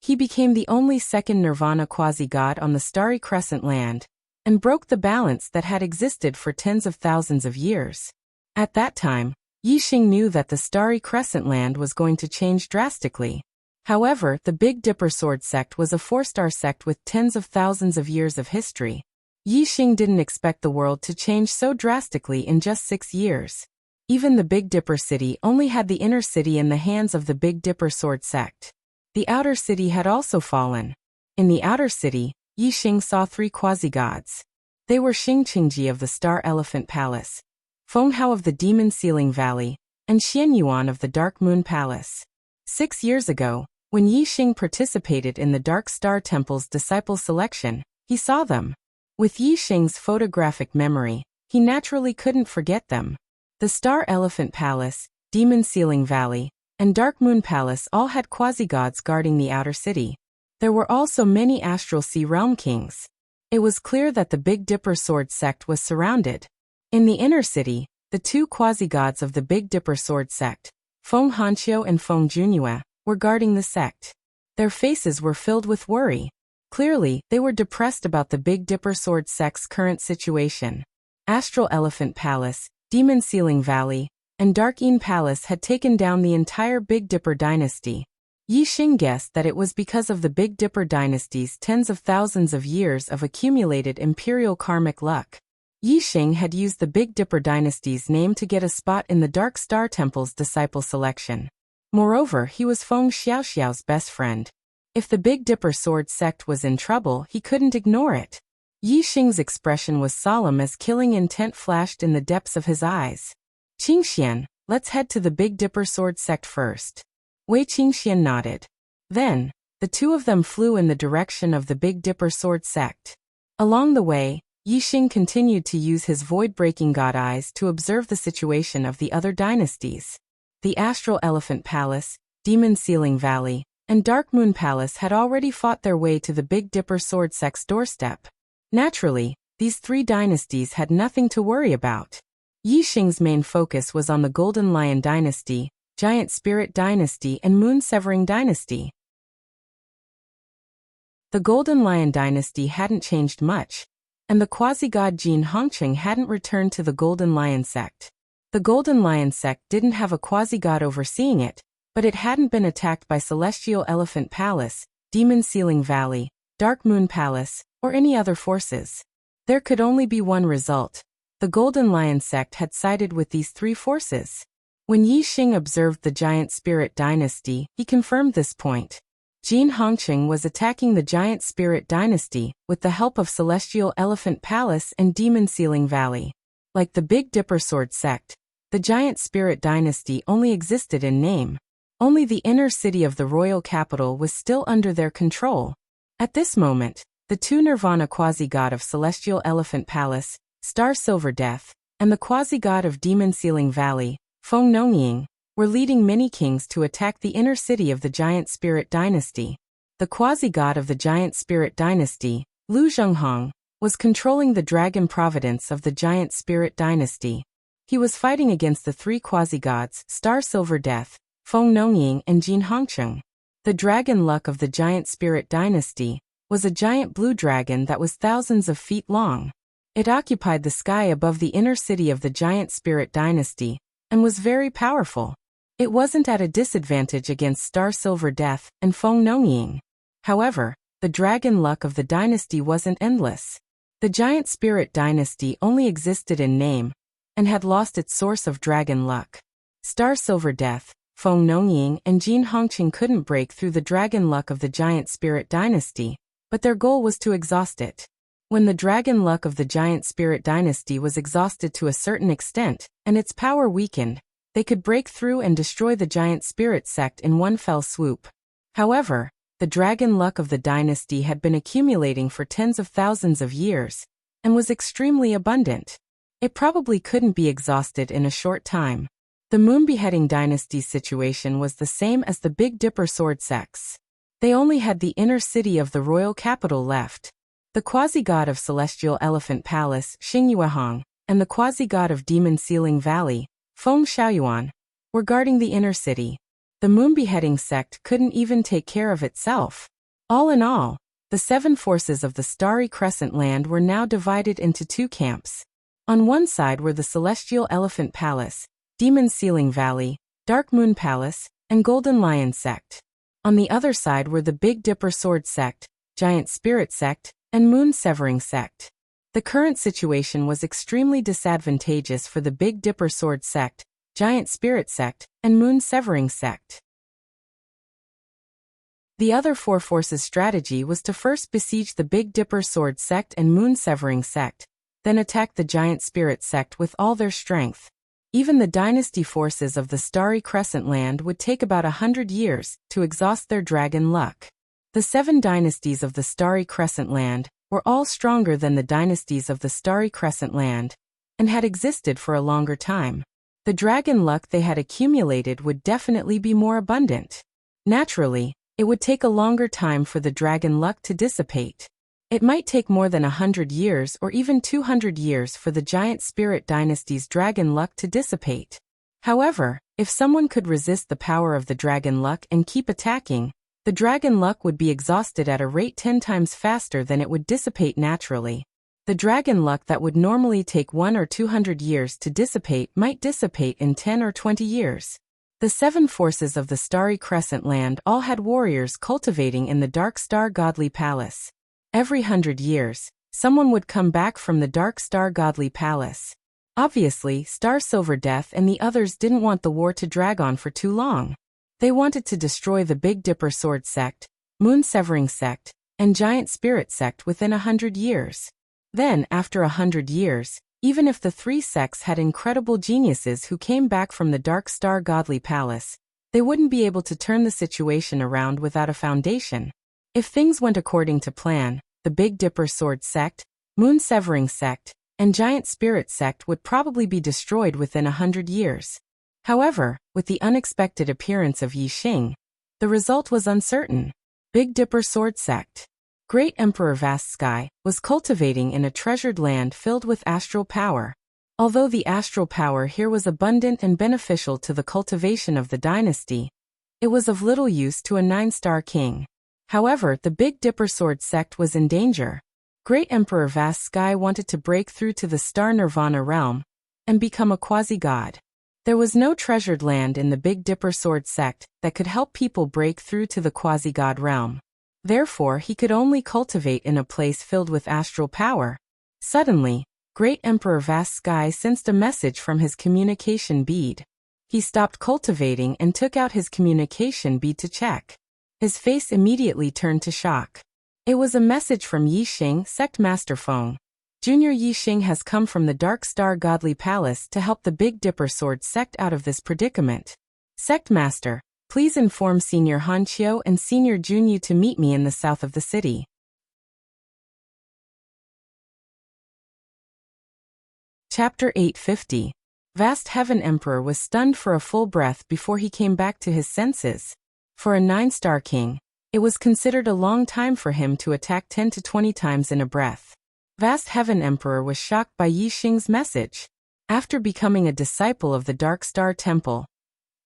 He became the only second Nirvana quasi-god on the Starry Crescent land, and broke the balance that had existed for tens of thousands of years. At that time, Yixing knew that the Starry Crescent land was going to change drastically. However, the Big Dipper Sword Sect was a 4-star sect with tens of thousands of years of history. Yixing didn't expect the world to change so drastically in just 6 years. Even the Big Dipper city only had the inner city in the hands of the Big Dipper Sword Sect. The outer city had also fallen. In the outer city, Yixing saw 3 quasi-gods. They were Xingqingji of the Star Elephant Palace, Fenghao of the Demon Sealing Valley, and Xianyuan of the Dark Moon Palace. 6 years ago, when Yixing participated in the Dark Star Temple's disciple selection, he saw them. With Yixing's photographic memory, he naturally couldn't forget them. The Star Elephant Palace, Demon Sealing Valley, and Dark Moon Palace all had quasi-gods guarding the outer city. There were also many Astral Sea Realm Kings. It was clear that the Big Dipper Sword Sect was surrounded. In the inner city, the 2 quasi-gods of the Big Dipper Sword Sect, Feng Hanqiu and Feng Junhua, were guarding the sect. Their faces were filled with worry. Clearly, they were depressed about the Big Dipper Sword Sect's current situation. Astral Elephant Palace, Demon Sealing Valley, and Dark Yin Palace had taken down the entire Big Dipper dynasty. Yixing guessed that it was because of the Big Dipper dynasty's tens of thousands of years of accumulated imperial karmic luck. Yixing had used the Big Dipper dynasty's name to get a spot in the Dark Star Temple's disciple selection. Moreover, he was Feng Xiaoxiao's best friend. If the Big Dipper Sword Sect was in trouble, he couldn't ignore it. Yixing's expression was solemn as killing intent flashed in the depths of his eyes. "Qingxian, let's head to the Big Dipper Sword Sect first." Wei Qingxian nodded. Then, the 2 of them flew in the direction of the Big Dipper Sword Sect. Along the way, Yixing continued to use his void-breaking god eyes to observe the situation of the other dynasties. The Astral Elephant Palace, Demon Sealing Valley, and Dark Moon Palace had already fought their way to the Big Dipper Sword Sect's doorstep. Naturally, these 3 dynasties had nothing to worry about. Yixing's main focus was on the Golden Lion Dynasty, Giant Spirit Dynasty, and Moon Severing Dynasty. The Golden Lion Dynasty hadn't changed much, and the quasi-god Jin Hongqing hadn't returned to the Golden Lion sect. The Golden Lion sect didn't have a quasi-god overseeing it, but it hadn't been attacked by Celestial Elephant Palace, Demon Ceiling Valley, Dark Moon Palace, or any other forces. There could only be one result. The Golden Lion sect had sided with these three forces. When Yi Xing observed the Giant Spirit Dynasty, he confirmed this point. Jin Hongqing was attacking the Giant Spirit Dynasty with the help of Celestial Elephant Palace and Demon Ceiling Valley. Like the Big Dipper Sword sect, the Giant Spirit Dynasty only existed in name. Only the inner city of the royal capital was still under their control. At this moment, the two Nirvana quasi-god of Celestial Elephant Palace, Star Silver Death, and the quasi-god of Demon Ceiling Valley, Feng Nongying, were leading many kings to attack the inner city of the Giant Spirit Dynasty. The quasi-god of the Giant Spirit Dynasty, Lu Zhenghong, was controlling the dragon providence of the Giant Spirit Dynasty. He was fighting against the three quasi-gods, Star Silver Death, Feng Nongying and Jin Hongqing. The dragon luck of the Giant Spirit Dynasty was a giant blue dragon that was thousands of feet long. It occupied the sky above the inner city of the Giant Spirit Dynasty and was very powerful. It wasn't at a disadvantage against Star Silver Death and Feng Nongying. However, the dragon luck of the dynasty wasn't endless. The Giant Spirit Dynasty only existed in name and had lost its source of dragon luck. Star Silver Death, Feng Nongying and Jin Hongqing couldn't break through the dragon luck of the Giant Spirit Dynasty, but their goal was to exhaust it. When the dragon luck of the Giant Spirit Dynasty was exhausted to a certain extent, and its power weakened, they could break through and destroy the Giant Spirit sect in one fell swoop. However, the dragon luck of the dynasty had been accumulating for tens of thousands of years, and was extremely abundant. It probably couldn't be exhausted in a short time. The Moon Beheading Dynasty's situation was the same as the Big Dipper Sword sects. They only had the inner city of the royal capital left. The quasi-god of Celestial Elephant Palace, Xingyuehong, and the quasi-god of Demon Ceiling Valley, Feng Shaoyuan, were guarding the inner city. The Moon Beheading sect couldn't even take care of itself. All in all, the seven forces of the Starry Crescent Land were now divided into two camps. On one side were the Celestial Elephant Palace, Demon Ceiling Valley, Dark Moon Palace, and Golden Lion sect. On the other side were the Big Dipper Sword sect, Giant Spirit sect, and Moon Severing sect. The current situation was extremely disadvantageous for the Big Dipper Sword sect, Giant Spirit sect, and Moon Severing sect. The other four forces' strategy was to first besiege the Big Dipper Sword sect and Moon Severing sect, then attack the Giant Spirit sect with all their strength. Even the dynasty forces of the Starry Crescent Land would take about 100 years to exhaust their dragon luck. The seven dynasties of the Starry Crescent Land were all stronger than the dynasties of the Starry Crescent Land, and had existed for a longer time. The dragon luck they had accumulated would definitely be more abundant. Naturally, it would take a longer time for the dragon luck to dissipate. It might take more than 100 years or even 200 years for the Giant Spirit Dynasty's dragon luck to dissipate. However, if someone could resist the power of the dragon luck and keep attacking, the dragon luck would be exhausted at a rate 10 times faster than it would dissipate naturally. The dragon luck that would normally take 1 or 200 years to dissipate might dissipate in 10 or 20 years. The seven forces of the Starry Crescent Land all had warriors cultivating in the Dark Star Godly Palace. Every 100 years, someone would come back from the Dark Star Godly Palace. Obviously, Star Silver Death and the others didn't want the war to drag on for too long. They wanted to destroy the Big Dipper Sword sect, Moon Severing sect, and Giant Spirit sect within 100 years. Then, after 100 years, even if the three sects had incredible geniuses who came back from the Dark Star Godly Palace, they wouldn't be able to turn the situation around without a foundation. If things went according to plan, the Big Dipper Sword sect, Moon Severing sect, and Giant Spirit sect would probably be destroyed within 100 years. However, with the unexpected appearance of Yi Xing, the result was uncertain. Big Dipper Sword sect. Great Emperor Vast Sky was cultivating in a treasured land filled with astral power. Although the astral power here was abundant and beneficial to the cultivation of the dynasty, it was of little use to a 9-star king. However, the Big Dipper Sword sect was in danger. Great Emperor Vast Sky wanted to break through to the Star Nirvana realm and become a quasi-god. There was no treasured land in the Big Dipper Sword sect that could help people break through to the quasi-god realm. Therefore, he could only cultivate in a place filled with astral power. Suddenly, Great Emperor Vast Sky sensed a message from his communication bead. He stopped cultivating and took out his communication bead to check. His face immediately turned to shock. It was a message from Yixing, Sect Master Feng. Junior Yixing has come from the Dark Star Godly Palace to help the Big Dipper Sword sect out of this predicament. Sect Master, please inform Senior Hanqiu and Senior Junyu to meet me in the south of the city. Chapter 850. Vast Heaven Emperor was stunned for a full breath before he came back to his senses. For a 9-star king, it was considered a long time for him to attack 10 to 20 times in a breath. Vast Heaven Emperor was shocked by Yixing's message. After becoming a disciple of the Dark Star Temple,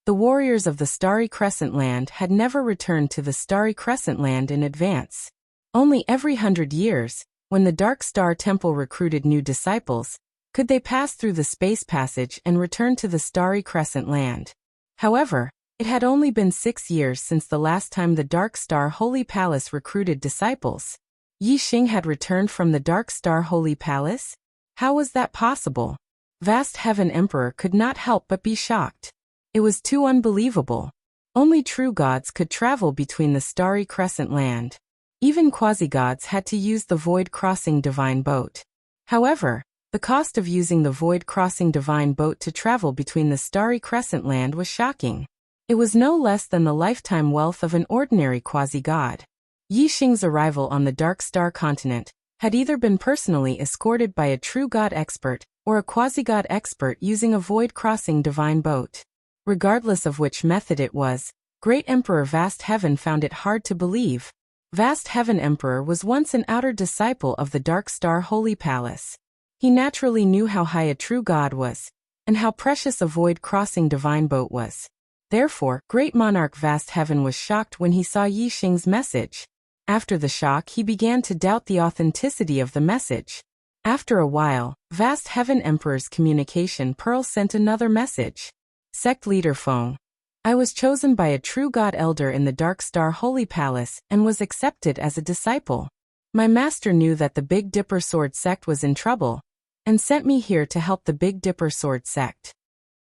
the warriors of the Starry Crescent Land had never returned to the Starry Crescent Land in advance. Only every 100 years, when the Dark Star Temple recruited new disciples, could they pass through the space passage and return to the Starry Crescent Land. However, it had only been 6 years since the last time the Dark Star Holy Palace recruited disciples. Yixing had returned from the Dark Star Holy Palace? How was that possible? Vast Heaven Emperor could not help but be shocked. It was too unbelievable. Only true gods could travel between the Starry Crescent Land. Even quasi-gods had to use the Void Crossing Divine Boat. However, the cost of using the Void Crossing Divine Boat to travel between the Starry Crescent Land was shocking. It was no less than the lifetime wealth of an ordinary quasi-god. Yixing's arrival on the Dark Star continent had either been personally escorted by a true god expert or a quasi-god expert using a Void Crossing Divine Boat. Regardless of which method it was, Great Emperor Vast Heaven found it hard to believe. Vast Heaven Emperor was once an outer disciple of the Dark Star Holy Palace. He naturally knew how high a true god was, and how precious a Void Crossing Divine Boat was. Therefore, Great Monarch Vast Heaven was shocked when he saw Yixing's message. After the shock, he began to doubt the authenticity of the message. After a while, Vast Heaven Emperor's communication pearl sent another message. Sect Leader Feng. I was chosen by a true god elder in the Dark Star Holy Palace and was accepted as a disciple. My master knew that the Big Dipper Sword sect was in trouble, and sent me here to help the Big Dipper Sword sect.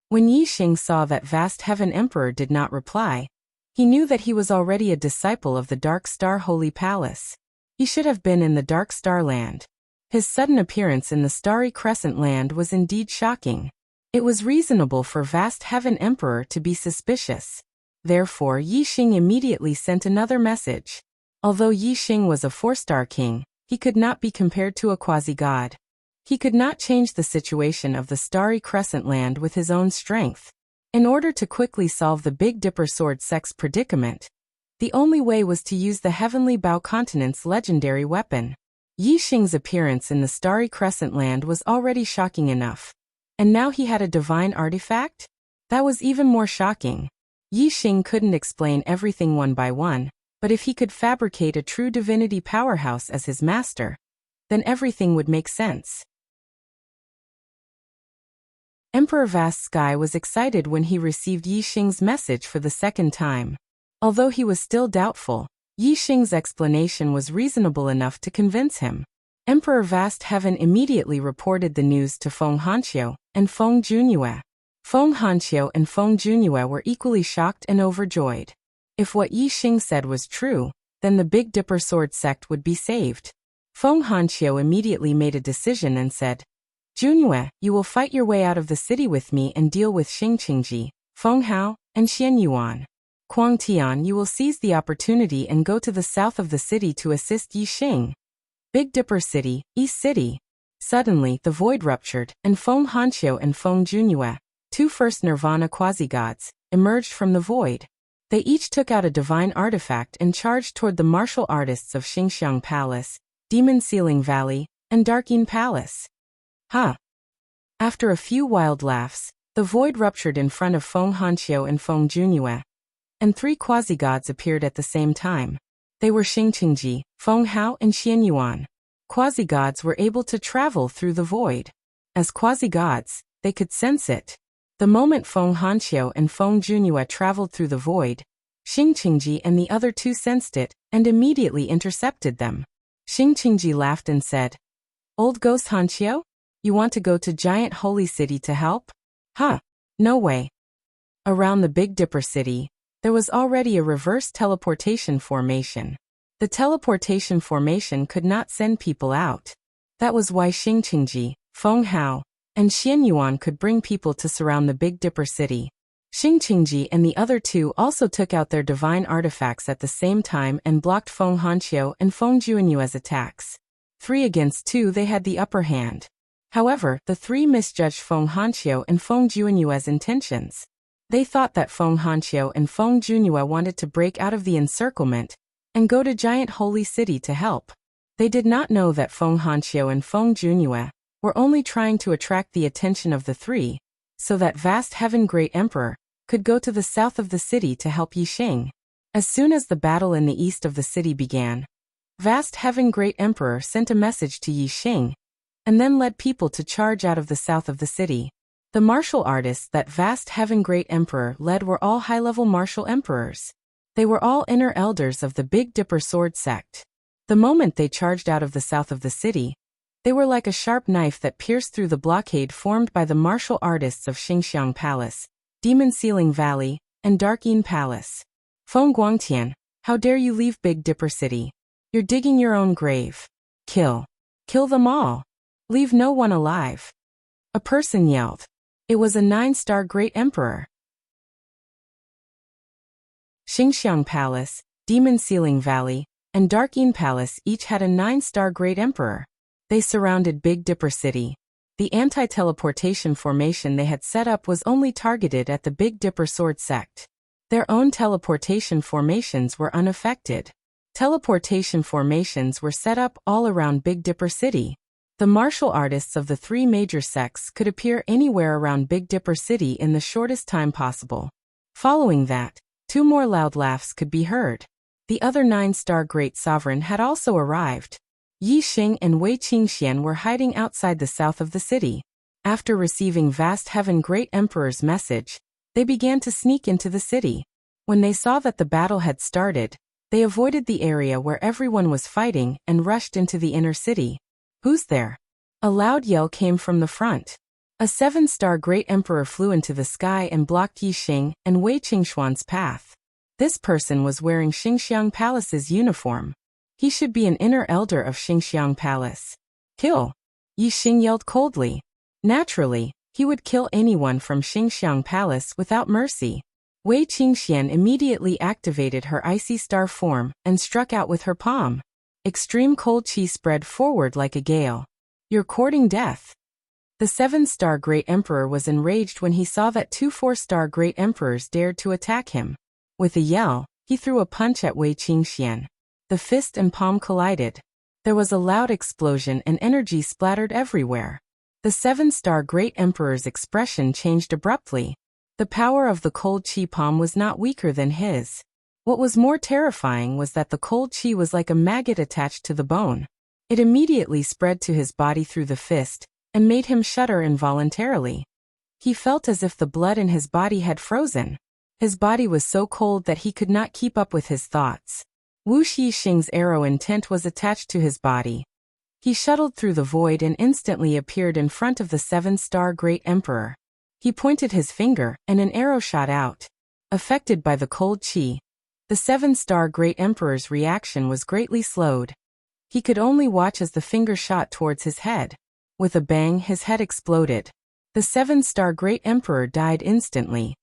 When Yixing saw that Vast Heaven Emperor did not reply, he knew that he was already a disciple of the Dark Star Holy Palace. He should have been in the Dark Star Land. His sudden appearance in the Starry Crescent Land was indeed shocking. It was reasonable for Vast Heaven Emperor to be suspicious. Therefore, Yixing immediately sent another message. Although Yixing was a 4-star king, he could not be compared to a quasi-god. He could not change the situation of the Starry Crescent Land with his own strength. In order to quickly solve the Big Dipper Sword sect's predicament, the only way was to use the Heavenly Bow Continent's legendary weapon. Yixing's appearance in the Starry Crescent Land was already shocking enough. And now he had a divine artifact? That was even more shocking. Yixing couldn't explain everything one by one, but if he could fabricate a true divinity powerhouse as his master, then everything would make sense. Emperor Vast Sky was excited when he received Yixing's message for the second time. Although he was still doubtful, Yixing's explanation was reasonable enough to convince him. Emperor Vast Heaven immediately reported the news to Feng Hanqiu and Feng Junyue. Feng Hanqiu and Feng Junyue were equally shocked and overjoyed. If what Yixing said was true, then the Big Dipper Sword sect would be saved. Feng Hanqiu immediately made a decision and said, Junyue, you will fight your way out of the city with me and deal with Xingqingji, Feng Hao, and Xian Yuan. Kuang Tian, you will seize the opportunity and go to the south of the city to assist Yixing. Big Dipper City, East City. Suddenly, the void ruptured, and Feng Hanqiu and Feng Junyue, 2 first Nirvana quasi-gods, emerged from the void. They each took out a divine artifact and charged toward the martial artists of Xingxiang Palace, Demon Ceiling Valley, and Darkeen Palace. Ha! After a few wild laughs, the void ruptured in front of Feng Hanqiu and Feng Junyue, and 3 quasi-gods appeared at the same time. They were Xingqingji, Feng Hao, and Xian Yuan. Quasi-gods were able to travel through the void. As quasi-gods, they could sense it. The moment Feng Hanqiu and Feng Junyue traveled through the void, Xing Qingji and the other two sensed it and immediately intercepted them. Xing Qingji laughed and said, "Old ghost Hanqiu? You want to go to giant holy city to help? Huh, no way." Around the Big Dipper city, there was already a reverse teleportation formation. The teleportation formation could not send people out. That was why Xing Qingji, Feng Hao, and Xian Yuan could bring people to surround the Big Dipper city. Xing Qingji and the other two also took out their divine artifacts at the same time and blocked Feng Hanqiu and Feng Junyue's attacks. 3 against 2, they had the upper hand. However, the three misjudged Feng Hanqiu and Feng Junyue's intentions. They thought that Feng Hanqiu and Feng Junyue wanted to break out of the encirclement and go to giant holy city to help. They did not know that Feng Hanqiu and Feng Junyue were only trying to attract the attention of the three, so that vast Heaven Great Emperor could go to the south of the city to help Yixing. As soon as the battle in the east of the city began, vast Heaven Great Emperor sent a message to Yixing, and then led people to charge out of the south of the city. The martial artists that vast Heaven Great Emperor led were all high-level martial emperors. They were all inner elders of the Big Dipper sword sect. The moment they charged out of the south of the city, they were like a sharp knife that pierced through the blockade formed by the martial artists of Xingxiang Palace, Demon Ceiling Valley, and Dark Yin Palace. Feng Guangtian, how dare you leave Big Dipper City? You're digging your own grave. Kill. Kill them all. Leave no one alive. A person yelled. It was a 9-star Great Emperor. Xingxiang Palace, Demon Ceiling Valley, and Dark Yin Palace each had a 9-star Great Emperor. They surrounded Big Dipper City. The anti-teleportation formation they had set up was only targeted at the Big Dipper sword sect. Their own teleportation formations were unaffected. Teleportation formations were set up all around Big Dipper City. The martial artists of the three major sects could appear anywhere around Big Dipper City in the shortest time possible. Following that, 2 more loud laughs could be heard. The other 9-star Great Sovereign had also arrived. Yixing and Wei Qingxian were hiding outside the south of the city. After receiving vast Heaven Great Emperor's message, they began to sneak into the city. When they saw that the battle had started, they avoided the area where everyone was fighting and rushed into the inner city. Who's there? A loud yell came from the front. A 7-star Great Emperor flew into the sky and blocked Yixing and Wei Qingxuan's path. This person was wearing Xingxiang Palace's uniform. He should be an inner elder of Xingxiang Palace. Kill! Yixing yelled coldly. Naturally, he would kill anyone from Xingxiang Palace without mercy. Wei Qingxian immediately activated her icy star form and struck out with her palm. Extreme cold chi spread forward like a gale. You're courting death. The 7-star Great Emperor was enraged when he saw that 2 4-star Great Emperors dared to attack him. With a yell, he threw a punch at Wei Qingxian. The fist and palm collided. There was a loud explosion and energy splattered everywhere. The 7-star Great Emperor's expression changed abruptly. The power of the cold chi palm was not weaker than his. What was more terrifying was that the cold chi was like a maggot attached to the bone. It immediately spread to his body through the fist and made him shudder involuntarily. He felt as if the blood in his body had frozen. His body was so cold that he could not keep up with his thoughts. Wu Xixing's arrow intent was attached to his body. He shuttled through the void and instantly appeared in front of the 7-star Great Emperor. He pointed his finger and an arrow shot out. Affected by the cold chi, the 7-star Great Emperor's reaction was greatly slowed. He could only watch as the finger shot towards his head. With a bang, his head exploded. The 7-star Great Emperor died instantly.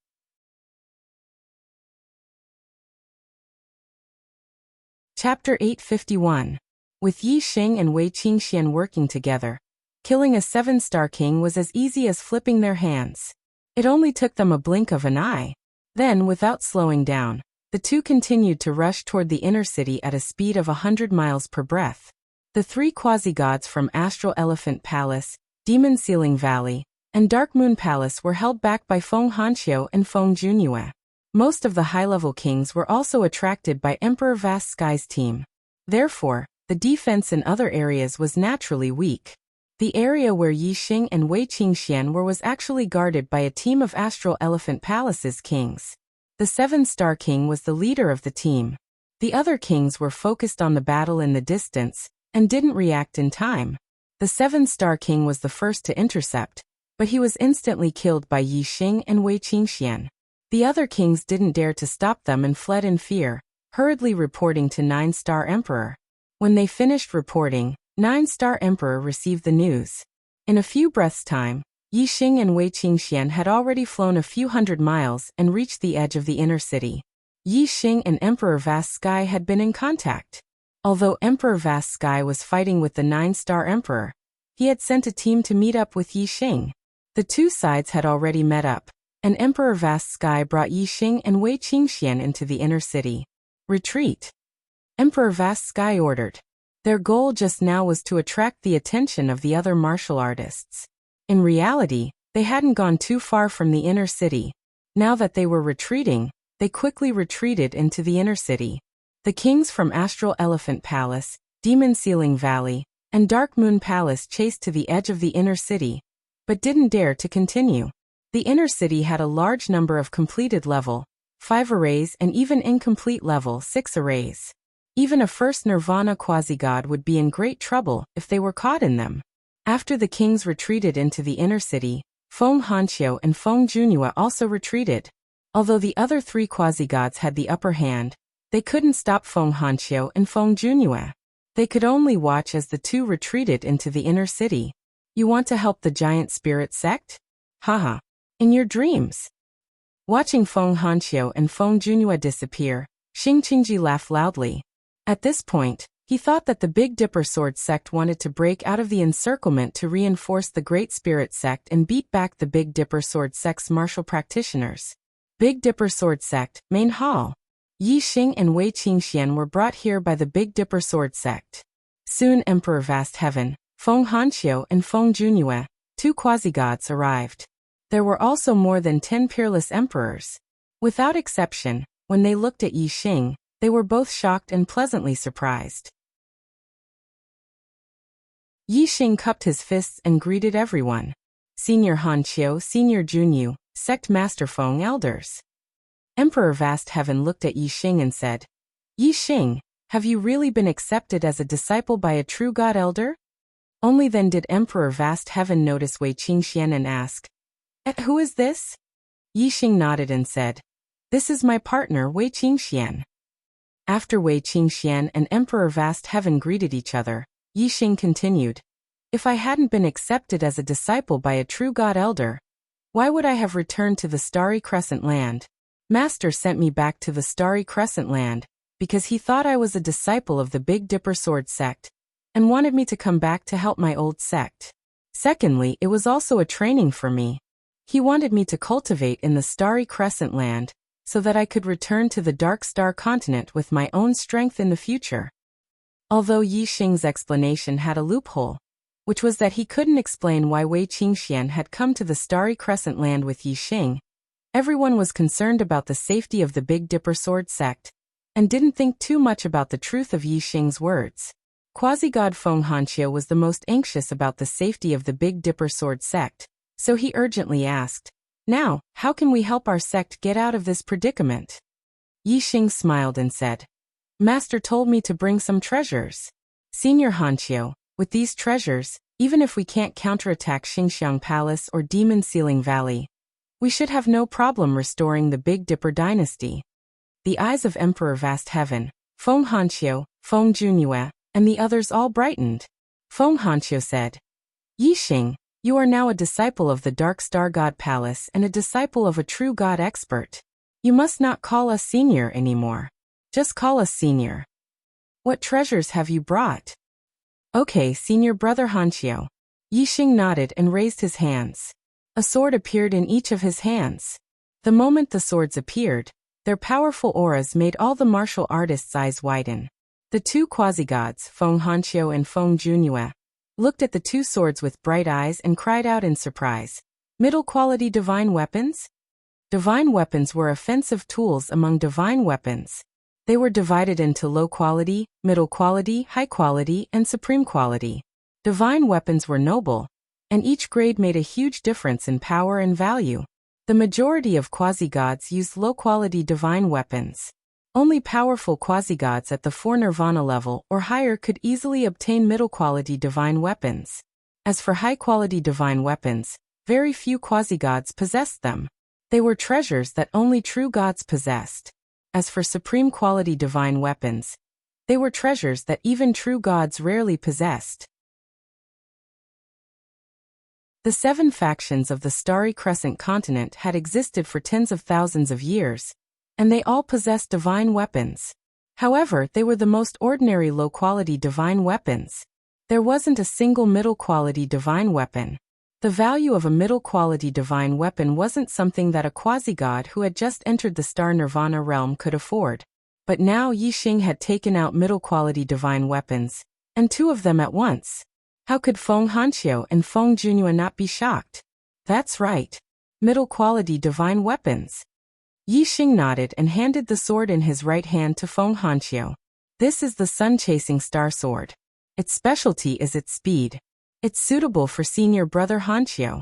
Chapter 851. With Yixing and Wei Qingxian working together, killing a 7-star king was as easy as flipping their hands. It only took them a blink of an eye. Then, without slowing down, the two continued to rush toward the inner city at a speed of 100 miles per breath. The 3 quasi-gods from Astral Elephant Palace, Demon Ceiling Valley, and Dark Moon Palace were held back by Feng Hanqiu and Feng Junyue. Most of the high-level kings were also attracted by Emperor Vast Sky's team. Therefore, the defense in other areas was naturally weak. The area where Yi Xing and Wei Qingxian were was actually guarded by a team of Astral Elephant Palace's kings. The 7-star king was the leader of the team. The other kings were focused on the battle in the distance and didn't react in time. The 7-star king was the first to intercept, but he was instantly killed by Yi Xing and Wei Qingxian. The other kings didn't dare to stop them and fled in fear, hurriedly reporting to 9-star Emperor. When they finished reporting, 9-star Emperor received the news. In a few breaths' time, Yi Xing and Wei Qingxian had already flown a few hundred miles and reached the edge of the inner city. Yi Xing and Emperor Vast Sky had been in contact. Although Emperor Vast Sky was fighting with the 9-star Emperor, he had sent a team to meet up with Yi Xing. The two sides had already met up, and Emperor Vast Sky brought Yi Xing and Wei Qingxian into the inner city. Retreat. Emperor Vast Sky ordered. Their goal just now was to attract the attention of the other martial artists. In reality, they hadn't gone too far from the inner city. Now that they were retreating, they quickly retreated into the inner city. The kings from Astral Elephant Palace, Demon Ceiling Valley, and Dark Moon Palace chased to the edge of the inner city, but didn't dare to continue. The inner city had a large number of completed level 5 arrays and even incomplete level 6 arrays. Even a first Nirvana quasi-god would be in great trouble if they were caught in them. After the kings retreated into the inner city, Feng Hanqiu and Feng Junhua also retreated. Although the other 3 quasi-gods had the upper hand, they couldn't stop Feng Hanqiu and Feng Junhua. They could only watch as the two retreated into the inner city. You want to help the giant spirit sect? Haha. In your dreams. Watching Feng Hanqiu and Feng Junhua disappear, Xing Qingji laughed loudly. At this point, he thought that the Big Dipper Sword sect wanted to break out of the encirclement to reinforce the Great Spirit sect and beat back the Big Dipper Sword sect's martial practitioners. Big Dipper Sword sect, main hall. Yi Xing and Wei Qingxian were brought here by the Big Dipper Sword sect. Soon Emperor Vast Heaven, Feng Hanqiu and Feng Junhua, 2 quasi-gods arrived. There were also more than 10 peerless emperors. Without exception, when they looked at Yi Xing, they were both shocked and pleasantly surprised. Yi Xing cupped his fists and greeted everyone. Senior Hanqiu, Senior Junyu, Sect Master Feng Elders. Emperor Vast Heaven looked at Yi Xing and said, Yi Xing, have you really been accepted as a disciple by a true God Elder? Only then did Emperor Vast Heaven notice Wei Qingxian and ask, who is this? Yi Xing nodded and said, this is my partner Wei Qingxian. After Wei Qingxian and Emperor Vast Heaven greeted each other, Yi Xing continued, if I hadn't been accepted as a disciple by a true God Elder, why would I have returned to the Starry Crescent Land? Master sent me back to the Starry Crescent Land because he thought I was a disciple of the Big Dipper Sword sect and wanted me to come back to help my old sect. Secondly, it was also a training for me. He wanted me to cultivate in the Starry Crescent Land so that I could return to the Dark Star continent with my own strength in the future. Although Yi Xing's explanation had a loophole, which was that he couldn't explain why Wei Qingxian had come to the Starry Crescent Land with Yi Xing, everyone was concerned about the safety of the Big Dipper Sword sect and didn't think too much about the truth of Yi Xing's words. Quasi-god Feng Hanqiu was the most anxious about the safety of the Big Dipper Sword sect, so he urgently asked, now, how can we help our sect get out of this predicament? Yi Xing smiled and said, Master told me to bring some treasures. Senior Hanqiu, with these treasures, even if we can't counterattack Xingxiang Palace or Demon Ceiling Valley, we should have no problem restoring the Big Dipper dynasty. The eyes of Emperor Vast Heaven, Feng Hanqiu, Feng Junhua, and the others all brightened. Feng Hanqiu said, Yi Xing, you are now a disciple of the Dark Star God Palace and a disciple of a true God expert. You must not call us senior anymore. Just call us senior. What treasures have you brought? Okay, senior brother Hanqiu. Yi Xing nodded and raised his hands. A sword appeared in each of his hands. The moment the swords appeared, their powerful auras made all the martial artists' eyes widen. The 2 quasi-gods, Feng Hanqiu and Feng Junhua, looked at the 2 swords with bright eyes and cried out in surprise. Middle-quality divine weapons? Divine weapons were offensive tools among divine weapons. They were divided into low-quality, middle-quality, high-quality, and supreme quality. Divine weapons were noble, and each grade made a huge difference in power and value. The majority of quasi-gods used low-quality divine weapons. Only powerful quasi-gods at the 4 nirvana level or higher could easily obtain middle-quality divine weapons. As for high-quality divine weapons, very few quasi-gods possessed them. They were treasures that only true gods possessed. As for supreme-quality divine weapons, they were treasures that even true gods rarely possessed. The 7 factions of the Starry Crescent continent had existed for tens of thousands of years, and they all possessed divine weapons. However, they were the most ordinary low-quality divine weapons. There wasn't a single middle-quality divine weapon. The value of a middle-quality divine weapon wasn't something that a quasi-god who had just entered the Star Nirvana realm could afford. But now Yixing had taken out middle-quality divine weapons, and 2 of them at once. How could Feng Hanqiu and Feng Junhua not be shocked? That's right. Middle-quality divine weapons. Yixing nodded and handed the sword in his right hand to Feng Hanqiu. This is the sun-chasing star sword. Its specialty is its speed. It's suitable for senior brother Hanqiu.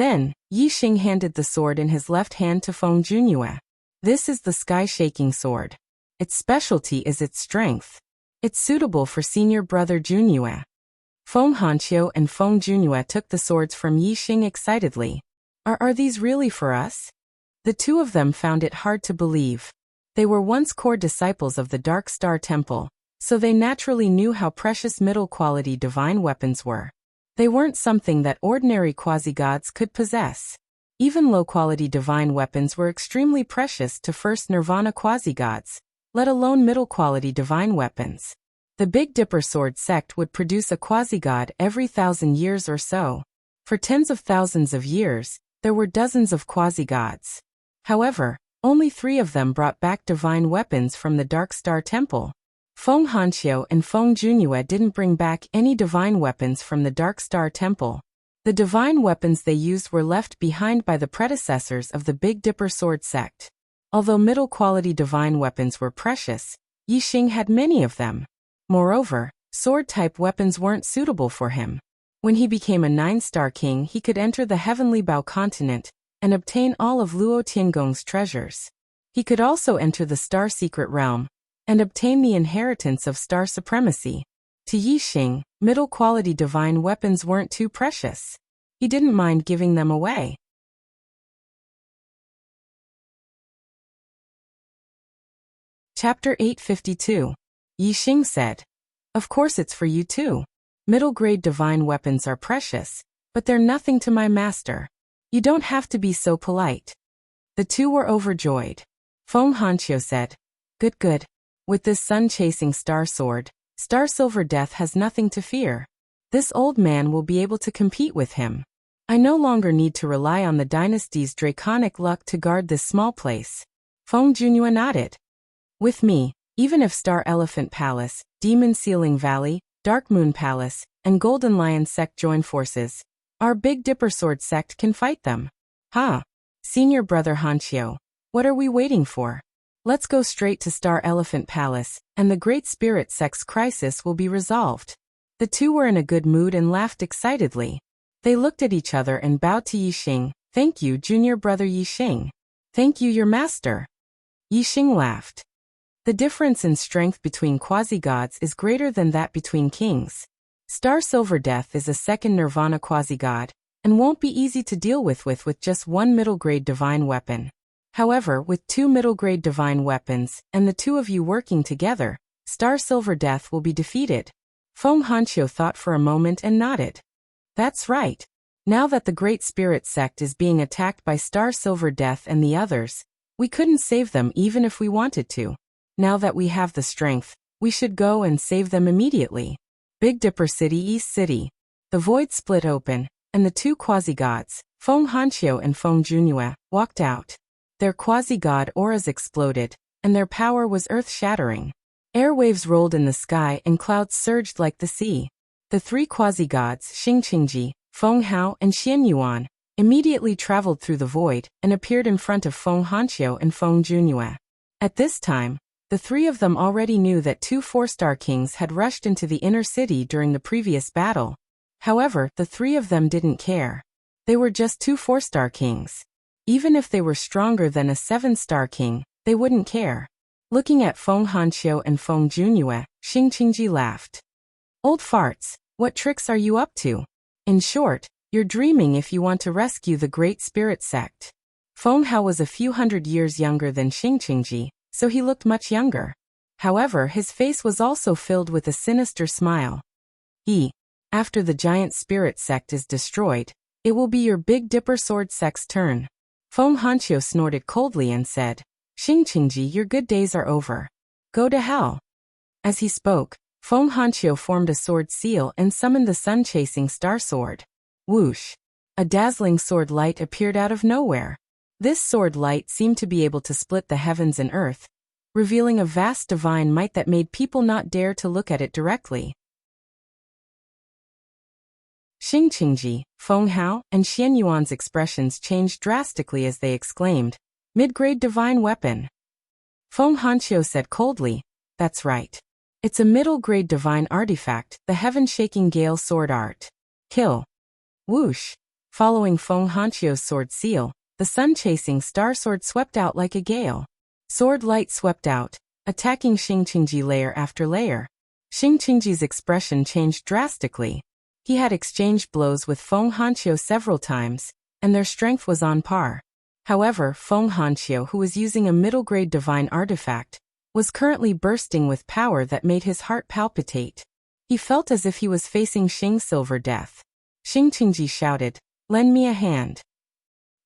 Then, Yixing handed the sword in his left hand to Feng Junhua. This is the sky-shaking sword. Its specialty is its strength. It's suitable for senior brother Junhua. Feng Hanqiu and Feng Junhua took the swords from Yixing excitedly. Are these really for us? The 2 of them found it hard to believe. They were once core disciples of the Dark Star Temple, so they naturally knew how precious middle-quality divine weapons were. They weren't something that ordinary quasi-gods could possess. Even low-quality divine weapons were extremely precious to first nirvana quasi-gods, let alone middle-quality divine weapons. The Big Dipper Sword sect would produce a quasi-god every 1,000 years or so. For tens of thousands of years, there were dozens of quasi-gods. However, only 3 of them brought back divine weapons from the Dark Star Temple. Feng Hanqiu and Feng Junhua didn't bring back any divine weapons from the Dark Star Temple. The divine weapons they used were left behind by the predecessors of the Big Dipper Sword sect. Although middle-quality divine weapons were precious, Yixing had many of them. Moreover, sword-type weapons weren't suitable for him. When he became a 9-star king, he could enter the Heavenly Bao continent and obtain all of Luo Tiangong's treasures. He could also enter the Star Secret Realm and obtain the inheritance of star supremacy. To Yixing, middle-quality divine weapons weren't too precious. He didn't mind giving them away. Chapter 852. Yixing said, "Of course it's for you too. Middle-grade divine weapons are precious, but they're nothing to my master. You don't have to be so polite." The 2 were overjoyed. Feng Hanqiu said, Good. With this sun-chasing star sword, Star Silver Death has nothing to fear. This old man will be able to compete with him. I no longer need to rely on the dynasty's draconic luck to guard this small place." Feng Junhua nodded. "With me, even if Star Elephant Palace, Demon Ceiling Valley, Dark Moon Palace, and Golden Lion sect join forces, our Big Dipper Sword sect can fight them." Senior brother Hanqiu, what are we waiting for? Let's go straight to Star Elephant Palace, and the Great Spirit sect's crisis will be resolved. The 2 were in a good mood and laughed excitedly. They looked at each other and bowed to Yixing. "Thank you, junior brother Yixing." "Thank you, your master." Yixing laughed. The difference in strength between quasi-gods is greater than that between kings. Star Silver Death is a 2nd nirvana quasi-god, and won't be easy to deal with just 1 middle-grade divine weapon. However, with 2 middle-grade divine weapons, and the 2 of you working together, Star Silver Death will be defeated. Feng Hanqiu thought for a moment and nodded. That's right. Now that the Great Spirit sect is being attacked by Star Silver Death and the others, we couldn't save them even if we wanted to. Now that we have the strength, we should go and save them immediately. Big Dipper City, East City. The void split open, and the 2 quasi-gods, Feng Hanqiu and Feng Junhua, walked out. Their quasi-god auras exploded, and their power was earth-shattering. Airwaves rolled in the sky and clouds surged like the sea. The 3 quasi-gods, Xingqingji, Feng Hao and Xian Yuan, immediately traveled through the void and appeared in front of Feng Hanqiu and Feng Junhua. At this time, the 3 of them already knew that 2 4-star kings had rushed into the inner city during the previous battle, However, the three of them didn't care. They were just two 4-star kings. Even if they were stronger than a 7-star king, they wouldn't care. Looking at Feng Hanqiu and Feng Junyue, Xing Qingji laughed. Old farts, what tricks are you up to? In short, you're dreaming if you want to rescue the Great Spirit Sect. Feng Hao was a few hundred years younger than Xing Qingji, so he looked much younger. However, his face was also filled with a sinister smile. After the giant spirit sect is destroyed, it will be your Big Dipper Sword sect's turn. Feng Hanqiu snorted coldly and said, Xing Qingji, your good days are over. Go to hell. As he spoke, Feng Hanqiu formed a sword seal and summoned the sun-chasing star sword. Whoosh! A dazzling sword light appeared out of nowhere. This sword light seemed to be able to split the heavens and earth, revealing a vast divine might that made people not dare to look at it directly. Xing Qingji, Feng Hao, and Xian Yuan's expressions changed drastically as they exclaimed, Mid-grade divine weapon. Feng Hanqiu said coldly, That's right. It's a middle-grade divine artifact, the heaven-shaking gale sword art. Kill. Whoosh! Following Feng Hanqiu's sword seal, the sun-chasing star sword swept out like a gale. Sword light swept out, attacking Xing Qingji layer after layer. Xing Qingji's expression changed drastically. He had exchanged blows with Feng Hanqiu several times, and their strength was on par. However, Feng Hanqiu, who was using a middle-grade divine artifact, was currently bursting with power that made his heart palpitate. He felt as if he was facing Xing's silver death. Xing Qingji shouted, Lend me a hand.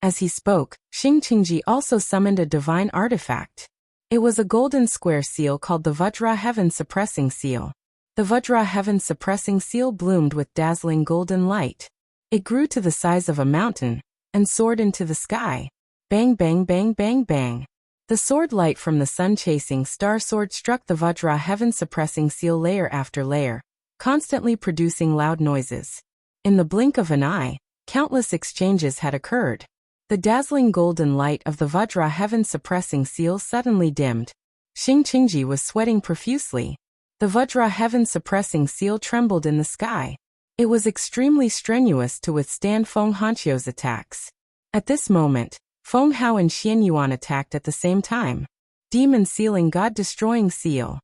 As he spoke, Xing Qingji also summoned a divine artifact. It was a golden square seal called the Vajra Heaven Suppressing Seal. The Vajra Heaven Suppressing Seal bloomed with dazzling golden light. It grew to the size of a mountain, and soared into the sky. Bang bang bang bang bang. The sword light from the sun-chasing star sword struck the Vajra Heaven Suppressing Seal layer after layer, constantly producing loud noises. In the blink of an eye, countless exchanges had occurred. The dazzling golden light of the Vajra Heaven Suppressing Seal suddenly dimmed. Xing Qingji was sweating profusely. The Vajra Heaven Suppressing Seal trembled in the sky. It was extremely strenuous to withstand Feng Hanqiu's attacks. At this moment, Feng Hao and Xian Yuan attacked at the same time. Demon Sealing God-Destroying Seal.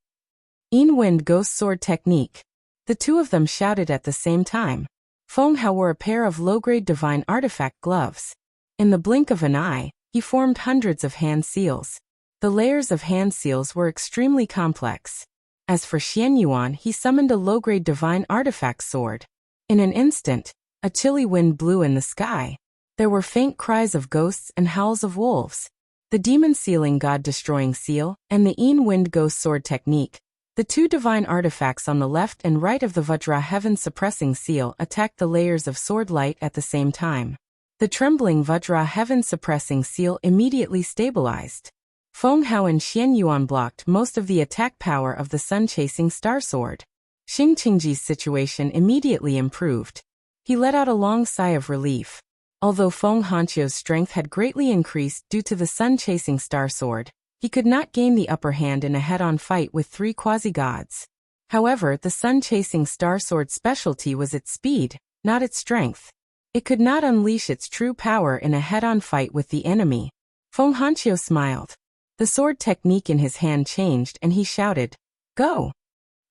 Wind Ghost Sword Technique. The two of them shouted at the same time. Feng Hao wore a pair of low-grade divine artifact gloves. In the blink of an eye, he formed hundreds of hand seals. The layers of hand seals were extremely complex. As for Xian Yuan, he summoned a low-grade divine artifact sword. In an instant, a chilly wind blew in the sky. There were faint cries of ghosts and howls of wolves. The Demon Sealing God-Destroying Seal and the Wind Ghost Sword Technique, the two divine artifacts on the left and right of the Vajra Heaven Suppressing Seal, attacked the layers of sword light at the same time. The trembling Vajra Heaven Suppressing Seal immediately stabilized. Feng Hao and Xian Yuan blocked most of the attack power of the sun-chasing star sword. Xing Qingji's situation immediately improved. He let out a long sigh of relief. Although Feng Hanqiu's strength had greatly increased due to the sun-chasing star sword, he could not gain the upper hand in a head-on fight with three quasi-gods. However, the sun-chasing star sword's specialty was its speed, not its strength. It could not unleash its true power in a head-on fight with the enemy. Feng Hanqiu smiled. The sword technique in his hand changed and he shouted, Go!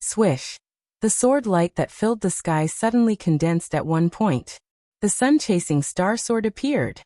Swish! The sword light that filled the sky suddenly condensed at one point. The sun-chasing star sword appeared.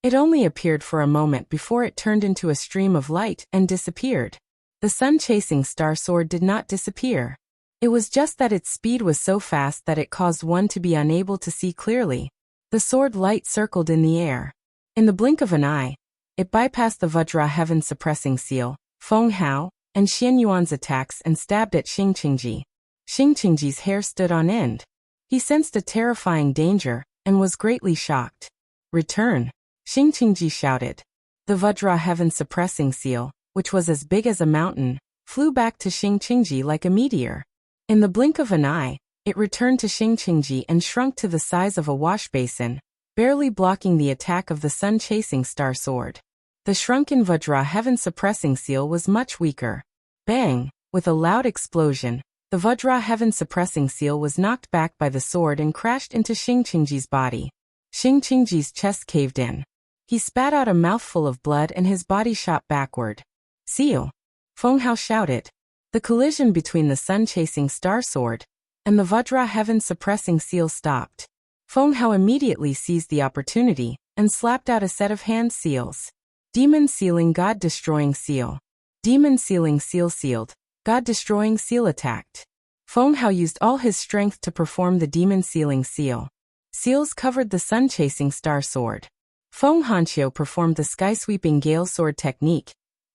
It only appeared for a moment before it turned into a stream of light and disappeared. The sun-chasing star sword did not disappear. It was just that its speed was so fast that it caused one to be unable to see clearly. The sword light circled in the air. In the blink of an eye, it bypassed the Vajra Heaven Suppressing Seal, Feng Hao, and Xian Yuan's attacks and stabbed at Xing Qingji. Xing Qingji's hair stood on end. He sensed a terrifying danger and was greatly shocked. Return! Xing Qingji shouted. The Vajra Heaven Suppressing Seal, which was as big as a mountain, flew back to Xing Qingji like a meteor. In the blink of an eye, it returned to Xing Qingji and shrunk to the size of a wash basin, barely blocking the attack of the sun-chasing star sword. The shrunken Vajra Heaven Suppressing Seal was much weaker. Bang! With a loud explosion, The Vajra heaven-suppressing seal was knocked back by the sword and crashed into Xingqingji's body. Xingqingji's chest caved in. He spat out a mouthful of blood and his body shot backward. Seal! Feng Hao shouted. The collision between the sun-chasing star sword and the Vajra heaven-suppressing seal stopped. Feng Hao immediately seized the opportunity and slapped out a set of hand seals. Demon sealing God-destroying seal. Demon sealing seal sealed. God-destroying seal attacked. Feng Hao used all his strength to perform the demon sealing seal. Seals covered the sun-chasing star sword. Feng Hanqiu performed the sky-sweeping gale sword technique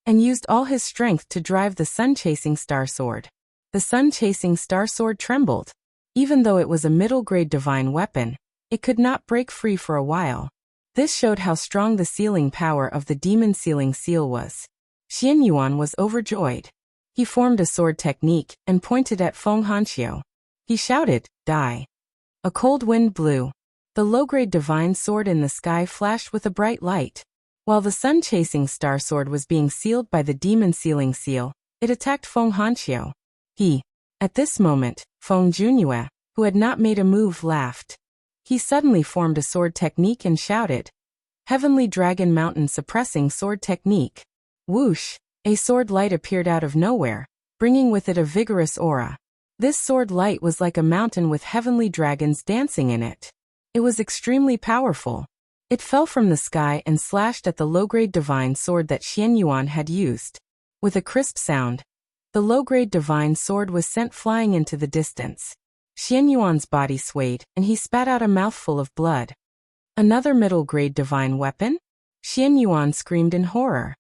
and used all his strength to drive the sun-chasing star sword. The sun-chasing star sword trembled. Even though it was a middle-grade divine weapon, it could not break free for a while. This showed how strong the sealing power of the demon sealing seal was. Xian Yuan was overjoyed. He formed a sword technique and pointed at Feng Hanqiu. He shouted, "Die!" A cold wind blew. The low-grade divine sword in the sky flashed with a bright light. While the sun-chasing star sword was being sealed by the demon sealing seal, it attacked Feng Hanqiu. At this moment, Feng Junyue, who had not made a move, laughed. He suddenly formed a sword technique and shouted, "Heavenly Dragon Mountain Suppressing Sword Technique." Whoosh! A sword light appeared out of nowhere, bringing with it a vigorous aura. This sword light was like a mountain with heavenly dragons dancing in it. It was extremely powerful. It fell from the sky and slashed at the low-grade divine sword that Xian Yuan had used. With a crisp sound, the low-grade divine sword was sent flying into the distance. Xian Yuan's body swayed, and he spat out a mouthful of blood. Another middle-grade divine weapon? Xian Yuan screamed in horror.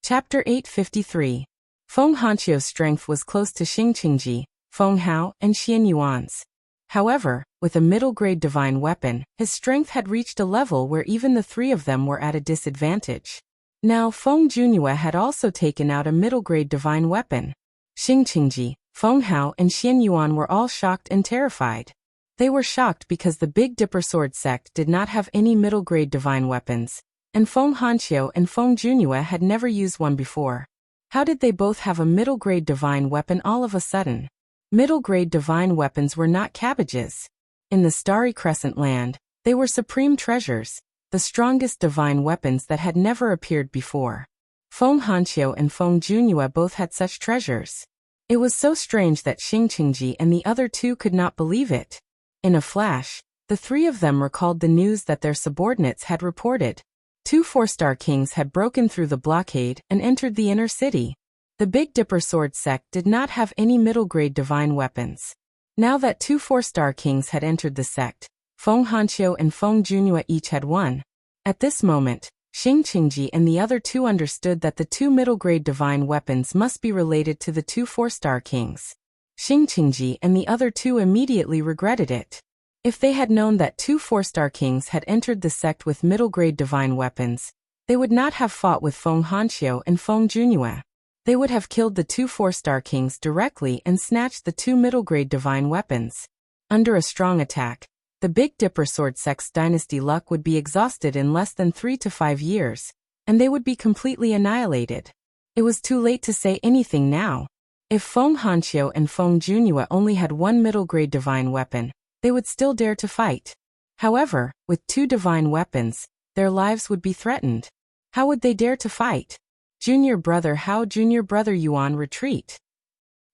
Chapter 853. Feng Hanqiu's strength was close to Xingqingji, Feng Hao, and Xian Yuan's. However, with a middle-grade divine weapon, his strength had reached a level where even the three of them were at a disadvantage. Now Feng Junyue had also taken out a middle-grade divine weapon. Xingqingji, Feng Hao, and Xian Yuan were all shocked and terrified. They were shocked because the Big Dipper Sword sect did not have any middle-grade divine weapons, and Feng Hanqiu and Feng Junyue had never used one before. How did they both have a middle-grade divine weapon all of a sudden? Middle-grade divine weapons were not cabbages. In the Starry Crescent land, they were supreme treasures, the strongest divine weapons that had never appeared before. Feng Hanqiu and Feng Junyue both had such treasures. It was so strange that Xingqingji and the other two could not believe it. In a flash, the three of them recalled the news that their subordinates had reported. 2 four-star kings had broken through the blockade and entered the inner city. The Big Dipper Sword sect did not have any middle-grade divine weapons. Now that 2 four-star kings had entered the sect, Feng Hanqiu and Feng Junyue each had one. At this moment, Xingqingji and the other two understood that the 2 middle-grade divine weapons must be related to the 2 four-star kings. Xingqingji and the other two immediately regretted it. If they had known that 2 four-star kings had entered the sect with middle-grade divine weapons, they would not have fought with Feng Hanqiu and Feng Junyue. They would have killed the 2 four-star kings directly and snatched the 2 middle-grade divine weapons. Under a strong attack, the Big Dipper Sword sect's dynasty luck would be exhausted in less than 3 to 5 years, and they would be completely annihilated. It was too late to say anything now. If Feng Hanqiu and Feng Junyue only had one middle-grade divine weapon, they would still dare to fight. However, with 2 divine weapons, their lives would be threatened. How would they dare to fight? Junior brother Hao, junior brother Yuan, retreat.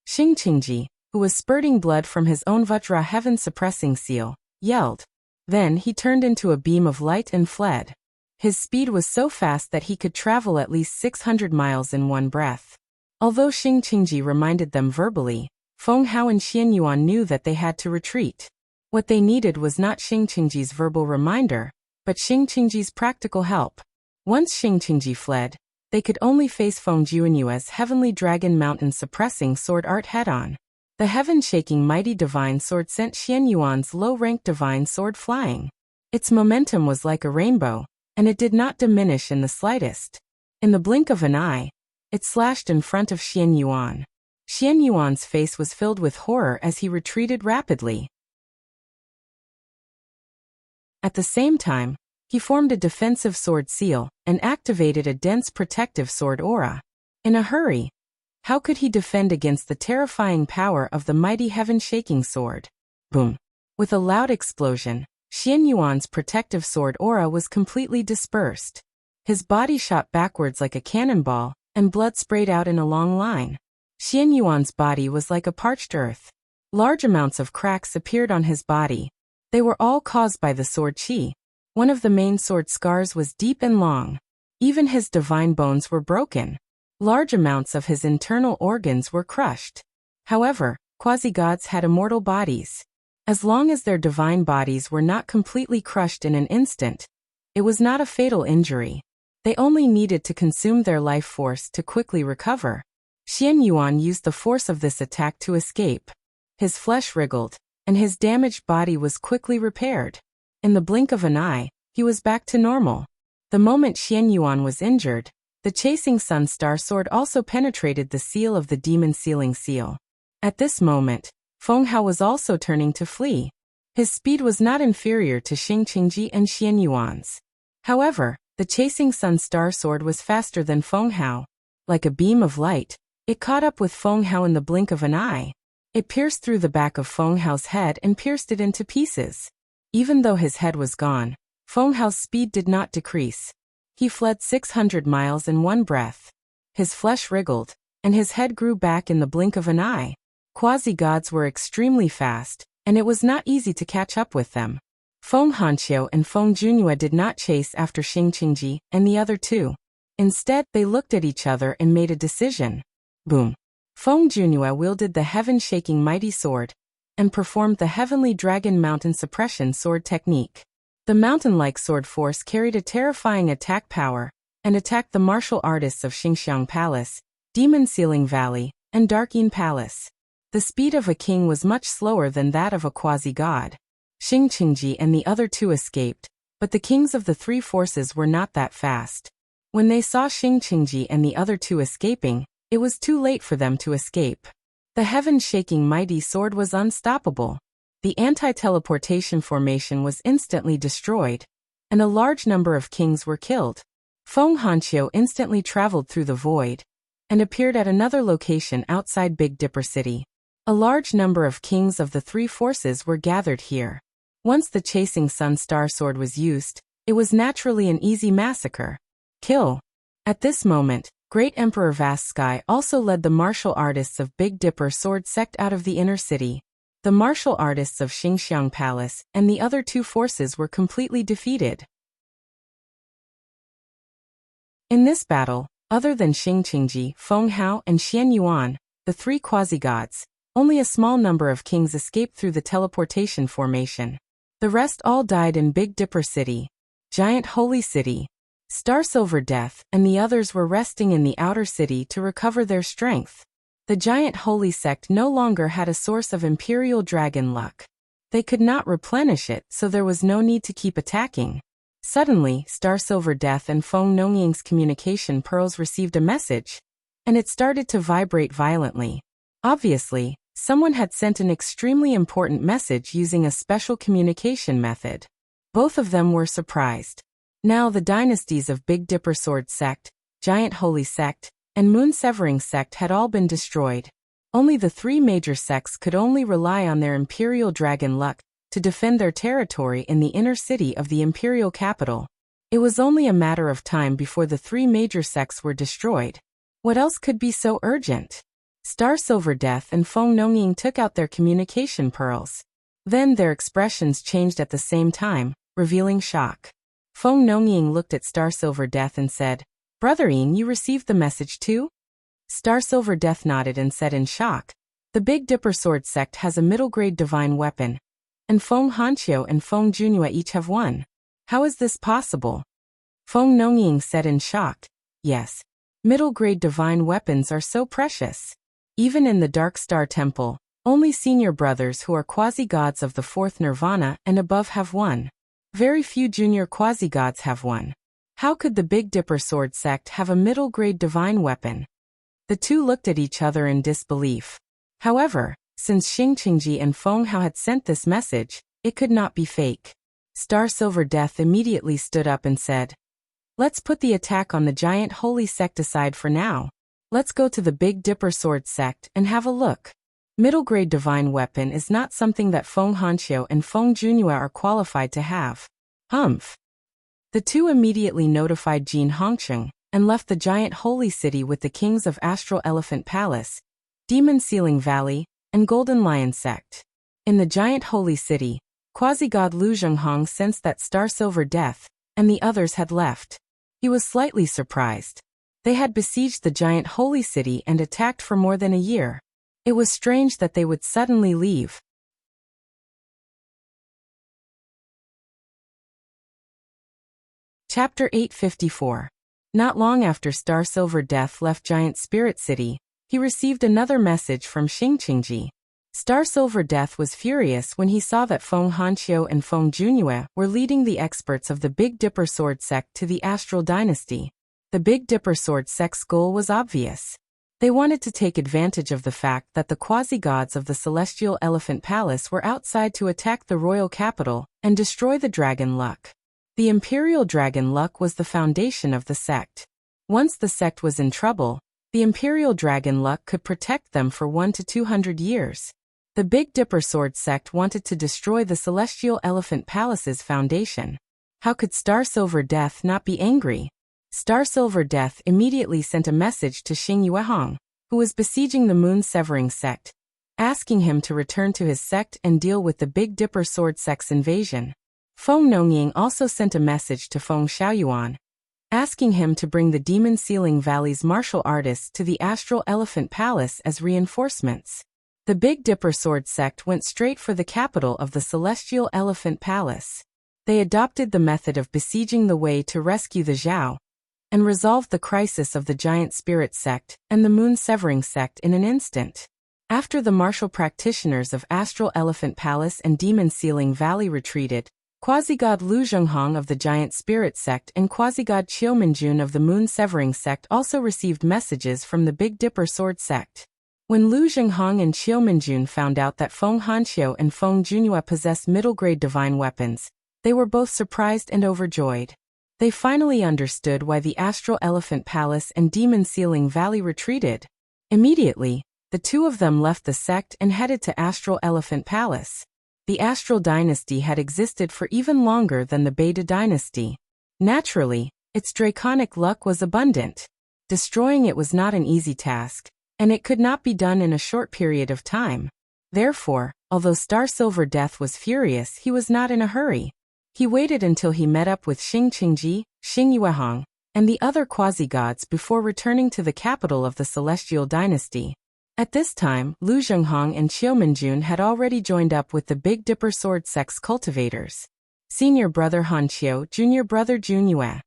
Xingqingji, who was spurting blood from his own Vajra heaven-suppressing seal, yelled. Then he turned into a beam of light and fled. His speed was so fast that he could travel at least 600 miles in one breath. Although Xingqingji reminded them verbally, Feng Hao and Xian Yuan knew that they had to retreat. What they needed was not Xingqingji's verbal reminder, but Xingqingji's practical help. Once Xingqingji fled, they could only face Feng Junyue's Heavenly Dragon Mountain Suppressing Sword art head-on. The heaven-shaking mighty divine sword sent Xian Yuan's low-ranked divine sword flying. Its momentum was like a rainbow, and it did not diminish in the slightest. In the blink of an eye, it slashed in front of Xian Yuan. Xian Yuan's face was filled with horror as he retreated rapidly. At the same time, He formed a defensive sword seal and activated a dense protective sword aura. In a hurry. How could he defend against the terrifying power of the mighty heaven-shaking sword? Boom! With a loud explosion, Xian Yuan's protective sword aura was completely dispersed. His body shot backwards like a cannonball, and blood sprayed out in a long line. Xian Yuan's body was like a parched earth. Large amounts of cracks appeared on his body. They were all caused by the sword qi. One of the main sword scars was deep and long. Even his divine bones were broken. Large amounts of his internal organs were crushed. However, quasi-gods had immortal bodies. As long as their divine bodies were not completely crushed in an instant, it was not a fatal injury. They only needed to consume their life force to quickly recover. Xian Yuan used the force of this attack to escape. His flesh wriggled, and his damaged body was quickly repaired. In the blink of an eye, he was back to normal. The moment Xian Yuan was injured, the chasing sun star sword also penetrated the seal of the demon sealing seal. At this moment, Feng Hao was also turning to flee. His speed was not inferior to Xing Qingji and Xian Yuan's. However, the chasing sun star sword was faster than Feng Hao. Like a beam of light, it caught up with Feng Hao in the blink of an eye. It pierced through the back of Feng Hao's head and pierced it into pieces. Even though his head was gone, Feng Hao's speed did not decrease. He fled 600 miles in one breath. His flesh wriggled, and his head grew back in the blink of an eye. Quasi-gods were extremely fast, and it was not easy to catch up with them. Feng Hanqiu and Feng Junhua did not chase after Xing Qingji and the other two. Instead, they looked at each other and made a decision. Boom! Feng Junhua wielded the heaven-shaking mighty sword and performed the heavenly dragon mountain suppression sword technique. The mountain-like sword force carried a terrifying attack power and attacked the martial artists of Xingxiang Palace, Demon Sealing Valley, and Darkeen Palace. The speed of a king was much slower than that of a quasi-god. Xing Qingji and the other two escaped, but the kings of the three forces were not that fast. When they saw Xing Qingji and the other two escaping, it was too late for them to escape. The heaven-shaking mighty sword was unstoppable. The anti-teleportation formation was instantly destroyed, and a large number of kings were killed. Feng Hanqiu instantly traveled through the void and appeared at another location outside Big Dipper City. A large number of kings of the three forces were gathered here. Once the chasing sun star sword was used, it was naturally an easy massacre. Kill. At this moment, Great Emperor Vast Sky also led the martial artists of Big Dipper Sword Sect out of the inner city. The martial artists of Xingxiang Palace and the other two forces were completely defeated. In this battle, other than Xing Qingji, Feng Hao, and Xian Yuan, the three quasi-gods, only a small number of kings escaped through the teleportation formation. The rest all died in Big Dipper City, Giant Holy City, Star Silver Death, and the others were resting in the outer city to recover their strength. The Giant Holy Sect no longer had a source of Imperial Dragon luck. They could not replenish it, so there was no need to keep attacking. Suddenly, Star Silver Death and Feng Nongying's communication pearls received a message, and it started to vibrate violently. Obviously, someone had sent an extremely important message using a special communication method. Both of them were surprised. Now the dynasties of Big Dipper Sword Sect, Giant Holy Sect, and Moon Severing Sect had all been destroyed. Only the three major sects could only rely on their Imperial Dragon luck to defend their territory in the inner city of the Imperial capital. It was only a matter of time before the three major sects were destroyed. What else could be so urgent? Star Silver Death and Feng Nongying took out their communication pearls. Then their expressions changed at the same time, revealing shock. Feng Nongying looked at Star Silver Death and said, "Brotherine, you received the message too?" Star Silver Death nodded and said in shock, "The Big Dipper Sword Sect has a middle-grade divine weapon, and Feng Hanqiu and Feng Junhua each have one. How is this possible?" Feng Nongying said in shock, "Yes. Middle-grade divine weapons are so precious. Even in the Dark Star Temple, only senior brothers who are quasi-gods of the fourth nirvana and above have one. Very few junior quasi-gods have one. How could the Big Dipper Sword Sect have a middle-grade divine weapon?" The two looked at each other in disbelief. However, since Xing Qingji and Feng Hao had sent this message, it could not be fake. Star Silver Death immediately stood up and said, "Let's put the attack on the giant holy sect aside for now. Let's go to the Big Dipper Sword sect and have a look. Middle grade divine weapon is not something that Feng Hanqiu and Feng Junhua are qualified to have." Humph. The two immediately notified Jin Hongsheng and left the giant holy city with the kings of Astral Elephant Palace, Demon Ceiling Valley, and Golden Lion sect. In the giant holy city, quasi-god Lu Zhenghong sensed that Star Silver Death and the others had left. He was slightly surprised. They had besieged the giant holy city and attacked for more than a year. It was strange that they would suddenly leave. Chapter 854. Not long after Star Silver Death left Giant Spirit City, he received another message from Xing Qingji. Star Silver Death was furious when he saw that Feng Hanqiu and Feng Junhua were leading the experts of the Big Dipper Sword sect to the Astral Dynasty. The Big Dipper Sword sect's goal was obvious. They wanted to take advantage of the fact that the quasi-gods of the Celestial Elephant Palace were outside to attack the royal capital and destroy the Dragon Luck. The Imperial Dragon Luck was the foundation of the sect. Once the sect was in trouble, the Imperial Dragon Luck could protect them for 1 to 200 years. The Big Dipper Sword sect wanted to destroy the Celestial Elephant Palace's foundation. How could Star Silver Death not be angry? Star Silver Death immediately sent a message to Xing Yuehong, who was besieging the Moon Severing sect, asking him to return to his sect and deal with the Big Dipper Sword sect's invasion. Feng Nongying also sent a message to Feng Xiaoyuan, asking him to bring the Demon Ceiling Valley's martial artists to the Astral Elephant Palace as reinforcements. The Big Dipper Sword sect went straight for the capital of the Celestial Elephant Palace. They adopted the method of besieging the way to rescue the Zhao, and resolved the crisis of the Giant Spirit sect and the Moon Severing sect in an instant. After the martial practitioners of Astral Elephant Palace and Demon Ceiling Valley retreated, quasi-god Lu Zhenghong of the Giant Spirit sect and quasi-god Qiu Minjun of the Moon Severing sect also received messages from the Big Dipper Sword sect. When Lu Zhenghong and Qiu Minjun found out that Feng Hanqiu and Feng Junhua possessed middle-grade divine weapons, they were both surprised and overjoyed. They finally understood why the Astral Elephant Palace and Demon Ceiling Valley retreated. Immediately, the two of them left the sect and headed to Astral Elephant Palace. The Astral Dynasty had existed for even longer than the Beta Dynasty. Naturally, its draconic luck was abundant. Destroying it was not an easy task, and it could not be done in a short period of time. Therefore, although Star Silver Death was furious, he was not in a hurry. He waited until he met up with Xing Qingji, Xing Yuehong, and the other quasi-gods before returning to the capital of the Celestial Dynasty. At this time, Lu Zhenghong and Qiu Minjun had already joined up with the Big Dipper Sword sect's cultivators. Senior brother Hanqiu, junior brother Junhua.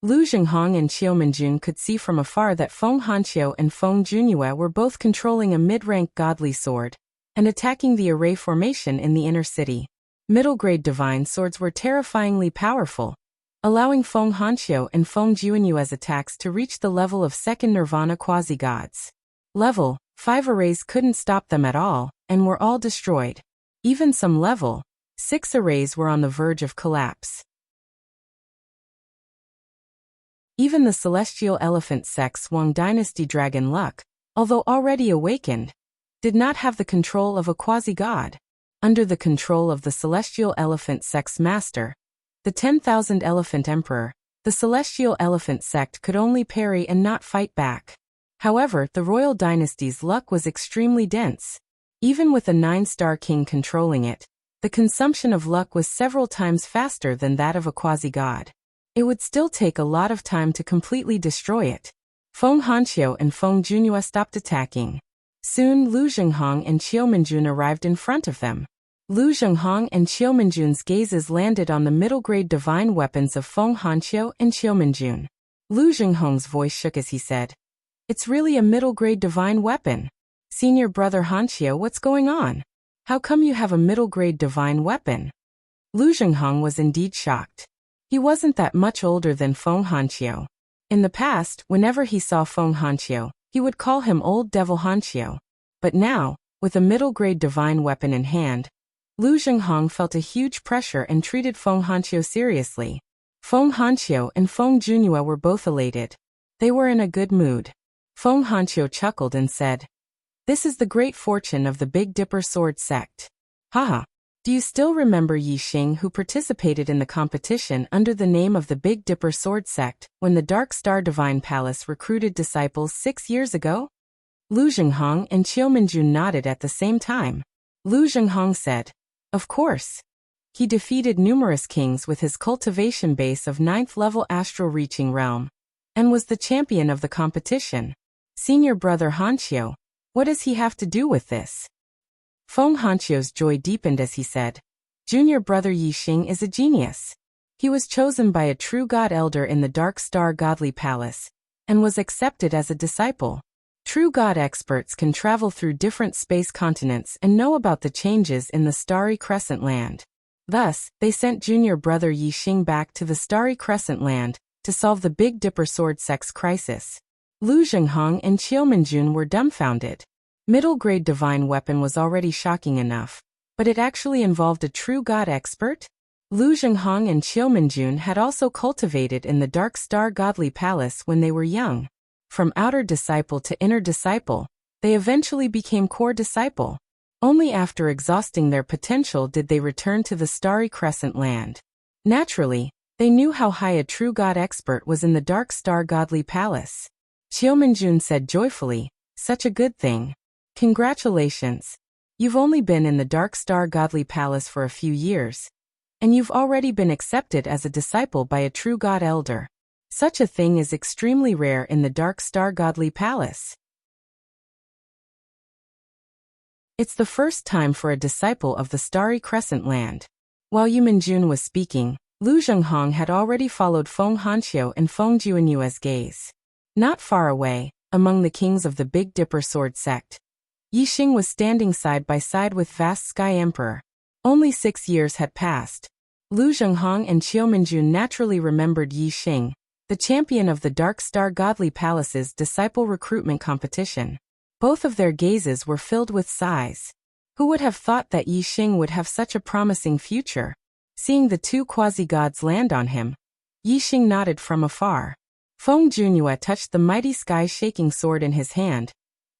Lu Zhenghong and Qiu Minjun could see from afar that Feng Hanqiu and Feng Junhua were both controlling a mid-rank godly sword and attacking the array formation in the inner city. Middle-grade divine swords were terrifyingly powerful, allowing Feng Hanqiu and Feng Junhua's attacks to reach the level of second nirvana quasi-gods. Level 5 arrays couldn't stop them at all, and were all destroyed. Even some level 6 arrays were on the verge of collapse. Even the Celestial Elephant sect's Wang Dynasty Dragon Luck, although already awakened, did not have the control of a quasi-god. Under the control of the Celestial Elephant sect's master, the 10,000 Elephant Emperor, the Celestial Elephant sect could only parry and not fight back. However, the royal dynasty's luck was extremely dense. Even with a 9-star king controlling it, the consumption of luck was several times faster than that of a quasi-god. It would still take a lot of time to completely destroy it. Feng Hanqiu and Feng Junhua stopped attacking. Soon Lu Zhenghong and Qiu Minjun arrived in front of them. Lu Zhenghong and Qiu Minjun's gazes landed on the middle-grade divine weapons of Feng Hanqiu and Qiu Minjun. Lu Zhenghong's voice shook as he said, "It's really a middle-grade divine weapon. Senior brother Hanqiu, what's going on? How come you have a middle-grade divine weapon?" Lu Zhenghong was indeed shocked. He wasn't that much older than Feng Hanqiu. In the past, whenever he saw Feng Hanqiu, he would call him Old Devil Hanqiu. But now, with a middle-grade divine weapon in hand, Lu Zhenghong felt a huge pressure and treated Feng Hanqiu seriously. Feng Hanqiu and Feng Junhua were both elated. They were in a good mood. Feng Hanqiu chuckled and said, "This is the great fortune of the Big Dipper sword sect. Haha. Do you still remember Yi Xing, who participated in the competition under the name of the Big Dipper sword sect when the Dark Star Divine Palace recruited disciples 6 years ago?" Lu Zhenghong and Qiu Minjun nodded at the same time. Lu Zhenghong said, "Of course. He defeated numerous kings with his cultivation base of 9th level astral reaching realm, and was the champion of the competition. Senior brother Hanqiu, what does he have to do with this?" Feng Hanqiu's joy deepened as he said, "Junior brother Yi Xing is a genius. He was chosen by a true god elder in the Dark Star Godly Palace, and was accepted as a disciple. True god experts can travel through different space continents and know about the changes in the Starry Crescent Land. Thus, they sent junior brother Yi Xing back to the Starry Crescent Land to solve the Big Dipper sword sect's crisis." Lu Zhenghong and Qiu Minjun were dumbfounded. Middle-grade divine weapon was already shocking enough, but it actually involved a true god expert? Lu Zhenghong and Qiu Minjun had also cultivated in the Dark Star Godly Palace when they were young. From outer disciple to inner disciple, they eventually became core disciple. Only after exhausting their potential did they return to the Starry Crescent Land. Naturally, they knew how high a true god expert was in the Dark Star Godly Palace. Qiu Minjun said joyfully, "Such a good thing. Congratulations. You've only been in the Dark Star Godly Palace for a few years, and you've already been accepted as a disciple by a true god elder. Such a thing is extremely rare in the Dark Star Godly Palace. It's the first time for a disciple of the Starry Crescent Land." While Yu Minjun was speaking, Lu Zhenghong had already followed Feng Hanqiu and Feng Juanyue's gaze. Not far away, among the kings of the Big Dipper sword sect, Yi Xing was standing side by side with vast Sky Emperor. Only 6 years had passed. Lu Zhenghong and Qiu Minjun naturally remembered Yi Xing, the champion of the Dark Star Godly Palace's disciple recruitment competition. Both of their gazes were filled with sighs. Who would have thought that Yi Xing would have such a promising future? Seeing the two quasi-gods land on him, Yi Xing nodded from afar. Feng Junhua touched the mighty sky-shaking sword in his hand,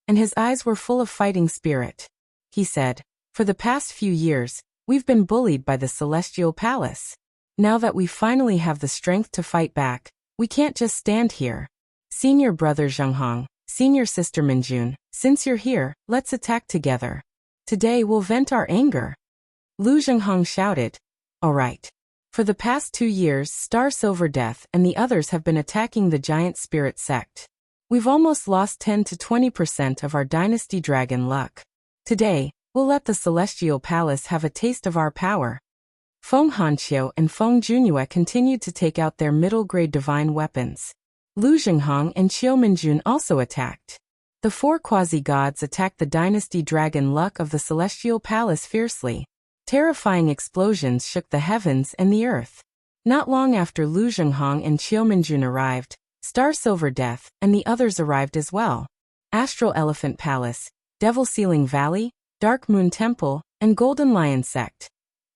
and his eyes were full of fighting spirit. He said, "For the past few years, we've been bullied by the Celestial Palace. Now that we finally have the strength to fight back, we can't just stand here. Senior brother Zhenghong, senior sister Minjun, since you're here, let's attack together. Today we'll vent our anger." Lu Zhenghong shouted, "All right. For the past 2 years, Star Silver Death and the others have been attacking the Giant Spirit sect. We've almost lost 10 to 20% of our Dynasty Dragon luck. Today, we'll let the Celestial Palace have a taste of our power." Feng Hanqiu and Feng Junhua continued to take out their middle-grade divine weapons. Lu Zhenghong and Qiu Minjun also attacked. The 4 quasi-gods attacked the Dynasty Dragon luck of the Celestial Palace fiercely. Terrifying explosions shook the heavens and the earth. Not long after Lu Zhenghong and Qiu Minjun arrived, Star Silver Death and the others arrived as well. Astral Elephant Palace, Devil Ceiling Valley, Dark Moon Temple, and Golden Lion Sect.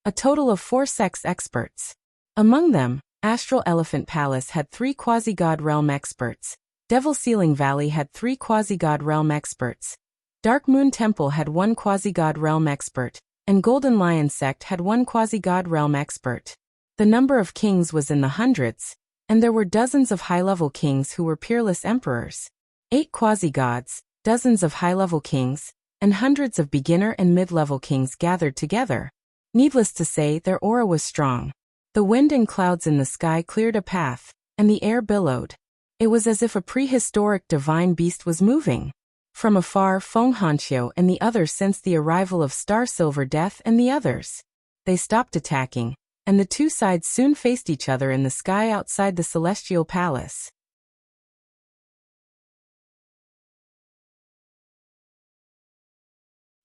A total of 4 sects experts. Among them, Astral Elephant Palace had 3 quasi-god realm experts. Devil Ceiling Valley had 3 quasi-god realm experts. Dark Moon Temple had 1 quasi-god realm expert, and Golden Lion Sect had 1 quasi-god realm expert. The number of kings was in the hundreds, and there were dozens of high-level kings who were peerless emperors. 8 quasi-gods, dozens of high-level kings, and hundreds of beginner and mid-level kings gathered together. Needless to say, their aura was strong. The wind and clouds in the sky cleared a path, and the air billowed. It was as if a prehistoric divine beast was moving. From afar, Feng Hanqiu and the others sensed the arrival of Star Silver Death and the others. They stopped attacking, and the two sides soon faced each other in the sky outside the Celestial Palace.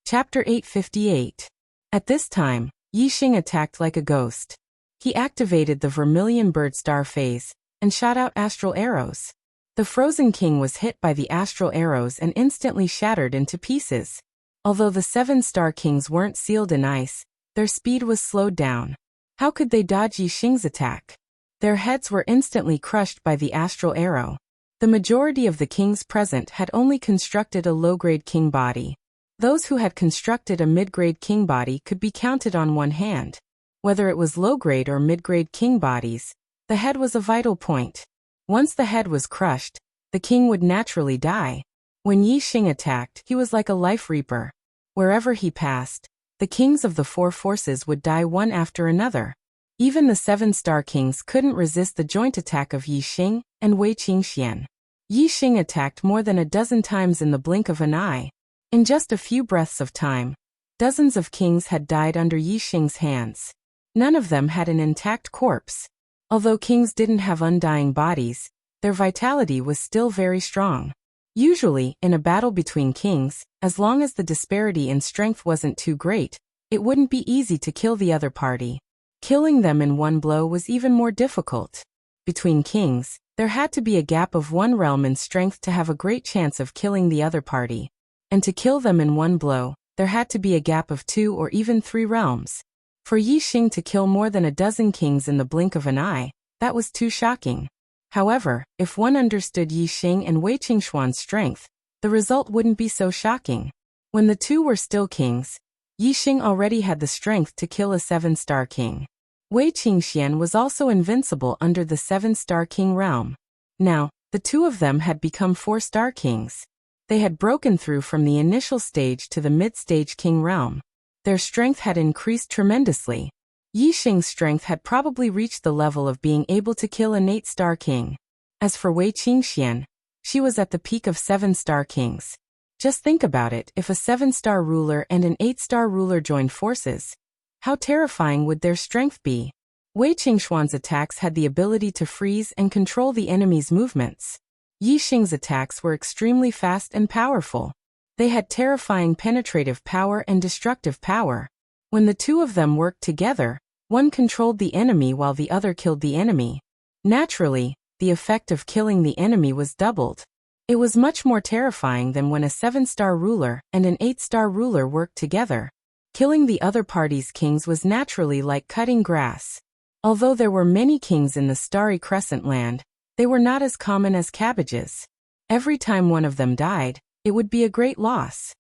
Chapter 858. At this time, Yi Xing attacked like a ghost. He activated the Vermilion Bird Star phase and shot out astral arrows. The Frozen King was hit by the astral arrows and instantly shattered into pieces. Although the 7 Star Kings weren't sealed in ice, their speed was slowed down. How could they dodge Yi Xing's attack? Their heads were instantly crushed by the astral arrow. The majority of the kings present had only constructed a low-grade king body. Those who had constructed a mid-grade king body could be counted on one hand. Whether it was low-grade or mid-grade king bodies, the head was a vital point. Once the head was crushed, the king would naturally die. When Yi Xing attacked, he was like a life reaper. Wherever he passed, the kings of the four forces would die one after another. Even the 7-star kings couldn't resist the joint attack of Yi Xing and Wei Qingxian. Yi Xing attacked more than a dozen times in the blink of an eye. In just a few breaths of time, dozens of kings had died under Yi Xing's hands. None of them had an intact corpse. Although kings didn't have undying bodies, their vitality was still very strong. Usually, in a battle between kings, as long as the disparity in strength wasn't too great, it wouldn't be easy to kill the other party. Killing them in one blow was even more difficult. Between kings, there had to be a gap of one realm in strength to have a great chance of killing the other party. And to kill them in one blow, there had to be a gap of 2 or even 3 realms. For Yi Xing to kill more than a dozen kings in the blink of an eye, that was too shocking. However, if one understood Yi Xing and Wei Qingxuan's strength, the result wouldn't be so shocking. When the two were still kings, Yi Xing already had the strength to kill a 7-star king. Wei Qingxian was also invincible under the 7-star king realm. Now, the two of them had become 4-star kings. They had broken through from the initial stage to the mid-stage king realm. Their strength had increased tremendously. Yi Xing's strength had probably reached the level of being able to kill an 8-star king. As for Wei Qingxian, she was at the peak of 7-star kings. Just think about it, if a 7-star ruler and an 8-star ruler joined forces, how terrifying would their strength be? Wei Qingxuan's attacks had the ability to freeze and control the enemy's movements. Yi Xing's attacks were extremely fast and powerful. They had terrifying penetrative power and destructive power. When the two of them worked together, one controlled the enemy while the other killed the enemy. Naturally, the effect of killing the enemy was doubled. It was much more terrifying than when a 7-star ruler and an 8-star ruler worked together. Killing the other party's kings was naturally like cutting grass. Although there were many kings in the Starry Crescent land, they were not as common as cabbages. Every time one of them died, it would be a great loss.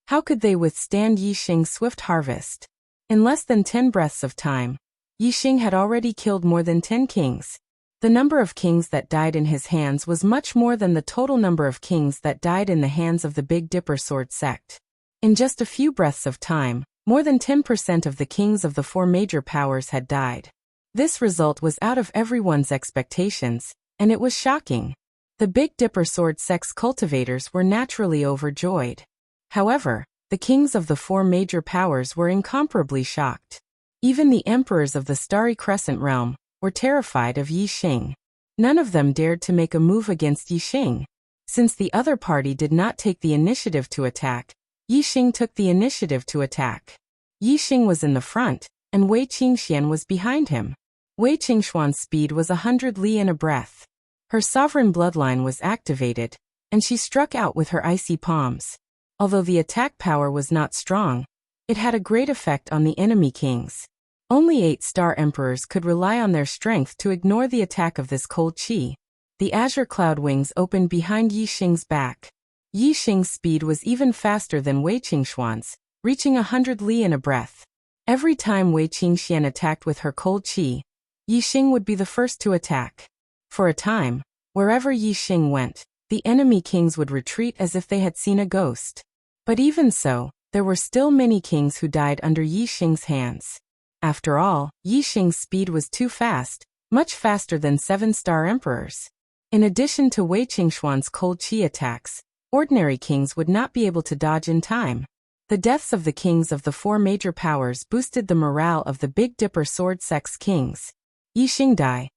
How could they withstand Yi Xing's swift harvest? In less than 10 breaths of time, Yi Xing had already killed more than 10 kings. The number of kings that died in his hands was much more than the total number of kings that died in the hands of the Big Dipper sword sect. In just a few breaths of time, more than 10% of the kings of the 4 major powers had died. This result was out of everyone's expectations, and it was shocking. The Big Dipper sword sect's cultivators were naturally overjoyed. However, the kings of the 4 major powers were incomparably shocked. Even the emperors of the Starry Crescent realm were terrified of Yi Xing. None of them dared to make a move against Yi Xing. Since the other party did not take the initiative to attack, Yi Xing took the initiative to attack. Yi Xing was in the front, and Wei Qingxian was behind him. Wei Qingxuan's speed was 100 li in a breath. Her sovereign bloodline was activated, and she struck out with her icy palms. Although the attack power was not strong, it had a great effect on the enemy kings. Only 8-star emperors could rely on their strength to ignore the attack of this cold chi. The azure cloud wings opened behind Yi Xing's back. Yi Xing's speed was even faster than Wei Qingxuan's, reaching 100 li in a breath. Every time Wei Qingxian attacked with her cold chi, Yi Xing would be the first to attack. For a time, wherever Yi Xing went, the enemy kings would retreat as if they had seen a ghost. But even so, there were still many kings who died under Yi Xing's hands. After all, Yi Xing's speed was too fast, much faster than 7-star emperors. In addition to Wei Qingxuan's cold chi attacks, ordinary kings would not be able to dodge in time. The deaths of the kings of the 4 major powers boosted the morale of the Big Dipper sword sect's kings. Yi Xing died.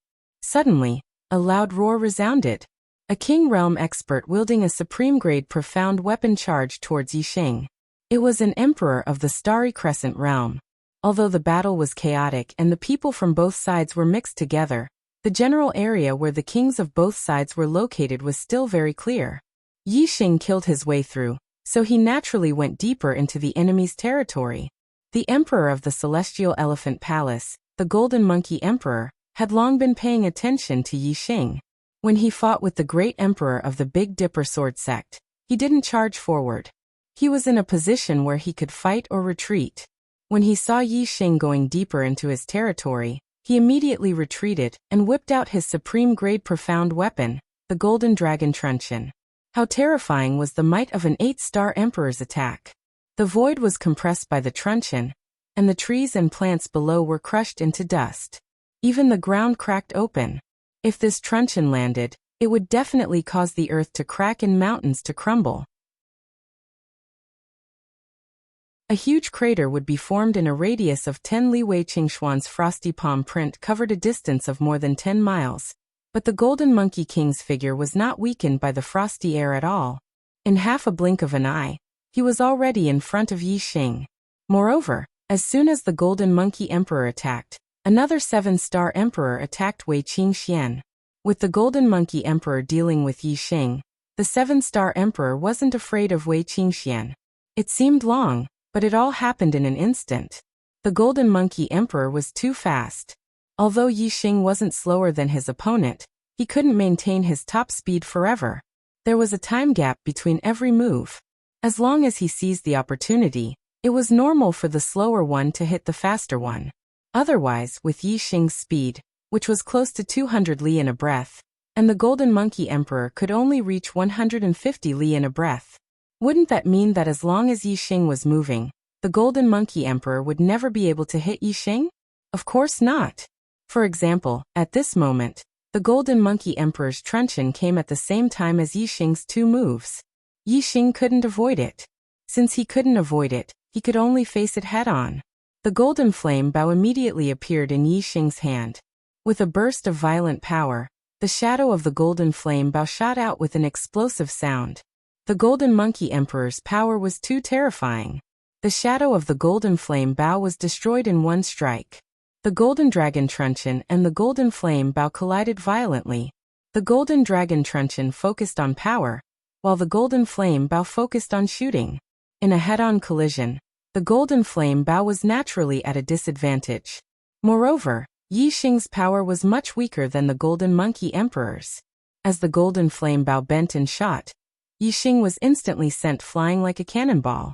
Suddenly, a loud roar resounded. A king realm expert wielding a supreme-grade profound weapon charged towards Yi Xing. It was an emperor of the Starry Crescent realm. Although the battle was chaotic and the people from both sides were mixed together, the general area where the kings of both sides were located was still very clear. Yi Xing killed his way through, so he naturally went deeper into the enemy's territory. The emperor of the Celestial Elephant Palace, the Golden Monkey Emperor, had long been paying attention to Yi Xing. When he fought with the great emperor of the Big Dipper sword sect, he didn't charge forward. He was in a position where he could fight or retreat. When he saw Yi Xing going deeper into his territory, he immediately retreated and whipped out his supreme-grade profound weapon, the Golden Dragon Truncheon. How terrifying was the might of an 8-star emperor's attack! The void was compressed by the truncheon, and the trees and plants below were crushed into dust. Even the ground cracked open. If this truncheon landed, it would definitely cause the earth to crack and mountains to crumble. A huge crater would be formed in a radius of 10 li. Wei Qingxuan's frosty palm print covered a distance of more than 10 miles. But the Golden Monkey King's figure was not weakened by the frosty air at all. In half a blink of an eye, he was already in front of Yi Xing. Moreover, as soon as the Golden Monkey Emperor attacked, another 7-star emperor attacked Wei Qingxian. With the Golden Monkey Emperor dealing with Yi Xing, the 7-star emperor wasn't afraid of Wei Qingxian. It seemed long, but it all happened in an instant. The Golden Monkey Emperor was too fast. Although Yi Xing wasn't slower than his opponent, he couldn't maintain his top speed forever. There was a time gap between every move. As long as he seized the opportunity, it was normal for the slower one to hit the faster one. Otherwise, with Yi Xing's speed, which was close to 200 li in a breath, and the Golden Monkey Emperor could only reach 150 li in a breath. Wouldn't that mean that as long as Yi Xing was moving, the Golden Monkey Emperor would never be able to hit Yi Xing? Of course not. For example, at this moment, the Golden Monkey Emperor's truncheon came at the same time as Yi Xing's 2 moves. Yi Xing couldn't avoid it. Since he couldn't avoid it, he could only face it head-on. The Golden Flame Bow immediately appeared in Yi Xing's hand. With a burst of violent power, the shadow of the Golden Flame Bow shot out with an explosive sound. The Golden Monkey Emperor's power was too terrifying. The shadow of the Golden Flame Bow was destroyed in one strike. The Golden Dragon Truncheon and the Golden Flame Bow collided violently. The Golden Dragon Truncheon focused on power, while the Golden Flame Bow focused on shooting. In a head-on collision, the Golden Flame Bow was naturally at a disadvantage. Moreover, Yi Xing's power was much weaker than the Golden Monkey Emperor's. As the Golden Flame Bow bent and shot, Yi Xing was instantly sent flying like a cannonball.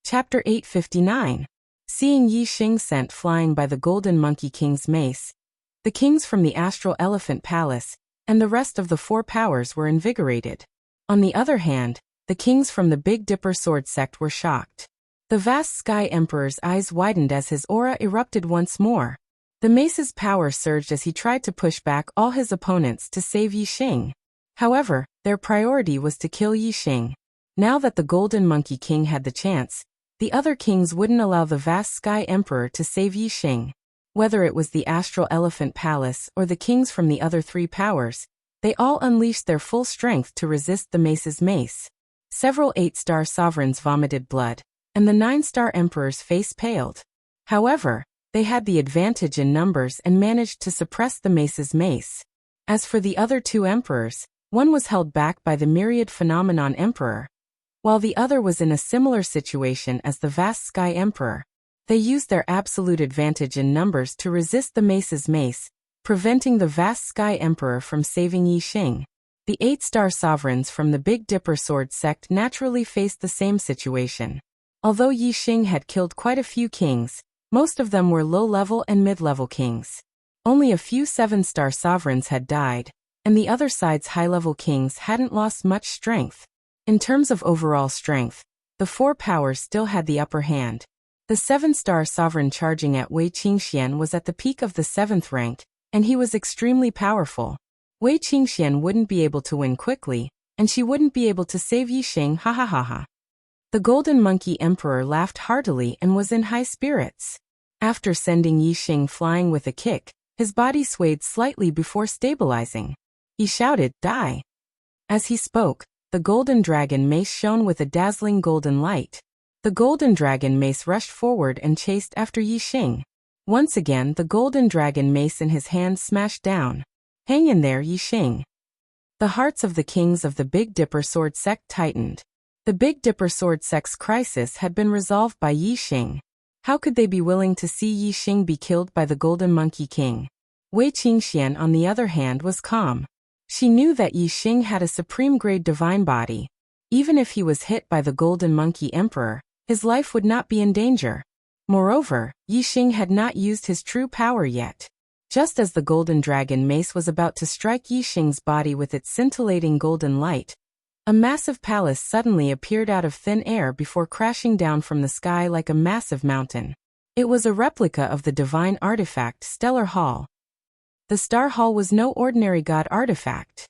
Chapter 859. Seeing Yi Xing sent flying by the Golden Monkey King's mace, the kings from the Astral Elephant Palace and the rest of the 4 powers were invigorated. On the other hand, the kings from the Big Dipper sword sect were shocked. The vast Sky Emperor's eyes widened as his aura erupted once more. The mace's power surged as he tried to push back all his opponents to save Yi Xing. However, their priority was to kill Yi Xing. Now that the Golden Monkey King had the chance, the other kings wouldn't allow the vast Sky Emperor to save Yi Xing. Whether it was the Astral Elephant Palace or the kings from the other 3 powers, they all unleashed their full strength to resist the mace's mace. Several 8-star sovereigns vomited blood, and the 9-star emperor's face paled. However, they had the advantage in numbers and managed to suppress the mace's mace. As for the other 2 emperors, one was held back by the Myriad Phenomenon Emperor, while the other was in a similar situation as the vast Sky Emperor. They used their absolute advantage in numbers to resist the mace's mace, preventing the vast Sky Emperor from saving Yi Xing. The 8-star sovereigns from the Big Dipper sword sect naturally faced the same situation. Although Yi Xing had killed quite a few kings, most of them were low-level and mid-level kings. Only a few 7-star sovereigns had died, and the other side's high-level kings hadn't lost much strength. In terms of overall strength, the 4 powers still had the upper hand. The 7-star sovereign charging at Wei Qingxian was at the peak of the 7th rank, and he was extremely powerful. Wei Qingxian wouldn't be able to win quickly, and she wouldn't be able to save Yi Xing, ha ha ha ha. The Golden Monkey Emperor laughed heartily and was in high spirits. After sending Yi Xing flying with a kick, his body swayed slightly before stabilizing. He shouted, "Die!" As he spoke, the Golden Dragon Mace shone with a dazzling golden light. The Golden Dragon Mace rushed forward and chased after Yi Xing. Once again, the Golden Dragon Mace in his hand smashed down. Hang in there, Yi Xing. The hearts of the kings of the Big Dipper sword sect tightened. The Big Dipper sword sect's crisis had been resolved by Yi Xing. How could they be willing to see Yi Xing be killed by the Golden Monkey King? Wei Qingxian, on the other hand, was calm. She knew that Yi Xing had a supreme-grade divine body. Even if he was hit by the Golden Monkey Emperor, his life would not be in danger. Moreover, Yi Xing had not used his true power yet. Just as the Golden Dragon Mace was about to strike Yi Xing's body with its scintillating golden light, a massive palace suddenly appeared out of thin air before crashing down from the sky like a massive mountain. It was a replica of the divine artifact Stellar Hall. The Star Hall was no ordinary god artifact.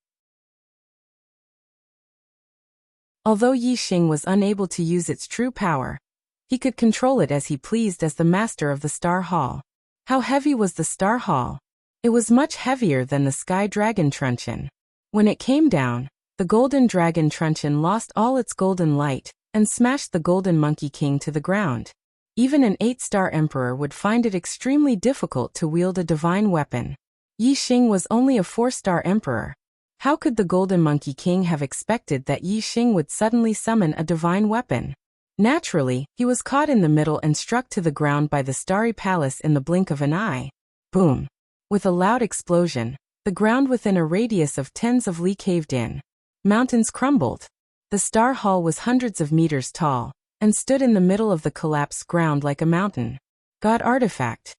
Although Yi Xing was unable to use its true power, he could control it as he pleased as the master of the Star Hall. How heavy was the Star Hall? It was much heavier than the Sky Dragon Truncheon. When it came down, the Golden Dragon Truncheon lost all its golden light and smashed the Golden Monkey King to the ground. Even an 8-star emperor would find it extremely difficult to wield a divine weapon. Yi Xing was only a 4-star emperor. How could the Golden Monkey King have expected that Yi Xing would suddenly summon a divine weapon? Naturally, he was caught in the middle and struck to the ground by the starry palace in the blink of an eye. Boom! With a loud explosion, the ground within a radius of tens of li caved in. Mountains crumbled. The Star Hall was hundreds of meters tall, and stood in the middle of the collapsed ground like a mountain. God artifact.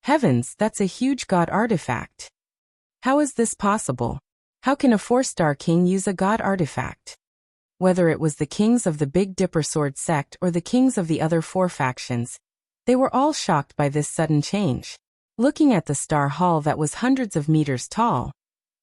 Heavens, that's a huge god artifact. How is this possible? How can a 4-star king use a god artifact? Whether it was the kings of the Big Dipper sword sect or the kings of the other 4 factions, they were all shocked by this sudden change. Looking at the Star Hall that was hundreds of meters tall,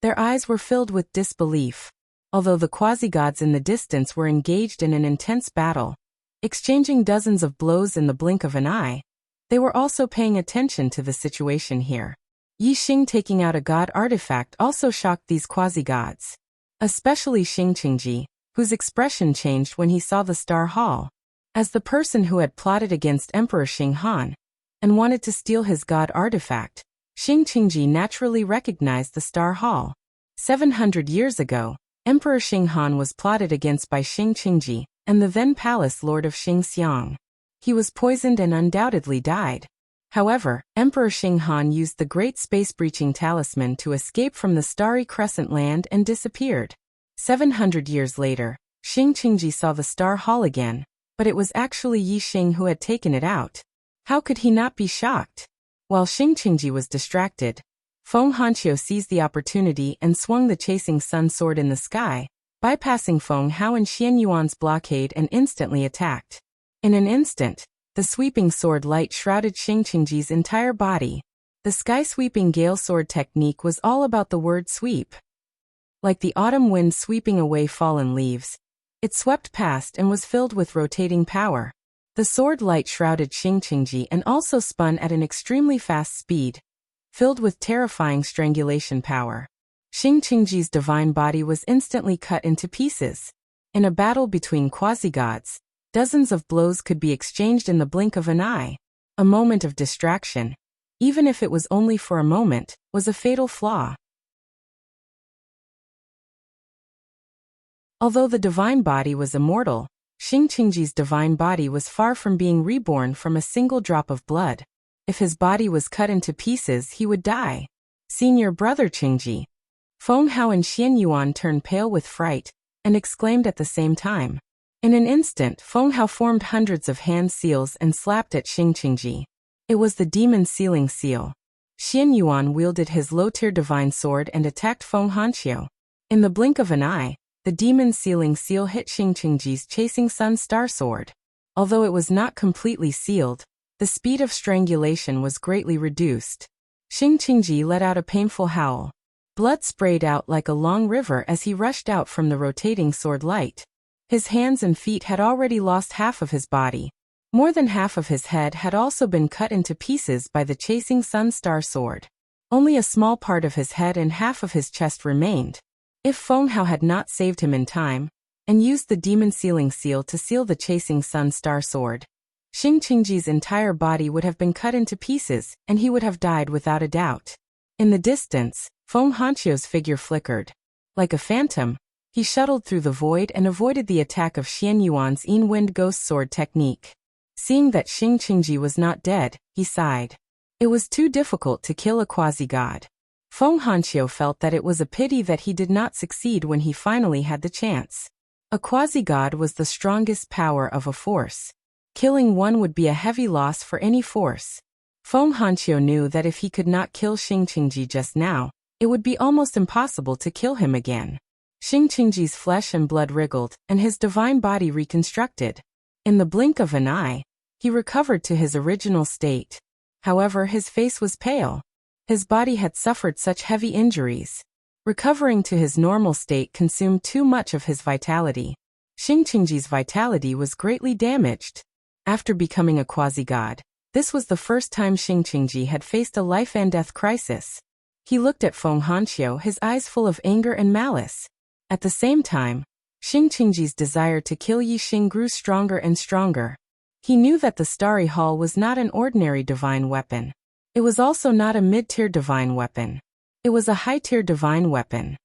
their eyes were filled with disbelief. Although the quasi-gods in the distance were engaged in an intense battle, exchanging dozens of blows in the blink of an eye, they were also paying attention to the situation here. Yi Xing taking out a god artifact also shocked these quasi-gods. Especially Xing Qingji, whose expression changed when he saw the Star Hall. As the person who had plotted against Emperor Xing Han and wanted to steal his god artifact, Xing Qingji naturally recognized the Star Hall. 700 years ago, Emperor Xing Han was plotted against by Xing Qingji and the then palace lord of Xingxiang. He was poisoned and undoubtedly died. However, Emperor Xing Han used the Great Space-Breaching Talisman to escape from the Starry Crescent land and disappeared. 700 years later, Xing Qingji saw the Star Hall again, but it was actually Yi Xing who had taken it out. How could he not be shocked? While Xing Qingji was distracted, Feng Hanqiu seized the opportunity and swung the chasing sun sword in the sky, bypassing Feng Hao and Xian Yuan's blockade and instantly attacked. In an instant, the sweeping sword light shrouded Xing Qingji's entire body. The sky-sweeping gale sword technique was all about the word sweep. Like the autumn wind sweeping away fallen leaves, it swept past and was filled with rotating power. The sword light shrouded Xing Qingji and also spun at an extremely fast speed, filled with terrifying strangulation power. Xing Qingji's divine body was instantly cut into pieces. In a battle between quasi-gods, dozens of blows could be exchanged in the blink of an eye. A moment of distraction, even if it was only for a moment, was a fatal flaw. Although the divine body was immortal, Xing Qingji's divine body was far from being reborn from a single drop of blood. If his body was cut into pieces, he would die. Senior brother Qingji. Feng Hao and Xian Yuan turned pale with fright and exclaimed at the same time. In an instant, Feng Hao formed hundreds of hand seals and slapped at Xing Qingji. It was the demon sealing seal. Xian Yuan wielded his low-tier divine sword and attacked Feng Hanqiu. In the blink of an eye, the demon sealing seal hit Xing Qingji's chasing sun star sword. Although it was not completely sealed, the speed of strangulation was greatly reduced. Xing Qingji let out a painful howl. Blood sprayed out like a long river as he rushed out from the rotating sword light. His hands and feet had already lost half of his body. More than half of his head had also been cut into pieces by the chasing sun star sword. Only a small part of his head and half of his chest remained. If Feng Hao had not saved him in time, and used the demon sealing seal to seal the chasing sun star sword, Xing Qingji's entire body would have been cut into pieces, and he would have died without a doubt. In the distance, Feng Hanqiu's figure flickered. Like a phantom, he shuttled through the void and avoided the attack of Xian Yuan's Yin-Wind Ghost Sword technique. Seeing that Xing Qingji was not dead, he sighed. It was too difficult to kill a quasi-god. Feng Hanqiu felt that it was a pity that he did not succeed when he finally had the chance. A quasi-god was the strongest power of a force. Killing one would be a heavy loss for any force. Feng Hanqiu knew that if he could not kill Xing Qingji just now, it would be almost impossible to kill him again. Xing Qingji's flesh and blood wriggled, and his divine body reconstructed. In the blink of an eye, he recovered to his original state. However, his face was pale. His body had suffered such heavy injuries. Recovering to his normal state consumed too much of his vitality. Xing Qingji's vitality was greatly damaged. After becoming a quasi-god, this was the first time Xing Qingji had faced a life-and-death crisis. He looked at Feng Hanqiu, his eyes full of anger and malice. At the same time, Xing Qingji's desire to kill Yi Xing grew stronger and stronger. He knew that the Starry Hall was not an ordinary divine weapon. It was also not a mid-tier divine weapon. It was a high-tier divine weapon.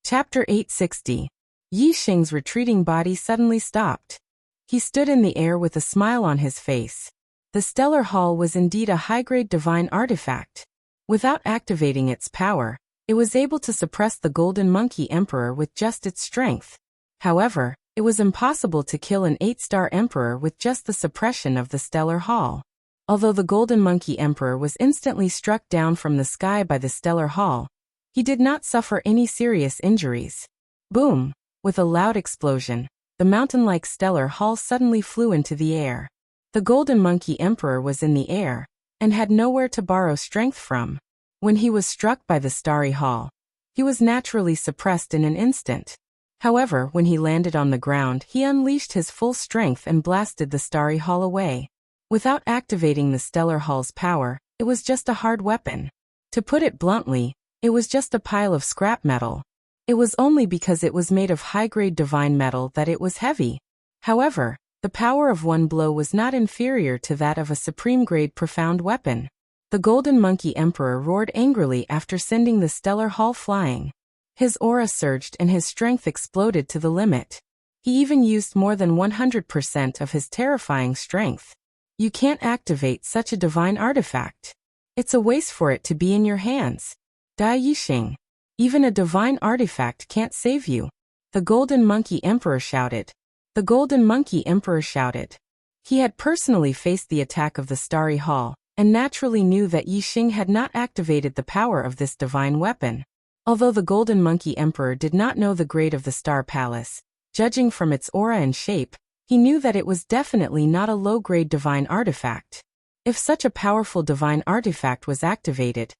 Chapter 860. Yi Xing's retreating body suddenly stopped. He stood in the air with a smile on his face. The Stellar Hall was indeed a high-grade divine artifact. Without activating its power, it was able to suppress the Golden Monkey Emperor with just its strength. However, it was impossible to kill an 8-star Emperor with just the suppression of the Stellar Hall. Although the Golden Monkey Emperor was instantly struck down from the sky by the Stellar Hall, he did not suffer any serious injuries. Boom! With a loud explosion, the mountain-like Stellar Hall suddenly flew into the air. The Golden Monkey Emperor was in the air, and had nowhere to borrow strength from. When he was struck by the Starry Hall, he was naturally suppressed in an instant. However, when he landed on the ground, he unleashed his full strength and blasted the Starry Hall away. Without activating the Stellar Hall's power, it was just a hard weapon. To put it bluntly, it was just a pile of scrap metal. It was only because it was made of high-grade divine metal that it was heavy. However, the power of one blow was not inferior to that of a supreme-grade profound weapon. The Golden Monkey Emperor roared angrily after sending the Stellar Hall flying. His aura surged and his strength exploded to the limit. He even used more than 100% of his terrifying strength. You can't activate such a divine artifact. It's a waste for it to be in your hands. Dai Yixing. Even a divine artifact can't save you. The Golden Monkey Emperor shouted. The Golden Monkey Emperor shouted. He had personally faced the attack of the Starry Hall, and naturally knew that Yi Xing had not activated the power of this divine weapon. Although the Golden Monkey Emperor did not know the grade of the Star Palace, judging from its aura and shape, he knew that it was definitely not a low-grade divine artifact. If such a powerful divine artifact was activated,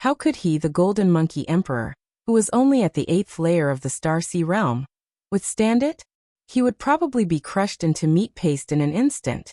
how could he, the Golden Monkey Emperor, who was only at the 8th layer of the Star Sea realm, withstand it? He would probably be crushed into meat paste in an instant,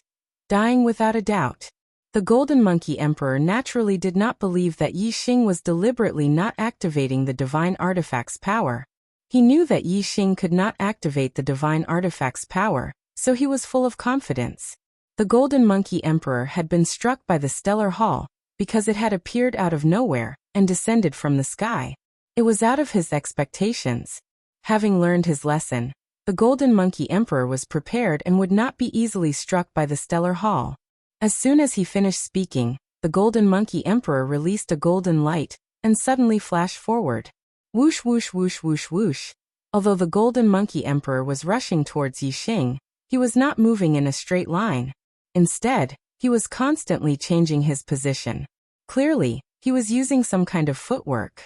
dying without a doubt. The Golden Monkey Emperor naturally did not believe that Yi Xing was deliberately not activating the divine artifact's power. He knew that Yi Xing could not activate the divine artifact's power, so he was full of confidence. The Golden Monkey Emperor had been struck by the Stellar Hall, because it had appeared out of nowhere, and descended from the sky. It was out of his expectations. Having learned his lesson, the Golden Monkey Emperor was prepared and would not be easily struck by the Stellar Hall. As soon as he finished speaking, the Golden Monkey Emperor released a golden light, and suddenly flashed forward. Whoosh whoosh whoosh whoosh whoosh. Although the Golden Monkey Emperor was rushing towards Yi Xing, he was not moving in a straight line. Instead, he was constantly changing his position. Clearly, he was using some kind of footwork.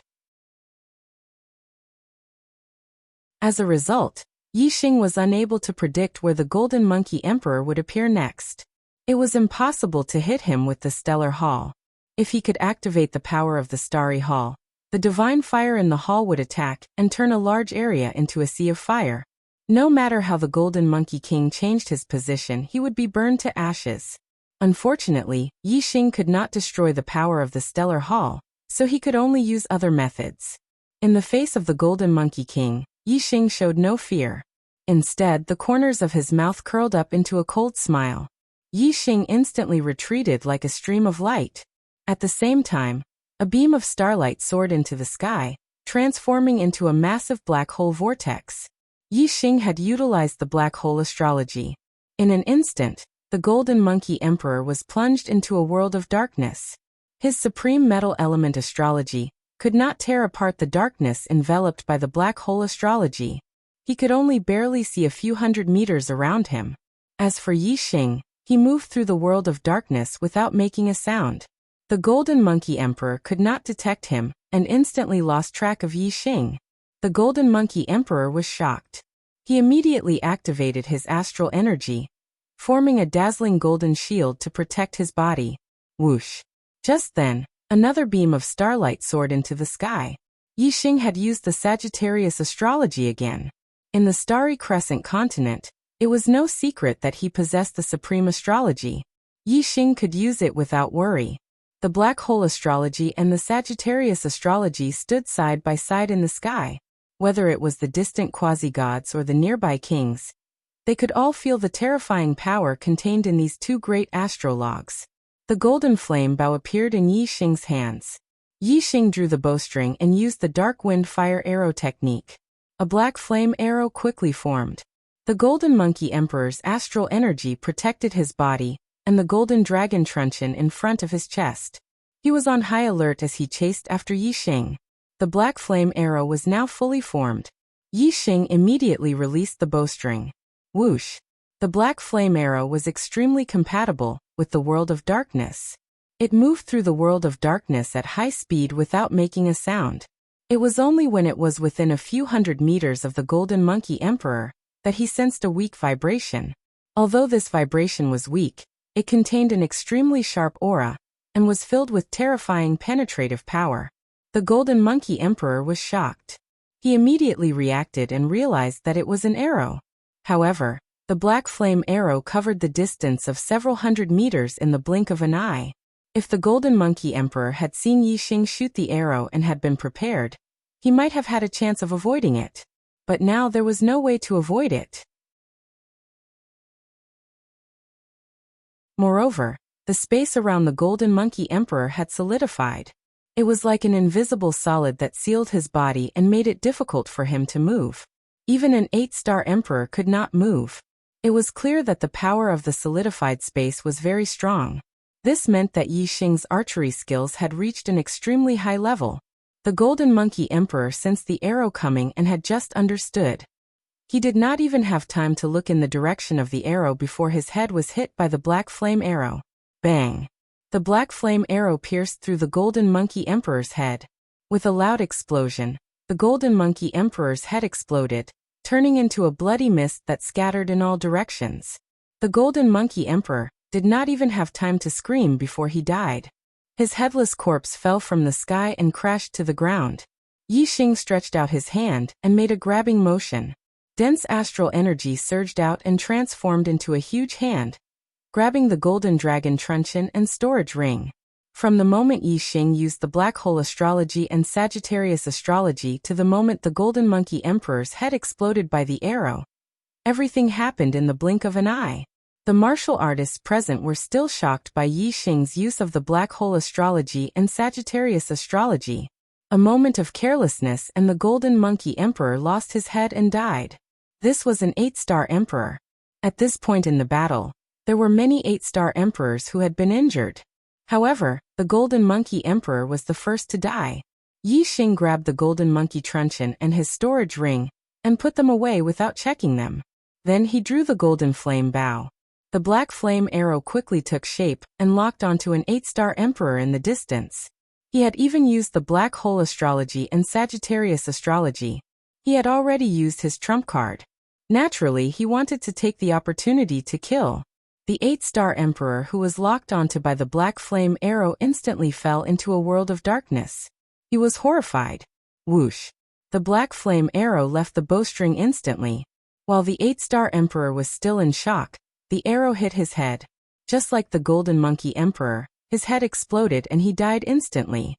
As a result, Yi Xing was unable to predict where the Golden Monkey Emperor would appear next. It was impossible to hit him with the Stellar Hall. If he could activate the power of the Starry Hall, the divine fire in the hall would attack and turn a large area into a sea of fire. No matter how the Golden Monkey King changed his position, he would be burned to ashes. Unfortunately, Yi Xing could not destroy the power of the Stellar Hall, so he could only use other methods. In the face of the Golden Monkey King, Yi Xing showed no fear. Instead, the corners of his mouth curled up into a cold smile. Yi Xing instantly retreated like a stream of light. At the same time, a beam of starlight soared into the sky, transforming into a massive black hole vortex. Yi Xing had utilized the black hole astrology. In an instant, the Golden Monkey Emperor was plunged into a world of darkness. His supreme metal element astrology could not tear apart the darkness enveloped by the black hole astrology. He could only barely see a few hundred meters around him. As for Yi Xing, he moved through the world of darkness without making a sound. The Golden Monkey Emperor could not detect him and instantly lost track of Yi Xing. The Golden Monkey Emperor was shocked. He immediately activated his astral energy, forming a dazzling golden shield to protect his body. Whoosh! Just then, another beam of starlight soared into the sky. Yi Xing had used the Sagittarius astrology again. In the starry crescent continent, it was no secret that he possessed the supreme astrology. Yi Xing could use it without worry. The black hole astrology and the Sagittarius astrology stood side by side in the sky. Whether it was the distant quasi-gods or the nearby kings, they could all feel the terrifying power contained in these two great astrologues. The golden flame bow appeared in Yi Xing's hands. Yi Xing drew the bowstring and used the dark wind fire arrow technique. A black flame arrow quickly formed. The Golden Monkey Emperor's astral energy protected his body, and the golden dragon truncheon in front of his chest. He was on high alert as he chased after Yi Xing. The black flame arrow was now fully formed. Yi Xing immediately released the bowstring. Whoosh! The black flame arrow was extremely compatible with the world of darkness. It moved through the world of darkness at high speed without making a sound. It was only when it was within a few hundred meters of the Golden Monkey Emperor that he sensed a weak vibration. Although this vibration was weak, it contained an extremely sharp aura and was filled with terrifying penetrative power. The Golden Monkey Emperor was shocked. He immediately reacted and realized that it was an arrow. However, the black flame arrow covered the distance of several hundred meters in the blink of an eye. If the Golden Monkey Emperor had seen Yi Xing shoot the arrow and had been prepared, he might have had a chance of avoiding it. But now there was no way to avoid it. Moreover, the space around the Golden Monkey Emperor had solidified. It was like an invisible solid that sealed his body and made it difficult for him to move. Even an 8-star emperor could not move. It was clear that the power of the solidified space was very strong. This meant that Yi Xing's archery skills had reached an extremely high level. The Golden Monkey Emperor sensed the arrow coming and had just understood. He did not even have time to look in the direction of the arrow before his head was hit by the black flame arrow. Bang! The black flame arrow pierced through the Golden Monkey Emperor's head. With a loud explosion, the Golden Monkey Emperor's head exploded, turning into a bloody mist that scattered in all directions. The Golden Monkey Emperor did not even have time to scream before he died. His headless corpse fell from the sky and crashed to the ground. Yi Xing stretched out his hand and made a grabbing motion. Dense astral energy surged out and transformed into a huge hand, grabbing the golden dragon truncheon and storage ring. From the moment Yi Xing used the black hole astrology and Sagittarius astrology to the moment the Golden Monkey Emperor's head exploded by the arrow, everything happened in the blink of an eye. The martial artists present were still shocked by Yi Xing's use of the black hole astrology and Sagittarius astrology. A moment of carelessness and the Golden Monkey Emperor lost his head and died. This was an 8-star emperor. At this point in the battle, there were many 8-star emperors who had been injured. However, the Golden Monkey Emperor was the first to die. Yi Xing grabbed the Golden Monkey truncheon and his storage ring and put them away without checking them. Then he drew the golden flame bow. The black flame arrow quickly took shape and locked onto an 8-star emperor in the distance. He had even used the black hole astrology and Sagittarius astrology. He had already used his trump card. Naturally, he wanted to take the opportunity to kill. The 8-star emperor who was locked onto by the black flame arrow instantly fell into a world of darkness. He was horrified. Whoosh! The black flame arrow left the bowstring instantly. While the 8-star emperor was still in shock, the arrow hit his head. Just like the Golden Monkey Emperor, his head exploded and he died instantly.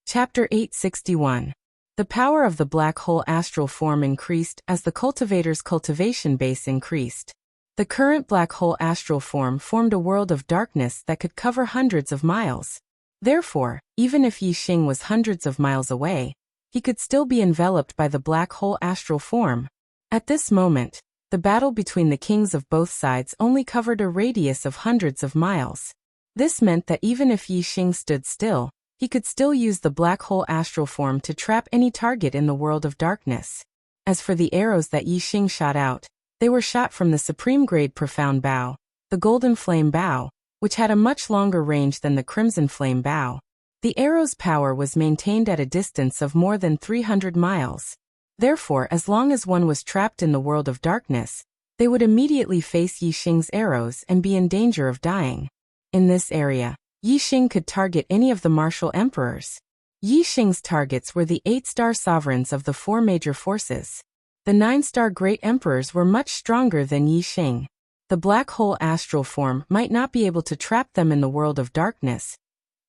Chapter 861. The power of the black hole astral form increased as the cultivator's cultivation base increased. The current black hole astral form formed a world of darkness that could cover hundreds of miles. Therefore, even if Yi Xing was hundreds of miles away, he could still be enveloped by the black hole astral form. At this moment, the battle between the kings of both sides only covered a radius of hundreds of miles. This meant that even if Yi Xing stood still, he could still use the black hole astral form to trap any target in the world of darkness. As for the arrows that Yi Xing shot out, they were shot from the supreme grade profound bow, the golden flame bow, which had a much longer range than the crimson flame bow. The arrow's power was maintained at a distance of more than 300 miles. Therefore, as long as one was trapped in the world of darkness, they would immediately face Yi Xing's arrows and be in danger of dying. In this area, Yi Xing could target any of the martial emperors. Yi Xing's targets were the 8-star sovereigns of the 4 major forces. The 9-star great emperors were much stronger than Yi Xing. The black hole astral form might not be able to trap them in the world of darkness,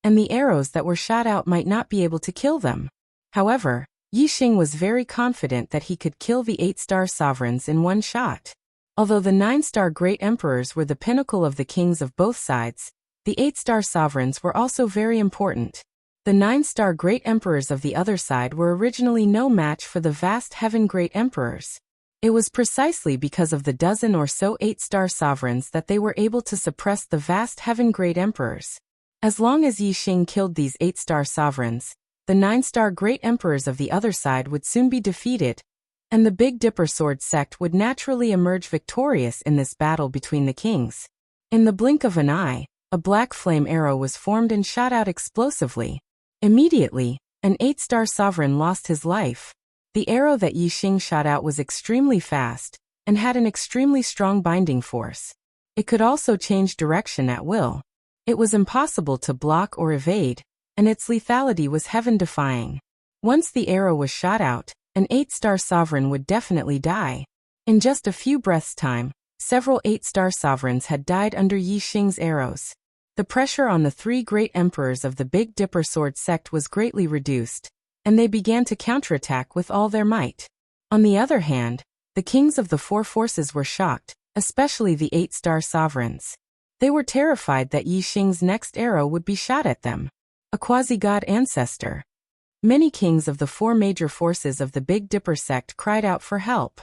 and the arrows that were shot out might not be able to kill them. However, Yi Xing was very confident that he could kill the 8-star sovereigns in one shot. Although the 9-star great emperors were the pinnacle of the kings of both sides, the 8-star sovereigns were also very important. The 9-star great emperors of the other side were originally no match for the vast heaven great emperors. It was precisely because of the dozen or so 8-star sovereigns that they were able to suppress the vast heaven great emperors. As long as Yi Xing killed these 8-star sovereigns, the 9-star great emperors of the other side would soon be defeated, and the Big Dipper sword sect would naturally emerge victorious in this battle between the kings. In the blink of an eye, a black flame arrow was formed and shot out explosively. Immediately, an 8-star sovereign lost his life. The arrow that Yi Xing shot out was extremely fast, and had an extremely strong binding force. It could also change direction at will. It was impossible to block or evade, and its lethality was heaven-defying. Once the arrow was shot out, an 8-star sovereign would definitely die. In just a few breaths' time, several 8-star sovereigns had died under Yi Xing's arrows. The pressure on the 3 great emperors of the Big Dipper sword sect was greatly reduced, and they began to counterattack with all their might. On the other hand, the kings of the 4 forces were shocked, especially the 8-star sovereigns. They were terrified that Yi Xing's next arrow would be shot at them. A quasi-god ancestor. Many kings of the 4 major forces of the Big Dipper sect cried out for help.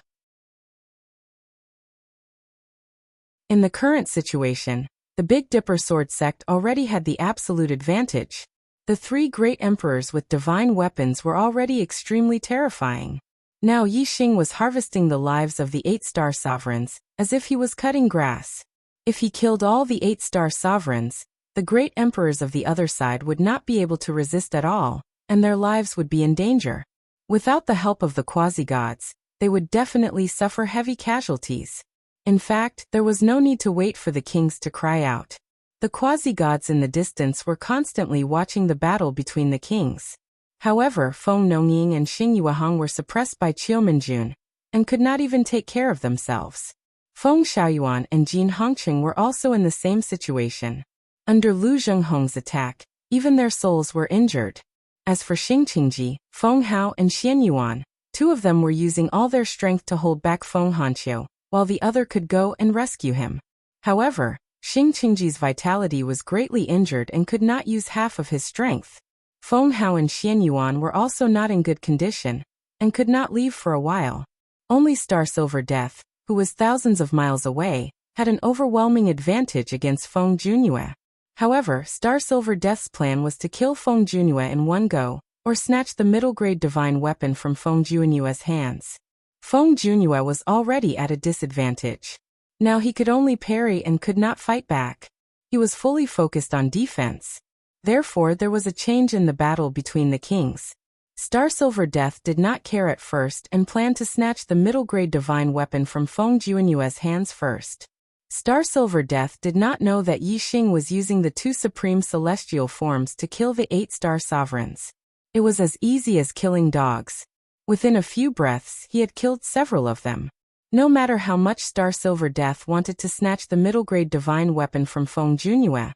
In the current situation, the Big Dipper sword sect already had the absolute advantage. The 3 great emperors with divine weapons were already extremely terrifying. Now Yi Xing was harvesting the lives of the 8-star sovereigns, as if he was cutting grass. If he killed all the 8-star sovereigns, the great emperors of the other side would not be able to resist at all, and their lives would be in danger. Without the help of the quasi-gods, they would definitely suffer heavy casualties. In fact, there was no need to wait for the kings to cry out. The quasi-gods in the distance were constantly watching the battle between the kings. However, Feng Nongying and Xing Yuehang were suppressed by Qiumenjun, and could not even take care of themselves. Feng Xiaoyuan and Jin Hongqing were also in the same situation. Under Lu Zhenghong's attack, even their souls were injured. As for Xing Qingji, Feng Hao and Xian Yuan, 2 of them were using all their strength to hold back Feng Hanqiu, while the other could go and rescue him. However, Xing Qingji's vitality was greatly injured and could not use half of his strength. Feng Hao and Xian Yuan were also not in good condition, and could not leave for a while. Only Star Silver Death, who was thousands of miles away, had an overwhelming advantage against Feng Junyue. However, Star Silver Death's plan was to kill Feng Junyue in one go, or snatch the middle-grade divine weapon from Feng Junyue's hands. Feng Junyue was already at a disadvantage. Now he could only parry and could not fight back. He was fully focused on defense. Therefore, there was a change in the battle between the kings. Star Silver Death did not care at first and planned to snatch the middle-grade divine weapon from Feng Junyue's hands first. Star Silver Death did not know that Yi Xing was using the 2 supreme celestial forms to kill the 8-star sovereigns. It was as easy as killing dogs. Within a few breaths, he had killed several of them. No matter how much Star Silver Death wanted to snatch the middle-grade divine weapon from Feng Junyue,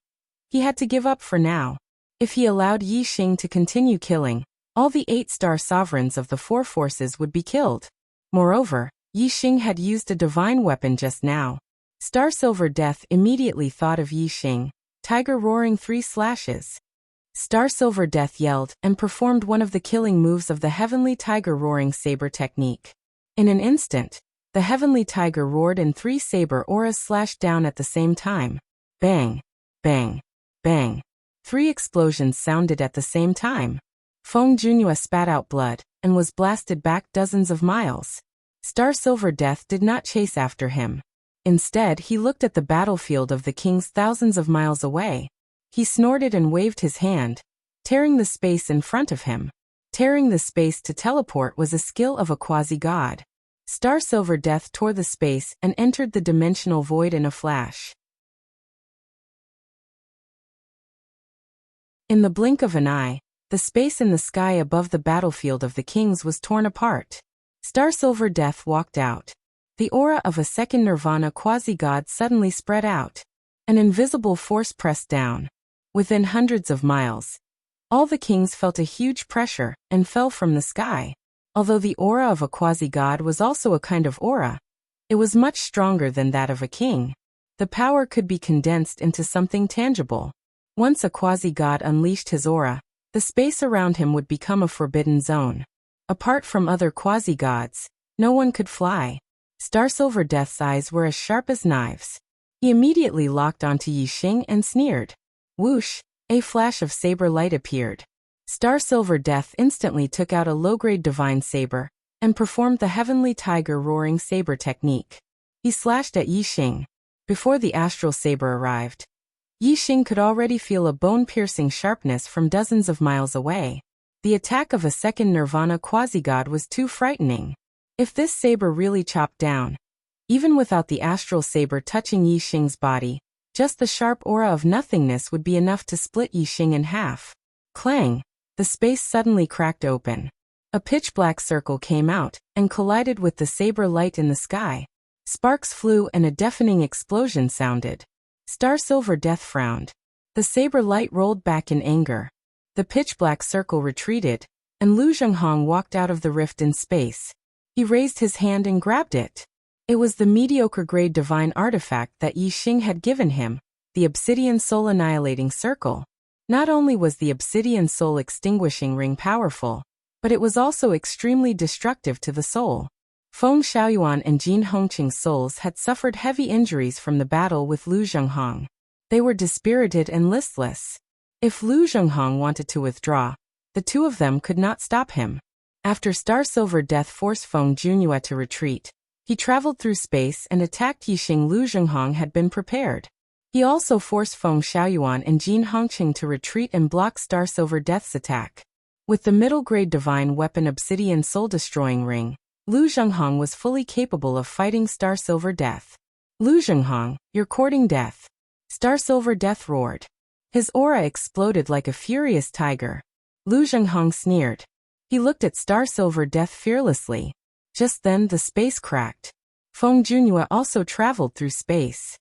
he had to give up for now. If he allowed Yi Xing to continue killing, all the 8-star sovereigns of the 4 forces would be killed. Moreover, Yi Xing had used a divine weapon just now. Star Silver Death immediately thought of Yi Xing, Tiger Roaring 3 slashes. Star Silver Death yelled and performed one of the killing moves of the Heavenly Tiger Roaring Saber technique. In an instant, the Heavenly Tiger roared and 3 saber auras slashed down at the same time. Bang, bang, bang. 3 explosions sounded at the same time. Feng Junhua spat out blood and was blasted back dozens of miles. Star Silver Death did not chase after him. Instead, he looked at the battlefield of the kings thousands of miles away. He snorted and waved his hand, tearing the space in front of him. Tearing the space to teleport was a skill of a quasi-god. Star Silver Death tore the space and entered the dimensional void in a flash. In the blink of an eye, the space in the sky above the battlefield of the kings was torn apart. Star Silver Death walked out. The aura of a second Nirvana quasi-god suddenly spread out. An invisible force pressed down. Within hundreds of miles, all the kings felt a huge pressure and fell from the sky. Although the aura of a quasi-god was also a kind of aura, it was much stronger than that of a king. The power could be condensed into something tangible. Once a quasi-god unleashed his aura, the space around him would become a forbidden zone. Apart from other quasi-gods, no one could fly. Star Silver Death's eyes were as sharp as knives. He immediately locked onto Yi Xing and sneered. Whoosh! A flash of saber light appeared. Star Silver Death instantly took out a low-grade divine saber and performed the Heavenly Tiger Roaring Saber technique. He slashed at Yi Xing. Before the astral saber arrived, Yi Xing could already feel a bone-piercing sharpness from dozens of miles away. The attack of a second Nirvana quasi-god was too frightening. If this saber really chopped down, even without the astral saber touching Yi Xing's body, just the sharp aura of nothingness would be enough to split Yi Xing in half. Clang! The space suddenly cracked open. A pitch-black circle came out and collided with the saber light in the sky. Sparks flew and a deafening explosion sounded. Star Silver Death frowned. The saber light rolled back in anger. The pitch-black circle retreated, and Lu Zhenghong walked out of the rift in space. He raised his hand and grabbed it. It was the mediocre-grade divine artifact that Yi Xing had given him, the Obsidian Soul Annihilating Circle. Not only was the Obsidian Soul Extinguishing Ring powerful, but it was also extremely destructive to the soul. Feng Xiaoyuan and Jin Hongqing's souls had suffered heavy injuries from the battle with Lu Zhenghong. They were dispirited and listless. If Lu Zhenghong wanted to withdraw, the two of them could not stop him. After Star Silver Death forced Feng Junhua to retreat, he traveled through space and attacked Yi Xing. Lu Zhenghong had been prepared. He also forced Feng Xiaoyuan and Jin Hongqing to retreat and block Star Silver Death's attack. With the middle-grade divine weapon Obsidian Soul Destroying Ring, Lu Zhenghong was fully capable of fighting Star Silver Death. Lu Zhenghong, you're courting death. Star Silver Death roared. His aura exploded like a furious tiger. Lu Zhenghong sneered. He looked at Star Silver Death fearlessly. Just then the space cracked. Feng Junhua also traveled through space.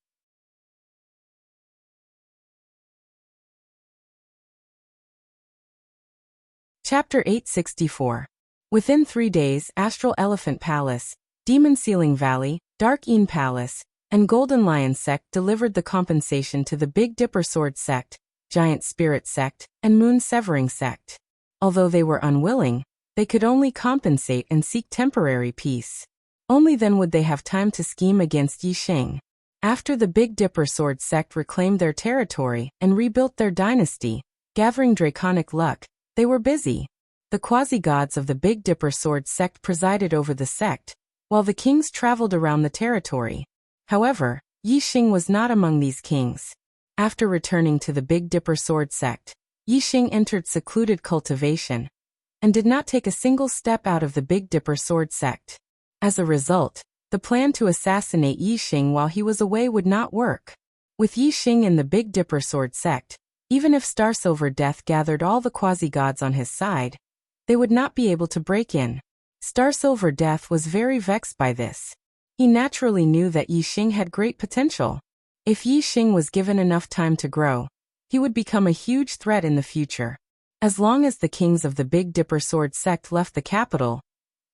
Chapter 864. Within 3 days, Astral Elephant Palace, Demon Ceiling Valley, Dark Een Palace, and Golden Lion Sect delivered the compensation to the Big Dipper Sword Sect, Giant Spirit Sect, and Moon Severing Sect. Although they were unwilling, they could only compensate and seek temporary peace. Only then would they have time to scheme against Yi Xing. After the Big Dipper Sword Sect reclaimed their territory and rebuilt their dynasty, gathering draconic luck, they were busy. The quasi-gods of the Big Dipper Sword Sect presided over the sect, while the kings traveled around the territory. However, Yi Xing was not among these kings. After returning to the Big Dipper Sword Sect, Yi Xing entered secluded cultivation and did not take a single step out of the Big Dipper Sword Sect. As a result, the plan to assassinate Yi Xing while he was away would not work. With Yi Xing in the Big Dipper Sword Sect, even if Star Silver Death gathered all the quasi-gods on his side, they would not be able to break in. Star Silver Death was very vexed by this. He naturally knew that Yi Xing had great potential. If Yi Xing was given enough time to grow, he would become a huge threat in the future. As long as the kings of the Big Dipper Sword sect left the capital,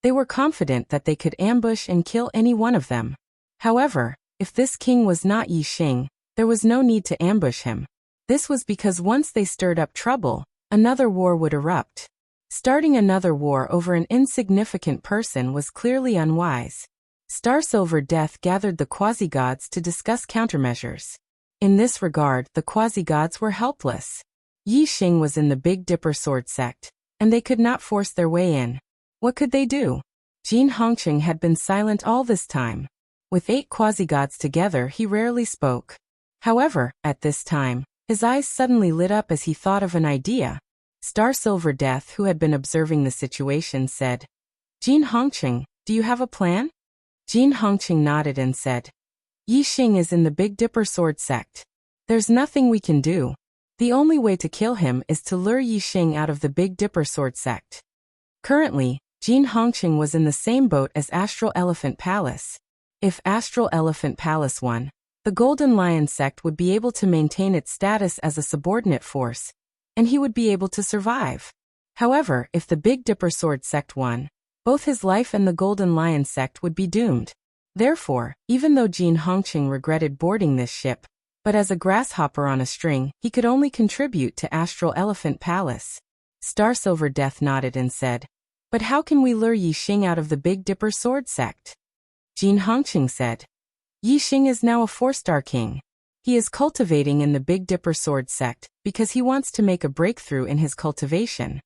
they were confident that they could ambush and kill any one of them. However, if this king was not Yi Xing, there was no need to ambush him. This was because once they stirred up trouble, another war would erupt. Starting another war over an insignificant person was clearly unwise. Star Silver Death gathered the quasi-gods to discuss countermeasures. In this regard, the quasi-gods were helpless. Yi Xing was in the Big Dipper Sword sect, and they could not force their way in. What could they do? Jin Hongqing had been silent all this time. With 8 quasi-gods together, he rarely spoke. However, at this time, his eyes suddenly lit up as he thought of an idea. Star Silver Death, who had been observing the situation, said, "Jin Hongqing, do you have a plan?" Jin Hongqing nodded and said, "Yi Xing is in the Big Dipper Sword sect. There's nothing we can do. The only way to kill him is to lure Yi Xing out of the Big Dipper Sword sect." Currently, Jin Hongqing was in the same boat as Astral Elephant Palace. If Astral Elephant Palace won, the Golden Lion sect would be able to maintain its status as a subordinate force, and he would be able to survive. However, if the Big Dipper Sword sect won, both his life and the Golden Lion sect would be doomed. Therefore, even though Jin Hongqing regretted boarding this ship, but as a grasshopper on a string, he could only contribute to Astral Elephant Palace. Star Silver Death nodded and said, "But how can we lure Yi Xing out of the Big Dipper Sword sect?" Jin Hongqing said, "Yi Xing is now a 4-star king. He is cultivating in the Big Dipper Sword sect because he wants to make a breakthrough in his cultivation.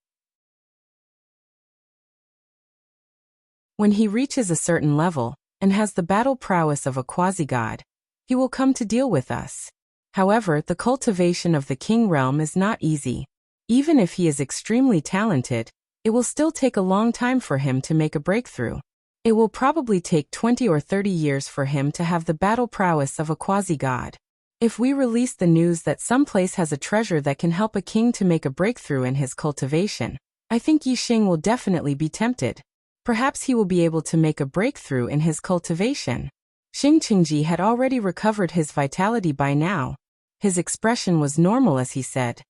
When he reaches a certain level and has the battle prowess of a quasi-god, he will come to deal with us. However, the cultivation of the king realm is not easy. Even if he is extremely talented, it will still take a long time for him to make a breakthrough. It will probably take 20 or 30 years for him to have the battle prowess of a quasi-god. If we release the news that some place has a treasure that can help a king to make a breakthrough in his cultivation, I think Yi Xing will definitely be tempted. Perhaps he will be able to make a breakthrough in his cultivation." Xing Qingji had already recovered his vitality by now. His expression was normal as he said,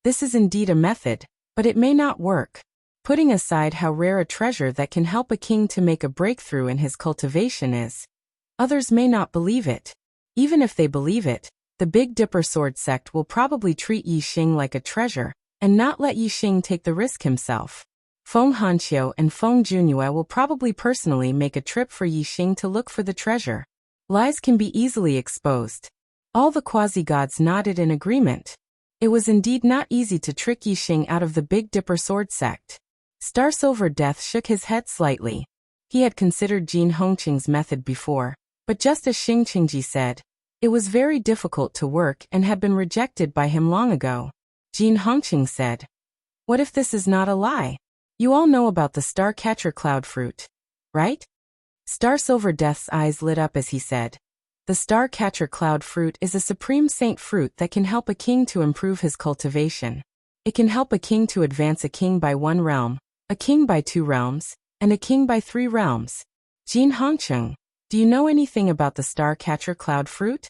"This is indeed a method, but it may not work. Putting aside how rare a treasure that can help a king to make a breakthrough in his cultivation is, others may not believe it. Even if they believe it, the Big Dipper Sword sect will probably treat Yi Xing like a treasure and not let Yi Xing take the risk himself. Feng Hanqiu and Feng Junyue will probably personally make a trip for Yi Xing to look for the treasure. Lies can be easily exposed." All the quasi-gods nodded in agreement. It was indeed not easy to trick Yi Xing out of the Big Dipper Sword sect. Star Silver Death shook his head slightly. He had considered Jin Hongqing's method before, but just as Xing Qingji said, it was very difficult to work and had been rejected by him long ago. Jin Hongqing said, "What if this is not a lie? You all know about the Star Catcher Cloud Fruit, right?" Star Silver Death's eyes lit up as he said, "The Star Catcher Cloud Fruit is a supreme saint fruit that can help a king to improve his cultivation. It can help a king to advance a king by 1 realm, a king by 2 realms, and a king by 3 realms. Jin Hongqing, do you know anything about the Star Catcher Cloud Fruit?"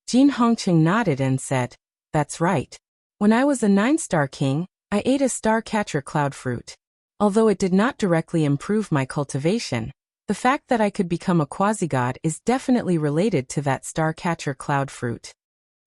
Jin Hongqing nodded and said, "That's right. When I was a 9-star king, I ate a Star Catcher Cloud Fruit. Although it did not directly improve my cultivation, the fact that I could become a quasi-god is definitely related to that Star Catcher Cloud Fruit."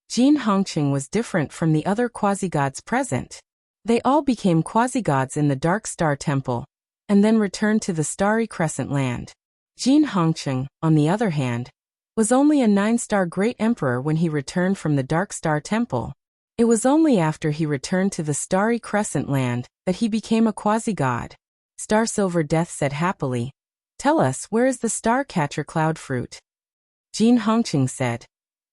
Jin Hongqing was different from the other quasi-gods present. They all became quasi-gods in the Dark Star Temple, and then returned to the Starry Crescent Land. Jin Hongqing, on the other hand, was only a 9-star Great Emperor when he returned from the Dark Star Temple. It was only after he returned to the Starry Crescent Land that he became a quasi-god. Star Silver Death said happily, "Tell us, where is the Star Catcher Cloud Fruit?" Jin Hongqing said,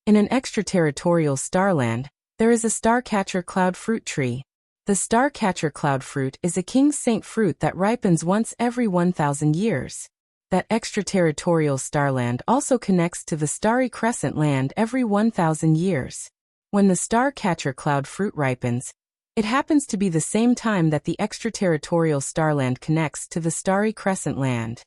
"In an extraterritorial starland, there is a Star Catcher Cloud Fruit tree. The Star Catcher Cloud Fruit is a king's saint fruit that ripens once every 1,000 years. That extraterritorial starland also connects to the Starry Crescent Land every 1,000 years. When the Star Catcher Cloud Fruit ripens, it happens to be the same time that the extraterritorial starland connects to the Starry Crescent Land.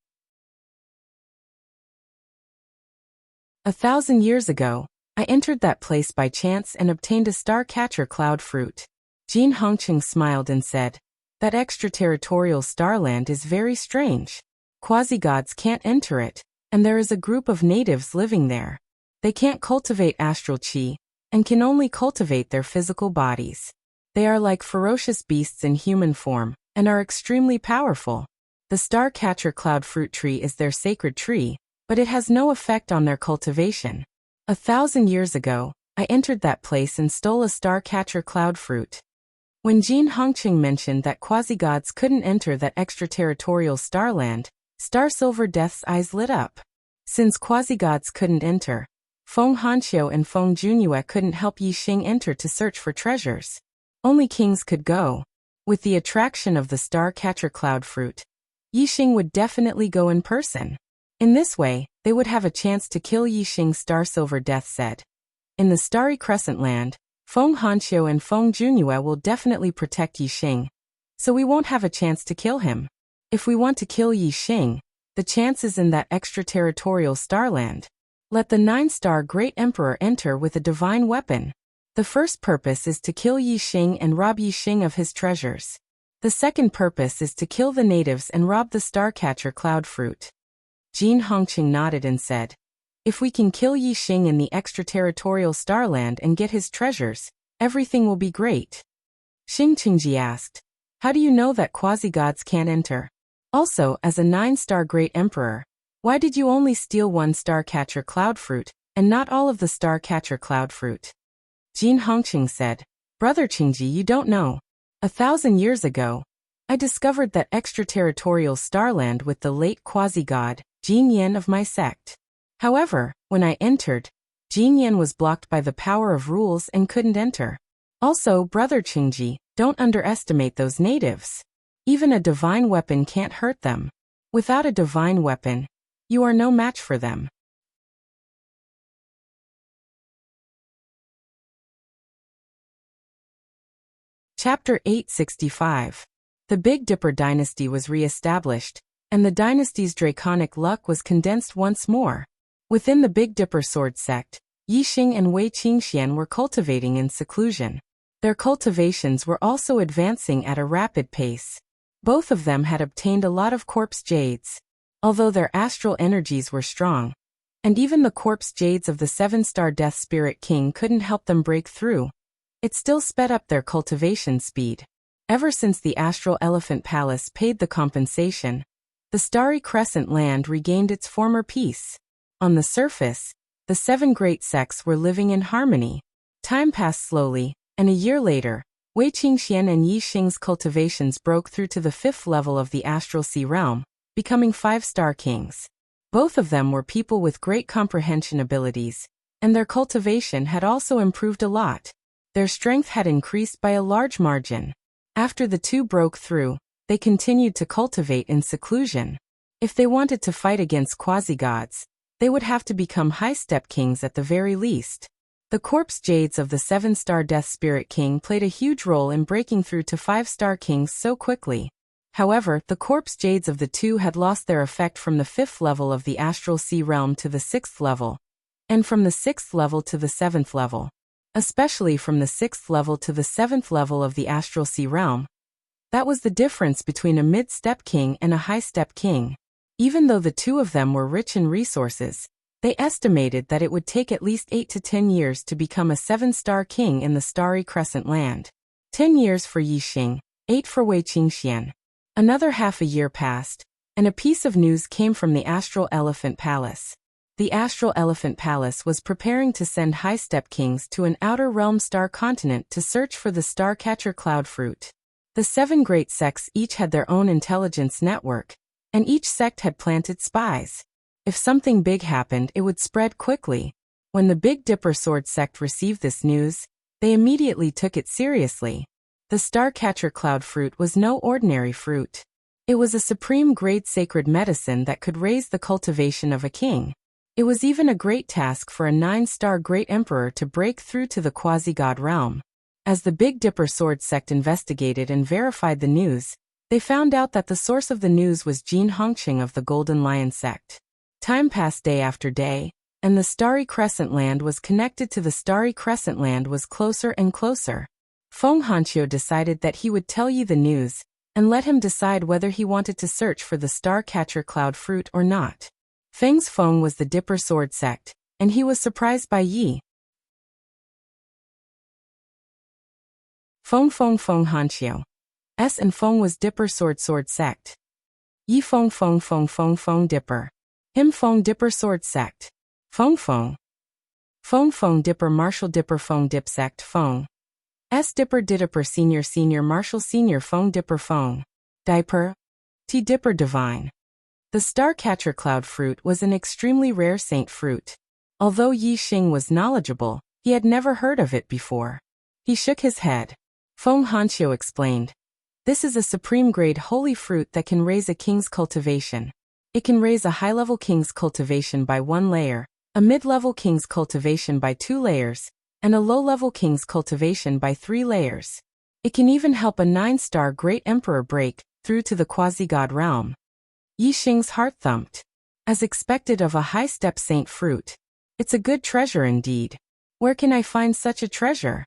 1,000 years ago, I entered that place by chance and obtained a Star Catcher Cloud Fruit. Jin Hongqing smiled and said, "That extraterritorial starland is very strange. Quasi-gods can't enter it, and there is a group of natives living there. They can't cultivate astral qi, and can only cultivate their physical bodies. They are like ferocious beasts in human form, and are extremely powerful. The star-catcher cloud fruit tree is their sacred tree, but it has no effect on their cultivation. 1,000 years ago, I entered that place and stole a star-catcher cloud fruit." When Jin Hongqing mentioned that quasi-gods couldn't enter that extraterritorial starland, Star Silver Death's eyes lit up. Since quasi-gods couldn't enter, Feng Hanqiu and Feng Junyue couldn't help Yi Xing enter to search for treasures. Only kings could go. With the attraction of the star-catcher cloud fruit, Yi Xing would definitely go in person. In this way, they would have a chance to kill Yi Xing, Star Silver Death said. In the Starry Crescent Land, Feng Hanqiu and Feng Junyue will definitely protect Yi Xing, so we won't have a chance to kill him. If we want to kill Yi Xing, the chance is in that extraterritorial starland. Let the 9-star Great Emperor enter with a divine weapon. The first purpose is to kill Yi Xing and rob Yi Xing of his treasures. The second purpose is to kill the natives and rob the Starcatcher cloud fruit. Jin Hongqing nodded and said, "If we can kill Yi Xing in the extraterritorial starland and get his treasures, everything will be great." Xing Qingji asked, "How do you know that quasi-gods can't enter? Also, as a 9-star Great Emperor, why did you only steal one Starcatcher cloud fruit, and not all of the Starcatcher cloud fruit?" Jin Hongqing said, "Brother Qingji, you don't know. 1,000 years ago, I discovered that extraterritorial starland with the late quasi-god, Jin Yan of my sect. However, when I entered, Jin Yan was blocked by the power of rules and couldn't enter. Also, Brother Qingji, don't underestimate those natives. Even a divine weapon can't hurt them. Without a divine weapon, you are no match for them." Chapter 865. The Big Dipper dynasty was re-established, and the dynasty's draconic luck was condensed once more. Within the Big Dipper sword sect, Yi Xing and Wei Qingxian were cultivating in seclusion. Their cultivations were also advancing at a rapid pace. Both of them had obtained a lot of corpse jades. Although their astral energies were strong, and even the corpse jades of the 7-star Death Spirit King couldn't help them break through, it still sped up their cultivation speed. Ever since the Astral Elephant Palace paid the compensation, the Starry Crescent Land regained its former peace. On the surface, the 7 great sects were living in harmony. Time passed slowly, and a year later, Wei Qingxian and Yi Xing's cultivations broke through to the 5th level of the Astral Sea realm, becoming 5-star kings. Both of them were people with great comprehension abilities, and their cultivation had also improved a lot. Their strength had increased by a large margin. After the two broke through, they continued to cultivate in seclusion. If they wanted to fight against quasi-gods, they would have to become high-step kings at the very least. The corpse jades of the 7-star Death Spirit King played a huge role in breaking through to 5-star kings so quickly. However, the corpse jades of the two had lost their effect from the 5th level of the Astral Sea realm to the 6th level, and from the 6th level to the 7th level. Especially from the 6th level to the 7th level of the Astral Sea realm. That was the difference between a mid-step king and a high-step king. Even though the two of them were rich in resources, they estimated that it would take at least 8 to 10 years to become a 7-star king in the Starry Crescent Land. 10 years for Yi Xing, 8 for Wei Qingxian. Another half a year passed, and a piece of news came from the Astral Elephant Palace. The Astral Elephant Palace was preparing to send high-step kings to an outer realm star continent to search for the Starcatcher cloud fruit. The 7 great sects each had their own intelligence network, and each sect had planted spies. If something big happened, it would spread quickly. When the Big Dipper Sword sect received this news, they immediately took it seriously. The Starcatcher cloud fruit was no ordinary fruit. It was a supreme-grade sacred medicine that could raise the cultivation of a king. It was even a great task for a 9-star Great Emperor to break through to the quasi-god realm. As the Big Dipper Sword sect investigated and verified the news, they found out that the source of the news was Jin Hongqing of the Golden Lion sect. Time passed day after day, and the Starry Crescent Land was connected to the Starry Crescent Land was closer and closer. Feng Hanqiu decided that he would tell Yi the news, and let him decide whether he wanted to search for the star-catcher cloud fruit or not. Feng's Feng was the Dipper Sword sect, and he was surprised by Yi. Feng Hanqiu. S and Feng was Dipper Sword sect. Yi Feng Dipper. Him Feng Dipper Sword sect. Feng Dipper Martial Dipper Feng Dip sect Feng. S Dipper Didipper Senior Martial Senior Feng Dipper Feng. Diaper. T Dipper Divine. The star-catcher cloud fruit was an extremely rare saint fruit. Although Yi Xing was knowledgeable, he had never heard of it before. He shook his head. Feng Hanqiu explained. This is a supreme-grade holy fruit that can raise a king's cultivation. It can raise a high-level king's cultivation by 1 layer, a mid-level king's cultivation by 2 layers, and a low-level king's cultivation by 3 layers. It can even help a 9-star great emperor break through to the quasi-god realm. Yi Xing's heart thumped. As expected of a high-step saint fruit. It's a good treasure indeed. Where can I find such a treasure?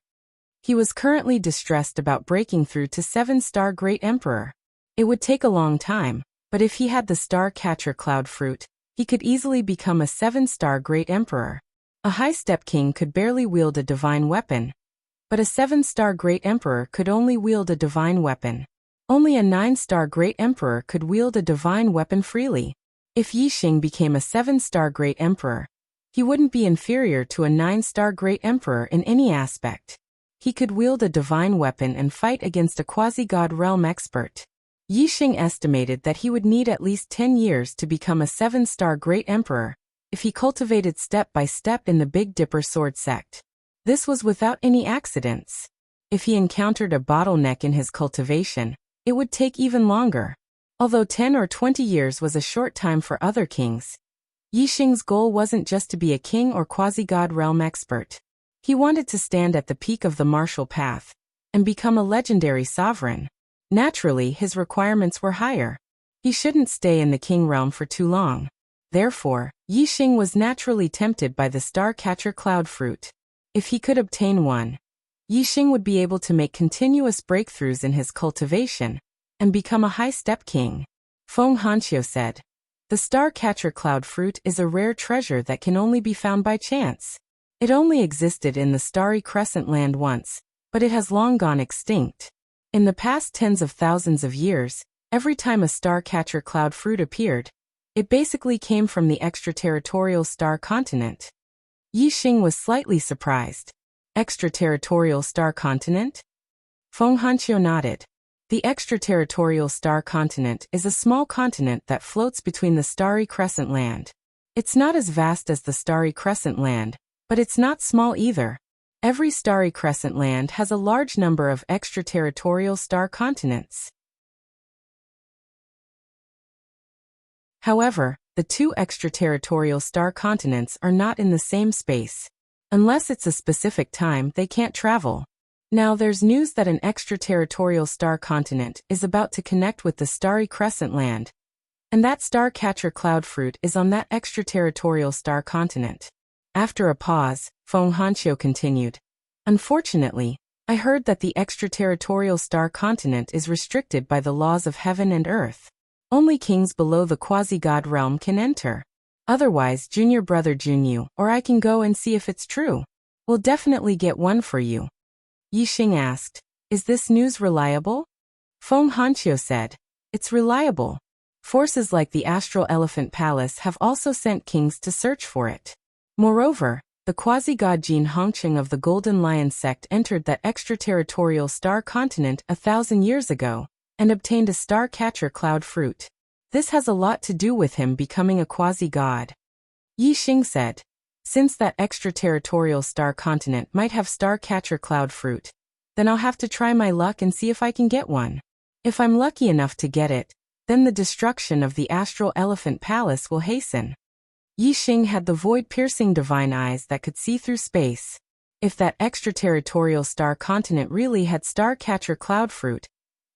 He was currently distressed about breaking through to 7-star great emperor. It would take a long time, but if he had the star-catcher cloud fruit, he could easily become a 7-star great emperor. A high-step king could barely wield a divine weapon, but a 7-star great emperor could only wield a divine weapon. Only a 9-star great emperor could wield a divine weapon freely. If Yi Xing became a 7-star great emperor, he wouldn't be inferior to a 9-star great emperor in any aspect. He could wield a divine weapon and fight against a quasi-god realm expert. Yi Xing estimated that he would need at least 10 years to become a 7-star great emperor, if he cultivated step by step in the Big Dipper Sword sect. This was without any accidents. If he encountered a bottleneck in his cultivation, it would take even longer. Although 10 or 20 years was a short time for other kings, Yi Xing's goal wasn't just to be a king or quasi-god realm expert. He wanted to stand at the peak of the martial path and become a legendary sovereign. Naturally, his requirements were higher. He shouldn't stay in the king realm for too long. Therefore, Yi Xing was naturally tempted by the star-catcher cloud fruit. If he could obtain one, Yi Xing would be able to make continuous breakthroughs in his cultivation and become a high-step king. Feng Hanqiu said. The star-catcher cloud fruit is a rare treasure that can only be found by chance. It only existed in the starry crescent land once, but it has long gone extinct. In the past tens of thousands of years, every time a star-catcher cloud fruit appeared, it basically came from the extraterritorial star continent. Yi Xing was slightly surprised. Extraterritorial star continent? Feng Hanqiu nodded. The extraterritorial star continent is a small continent that floats between the starry crescent land. It's not as vast as the starry crescent land, but it's not small either. Every starry crescent land has a large number of extraterritorial star continents. However, the 2 extraterritorial star continents are not in the same space. Unless it's a specific time, they can't travel. Now there's news that an extraterritorial star continent is about to connect with the starry crescent land, and that star-catcher cloud fruit is on that extraterritorial star continent. After a pause, Feng Hanqiu continued. Unfortunately, I heard that the extraterritorial star continent is restricted by the laws of heaven and earth. Only kings below the quasi-god realm can enter. Otherwise, junior brother Junyu or I can go and see if it's true. We'll definitely get one for you. Yi Xing asked, is this news reliable? Feng Hanqiu said, it's reliable. Forces like the Astral Elephant Palace have also sent kings to search for it. Moreover, the quasi-god Jin Hongqing of the Golden Lion sect entered that extraterritorial star continent 1,000 years ago and obtained a star-catcher cloud fruit. This has a lot to do with him becoming a quasi-god. Yi Xing said, since that extraterritorial star continent might have star-catcher cloud fruit, then I'll have to try my luck and see if I can get one. If I'm lucky enough to get it, then the destruction of the Astral Elephant Palace will hasten. Yi Xing had the void-piercing divine eyes that could see through space. If that extraterritorial star continent really had star-catcher cloud fruit,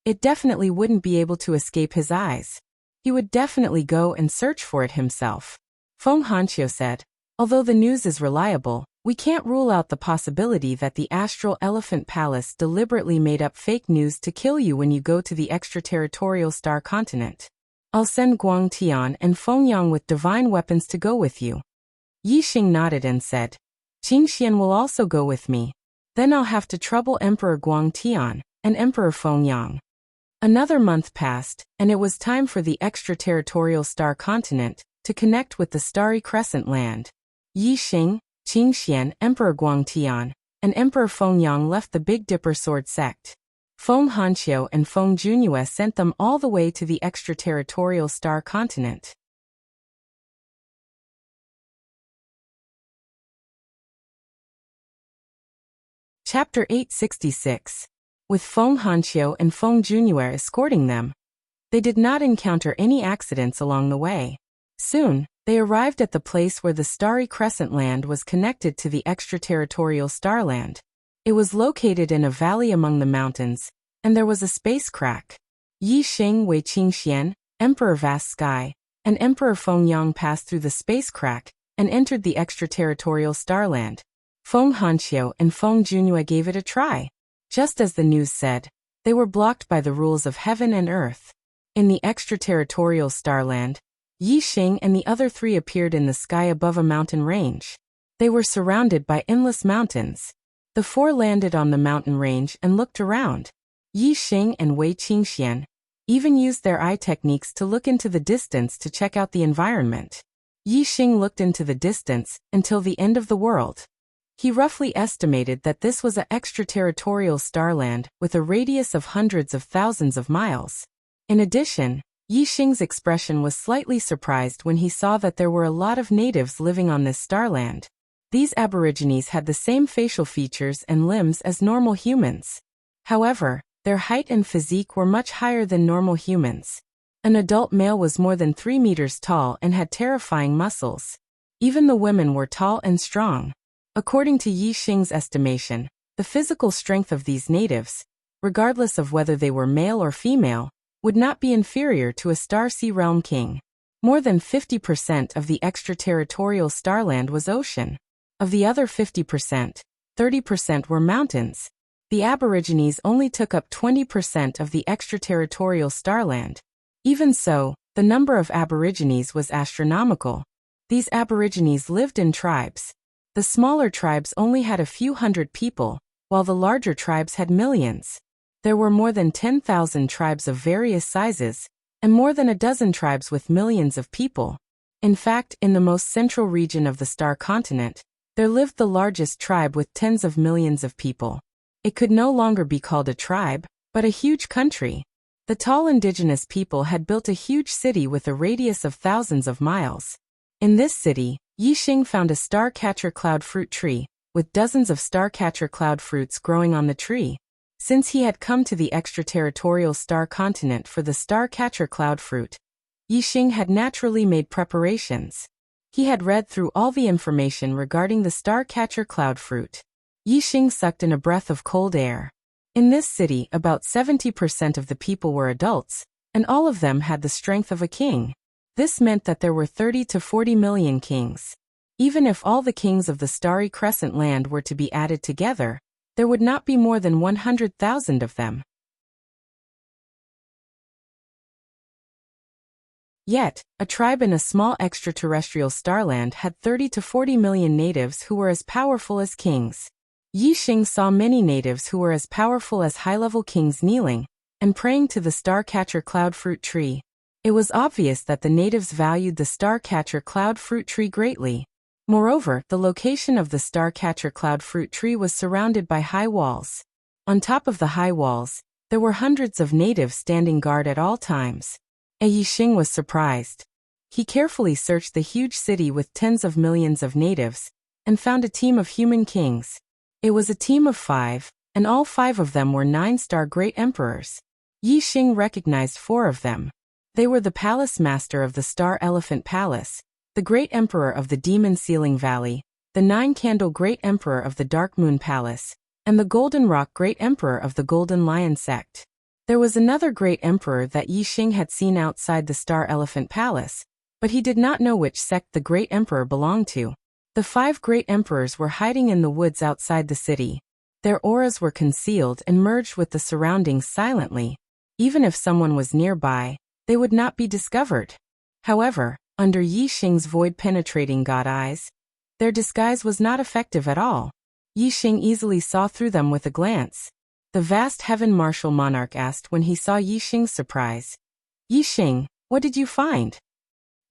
it definitely wouldn't be able to escape his eyes. He would definitely go and search for it himself. Feng Hanqiu said, although the news is reliable, We can't rule out the possibility that the Astral Elephant Palace deliberately made up fake news to kill you when you go to the extraterritorial star continent. I'll send Guang Tian and Feng Yang with divine weapons to go with you. Yi Xing nodded and said, Qing Xian will also go with me. Then I'll have to trouble Emperor Guang Tian and Emperor Feng Yang. Another month passed, and it was time for the extraterritorial star continent to connect with the starry crescent land. Yi Xing, Qing Xian, Emperor Guang Tian, and Emperor Feng Yang left the Big Dipper sword sect. Feng Hanqiu and Feng Junyue sent them all the way to the extraterritorial star continent. Chapter 866. With Feng Hanqiu and Feng Junyue escorting them, they did not encounter any accidents along the way. Soon, they arrived at the place where the starry crescent land was connected to the extraterritorial starland. It was located in a valley among the mountains, and there was a space crack. Yi Xing, Wei Qingxian, Emperor Vast Sky, and Emperor Feng Yang passed through the space crack and entered the extraterritorial starland. Feng Hanqiu and Feng Junyue gave it a try. Just as the news said, they were blocked by the rules of heaven and earth. In the extraterritorial starland, Yi Xing and the other three appeared in the sky above a mountain range. They were surrounded by endless mountains. The four landed on the mountain range and looked around. Yi Xing and Wei Qingxian even used their eye techniques to look into the distance to check out the environment. Yi Xing looked into the distance until the end of the world. He roughly estimated that this was an extraterritorial starland with a radius of hundreds of thousands of miles. In addition, Yi Xing's expression was slightly surprised when he saw that there were a lot of natives living on this starland. These aborigines had the same facial features and limbs as normal humans. However, their height and physique were much higher than normal humans. An adult male was more than 3 meters tall and had terrifying muscles. Even the women were tall and strong. According to Yi Xing's estimation, the physical strength of these natives, regardless of whether they were male or female, would not be inferior to a Star Sea Realm king. More than 50% of the extraterritorial starland was ocean. Of the other 50%, 30% were mountains. The aborigines only took up 20% of the extraterritorial starland. Even so, the number of aborigines was astronomical. These aborigines lived in tribes. The smaller tribes only had a few hundred people, while the larger tribes had millions. There were more than 10,000 tribes of various sizes, and more than a dozen tribes with millions of people. In fact, in the most central region of the star continent, there lived the largest tribe with tens of millions of people. It could no longer be called a tribe, but a huge country. The tall indigenous people had built a huge city with a radius of thousands of miles. In this city, Yi Xing found a starcatcher cloud fruit tree, with dozens of starcatcher cloud fruits growing on the tree. Since he had come to the extraterritorial star continent for the starcatcher cloud fruit, Yi Xing had naturally made preparations. He had read through all the information regarding the starcatcher cloud fruit. Yi Xing sucked in a breath of cold air. In this city, about 70% of the people were adults, and all of them had the strength of a king. This meant that there were 30 to 40 million kings. Even if all the kings of the starry crescent land were to be added together, there would not be more than 100,000 of them. Yet, a tribe in a small extraterrestrial starland had 30 to 40 million natives who were as powerful as kings. Yi Xing saw many natives who were as powerful as high-level kings kneeling and praying to the starcatcher cloud fruit tree. It was obvious that the natives valued the starcatcher cloud fruit tree greatly. Moreover, the location of the starcatcher cloud fruit tree was surrounded by high walls. On top of the high walls, there were hundreds of natives standing guard at all times. Yi Xing was surprised. He carefully searched the huge city with tens of millions of natives and found a team of human kings. It was a team of 5, and all 5 of them were 9-star great emperors. Yi Xing recognized 4 of them. They were the palace master of the Star Elephant Palace, the great emperor of the Demon Ceiling Valley, the 9-candle great emperor of the Dark Moon Palace, and the Golden Rock great emperor of the Golden Lion sect. There was another great emperor that Yi Xing had seen outside the Star Elephant Palace, but he did not know which sect the great emperor belonged to. The 5 great emperors were hiding in the woods outside the city. Their auras were concealed and merged with the surroundings silently. Even if someone was nearby, they would not be discovered. However, under Yi Xing's void-penetrating god eyes, their disguise was not effective at all. Yi Xing easily saw through them with a glance. The vast heaven martial monarch asked when he saw Yi Xing's surprise. Yi Xing, what did you find?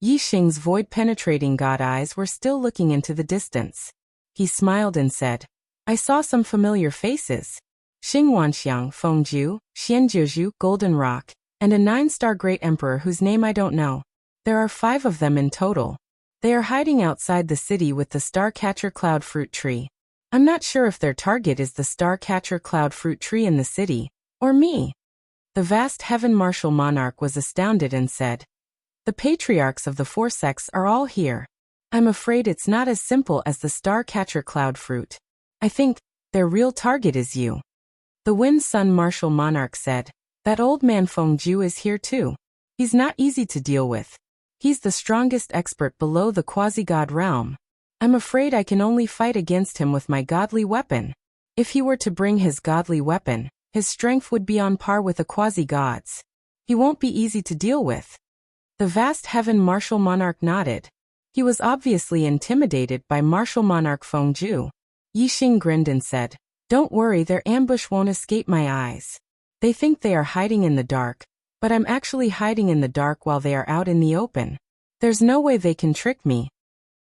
Yi Xing's void-penetrating god eyes were still looking into the distance. He smiled and said, I saw some familiar faces. Xingwanxiang, Fengju, Xianjiuzhu, Golden Rock, and a 9-star great emperor whose name I don't know. There are 5 of them in total. They are hiding outside the city with the Starcatcher Cloud Fruit Tree. I'm not sure if their target is the Starcatcher Cloud Fruit Tree in the city, or me. The vast heaven martial monarch was astounded and said, the patriarchs of the 4 sects are all here. I'm afraid it's not as simple as the Starcatcher Cloud Fruit. I think their real target is you. The Wind Sun martial monarch said, that old man Fengju is here too. He's not easy to deal with. He's the strongest expert below the quasi-god realm. I'm afraid I can only fight against him with my godly weapon. If he were to bring his godly weapon, his strength would be on par with the quasi-gods. He won't be easy to deal with. The vast heaven martial monarch nodded. He was obviously intimidated by martial monarch Fengju. Yi Xing grinned and said, don't worry, their ambush won't escape my eyes. They think they are hiding in the dark, but I'm actually hiding in the dark while they are out in the open. There's no way they can trick me.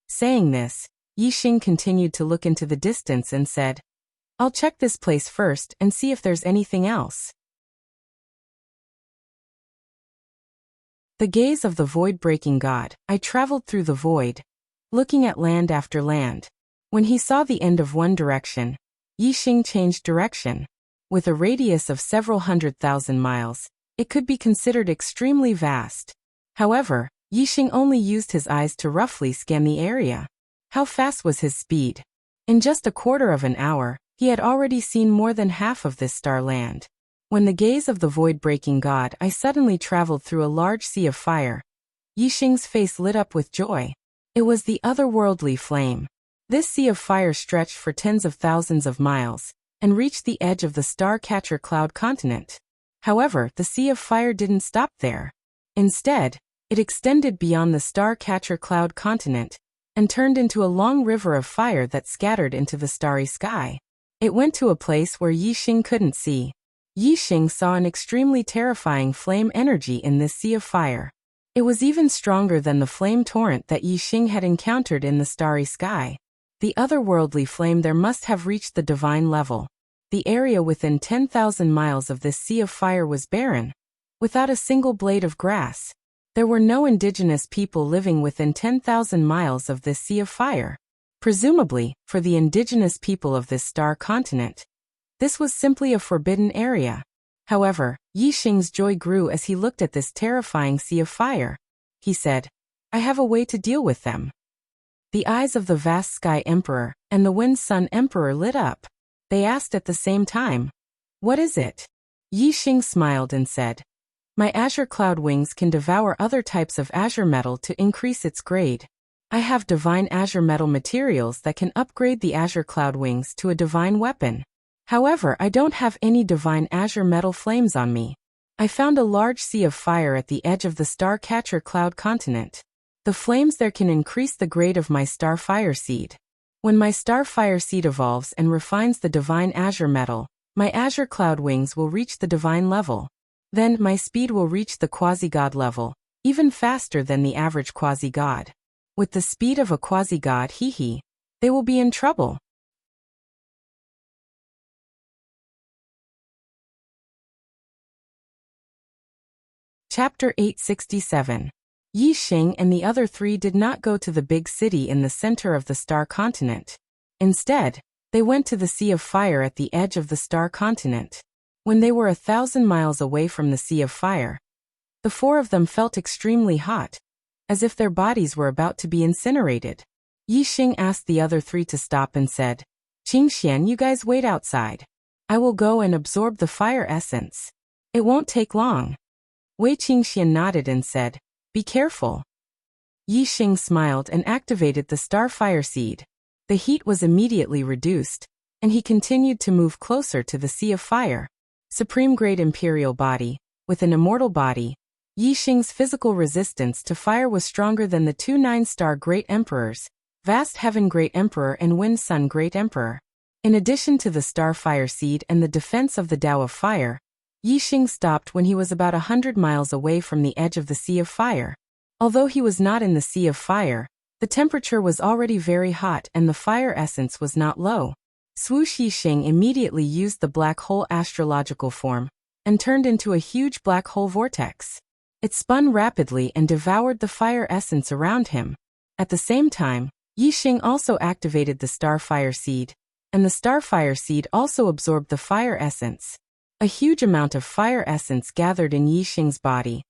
Saying this, Yi Xing continued to look into the distance and said, I'll check this place first and see if there's anything else. The gaze of the void-breaking god, I traveled through the void, looking at land after land. When he saw the end of one direction, Yi Xing changed direction. With a radius of several 100,000 miles, it could be considered extremely vast. However, Yi Xing only used his eyes to roughly scan the area. How fast was his speed? In just a quarter of an hour, he had already seen more than half of this star land. When the gaze of the void-breaking god, I suddenly traveled through a large sea of fire. Yi Xing's face lit up with joy. It was the otherworldly flame. This sea of fire stretched for tens of thousands of miles, and reached the edge of the Starcatcher Cloud continent. However, the sea of fire didn't stop there. Instead, it extended beyond the Starcatcher Cloud continent, and turned into a long river of fire that scattered into the starry sky. It went to a place where Yi Xing couldn't see. Yi Xing saw an extremely terrifying flame energy in this sea of fire. It was even stronger than the flame torrent that Yi Xing had encountered in the starry sky. The otherworldly flame there must have reached the divine level. The area within 10,000 miles of this sea of fire was barren, without a single blade of grass. There were no indigenous people living within 10,000 miles of this sea of fire. Presumably, for the indigenous people of this star continent, this was simply a forbidden area. However, Yi Xing's joy grew as he looked at this terrifying sea of fire. He said, I have a way to deal with them. The eyes of the vast sky emperor and the wind sun emperor lit up. They asked at the same time, what is it? Yi Xing smiled and said, my azure cloud wings can devour other types of azure metal to increase its grade. I have divine azure metal materials that can upgrade the azure cloud wings to a divine weapon. However, I don't have any divine azure metal flames on me. I found a large sea of fire at the edge of the Starcatcher Cloud continent. The flames there can increase the grade of my Starfire seed. When my Starfire seed evolves and refines the divine azure metal, my azure cloud wings will reach the divine level. Then my speed will reach the quasi-god level, even faster than the average quasi-god. With the speed of a quasi-god, they will be in trouble. Chapter 867. Yi Xing and the other 3 did not go to the big city in the center of the star continent. Instead, they went to the sea of fire at the edge of the star continent. When they were 1,000 miles away from the sea of fire, the 4 of them felt extremely hot, as if their bodies were about to be incinerated. Yi Xing asked the other 3 to stop and said, Qingxian, you guys wait outside. I will go and absorb the fire essence. It won't take long. Wei Qingxian nodded and said, be careful. Yi Xing smiled and activated the Starfire seed. The heat was immediately reduced, and he continued to move closer to the Sea of Fire. Supreme Great Imperial Body. With an immortal body, Yi Xing's physical resistance to fire was stronger than the two 9-star Great Emperors, Vast Heaven Great Emperor and Wind Sun Great Emperor. In addition to the Star Fire Seed and the defense of the Tao of Fire, Yi Xing stopped when he was about 100 miles away from the edge of the Sea of Fire. Although he was not in the Sea of Fire, the temperature was already very hot and the fire essence was not low. Swoosh. Yi Xing immediately used the black hole astrological form and turned into a huge black hole vortex. It spun rapidly and devoured the fire essence around him. At the same time, Yi Xing also activated the Starfire Seed, and the Starfire Seed also absorbed the fire essence. A huge amount of fire essence gathered in Yi Xing's body,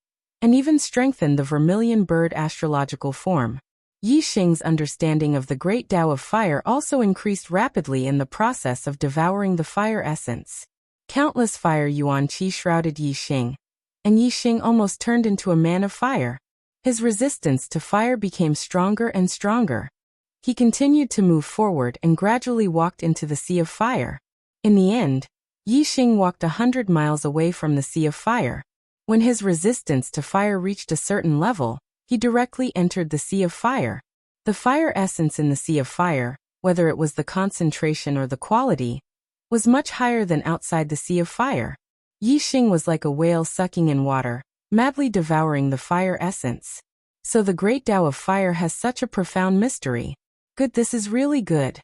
and even strengthened the vermilion bird astrological form. Yi Xing's understanding of the great Tao of Fire also increased rapidly in the process of devouring the fire essence. Countless fire yuan qi shrouded Yi Xing, and Yi Xing almost turned into a man of fire. His resistance to fire became stronger and stronger. He continued to move forward and gradually walked into the Sea of Fire. In the end, Yi Xing walked 100 miles away from the Sea of Fire. When his resistance to fire reached a certain level, he directly entered the Sea of Fire. The fire essence in the Sea of Fire, whether it was the concentration or the quality, was much higher than outside the Sea of Fire. Yi Xing was like a whale sucking in water, madly devouring the fire essence. So the great Tao of Fire has such a profound mystery. Good, this is really good.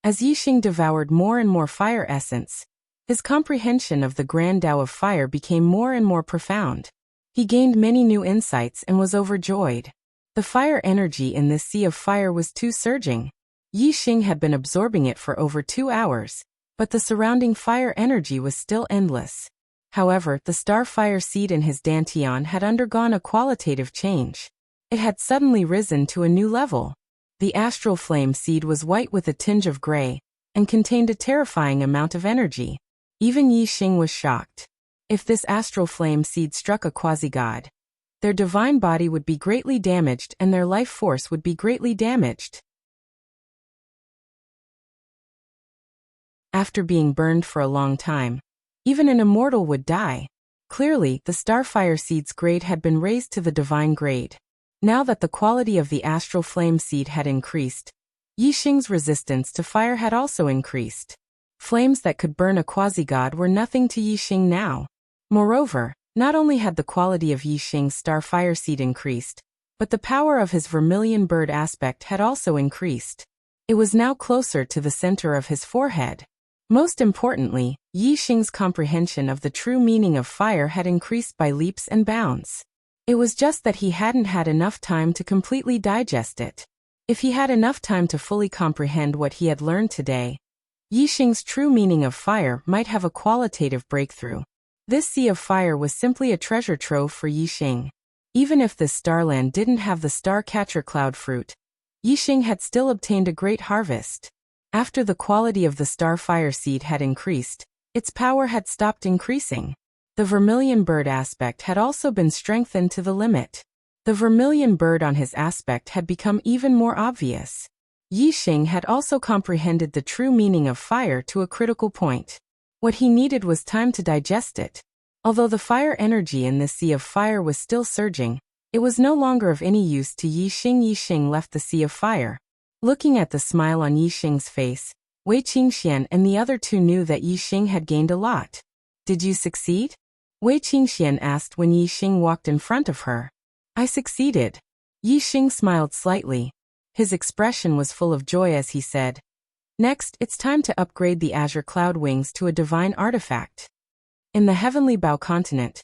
As Yi Xing devoured more and more fire essence, his comprehension of the grand Tao of Fire became more and more profound. He gained many new insights and was overjoyed. The fire energy in this Sea of Fire was too surging. Yi Xing had been absorbing it for over 2 hours, but the surrounding fire energy was still endless. However, the Starfire Seed in his Dantian had undergone a qualitative change. It had suddenly risen to a new level. The Astral Flame Seed was white with a tinge of gray, and contained a terrifying amount of energy. Even Yi Xing was shocked. If this Astral Flame Seed struck a quasi-god, their divine body would be greatly damaged and their life force would be greatly damaged. After being burned for a long time, even an immortal would die. Clearly, the Starfire Seed's grade had been raised to the divine grade. Now that the quality of the Astral Flame Seed had increased, Yi Xing's resistance to fire had also increased. Flames that could burn a quasi-god were nothing to Yi Xing now. Moreover, not only had the quality of Yi Xing's Starfire Seed increased, but the power of his vermilion bird aspect had also increased. It was now closer to the center of his forehead. Most importantly, Yi Xing's comprehension of the true meaning of fire had increased by leaps and bounds. It was just that he hadn't had enough time to completely digest it. If he had enough time to fully comprehend what he had learned today, Yi Xing's true meaning of fire might have a qualitative breakthrough. This Sea of Fire was simply a treasure trove for Yi Xing. Even if this starland didn't have the star-catcher cloud fruit, Yi Xing had still obtained a great harvest. After the quality of the Starfire Seed had increased, its power had stopped increasing. The vermilion bird aspect had also been strengthened to the limit. The vermilion bird on his aspect had become even more obvious. Yi Xing had also comprehended the true meaning of fire to a critical point. What he needed was time to digest it. Although the fire energy in this Sea of Fire was still surging, it was no longer of any use to Yi Xing. Yi Xing left the Sea of Fire. Looking at the smile on Yi Xing's face, Wei Qingxian and the other two knew that Yi Xing had gained a lot. Did you succeed? Wei Qingxian asked when Yi Xing walked in front of her. I succeeded. Yi Xing smiled slightly. His expression was full of joy as he said, Next, it's time to upgrade the Azure Cloud Wings to a divine artifact. In the Heavenly Bao continent,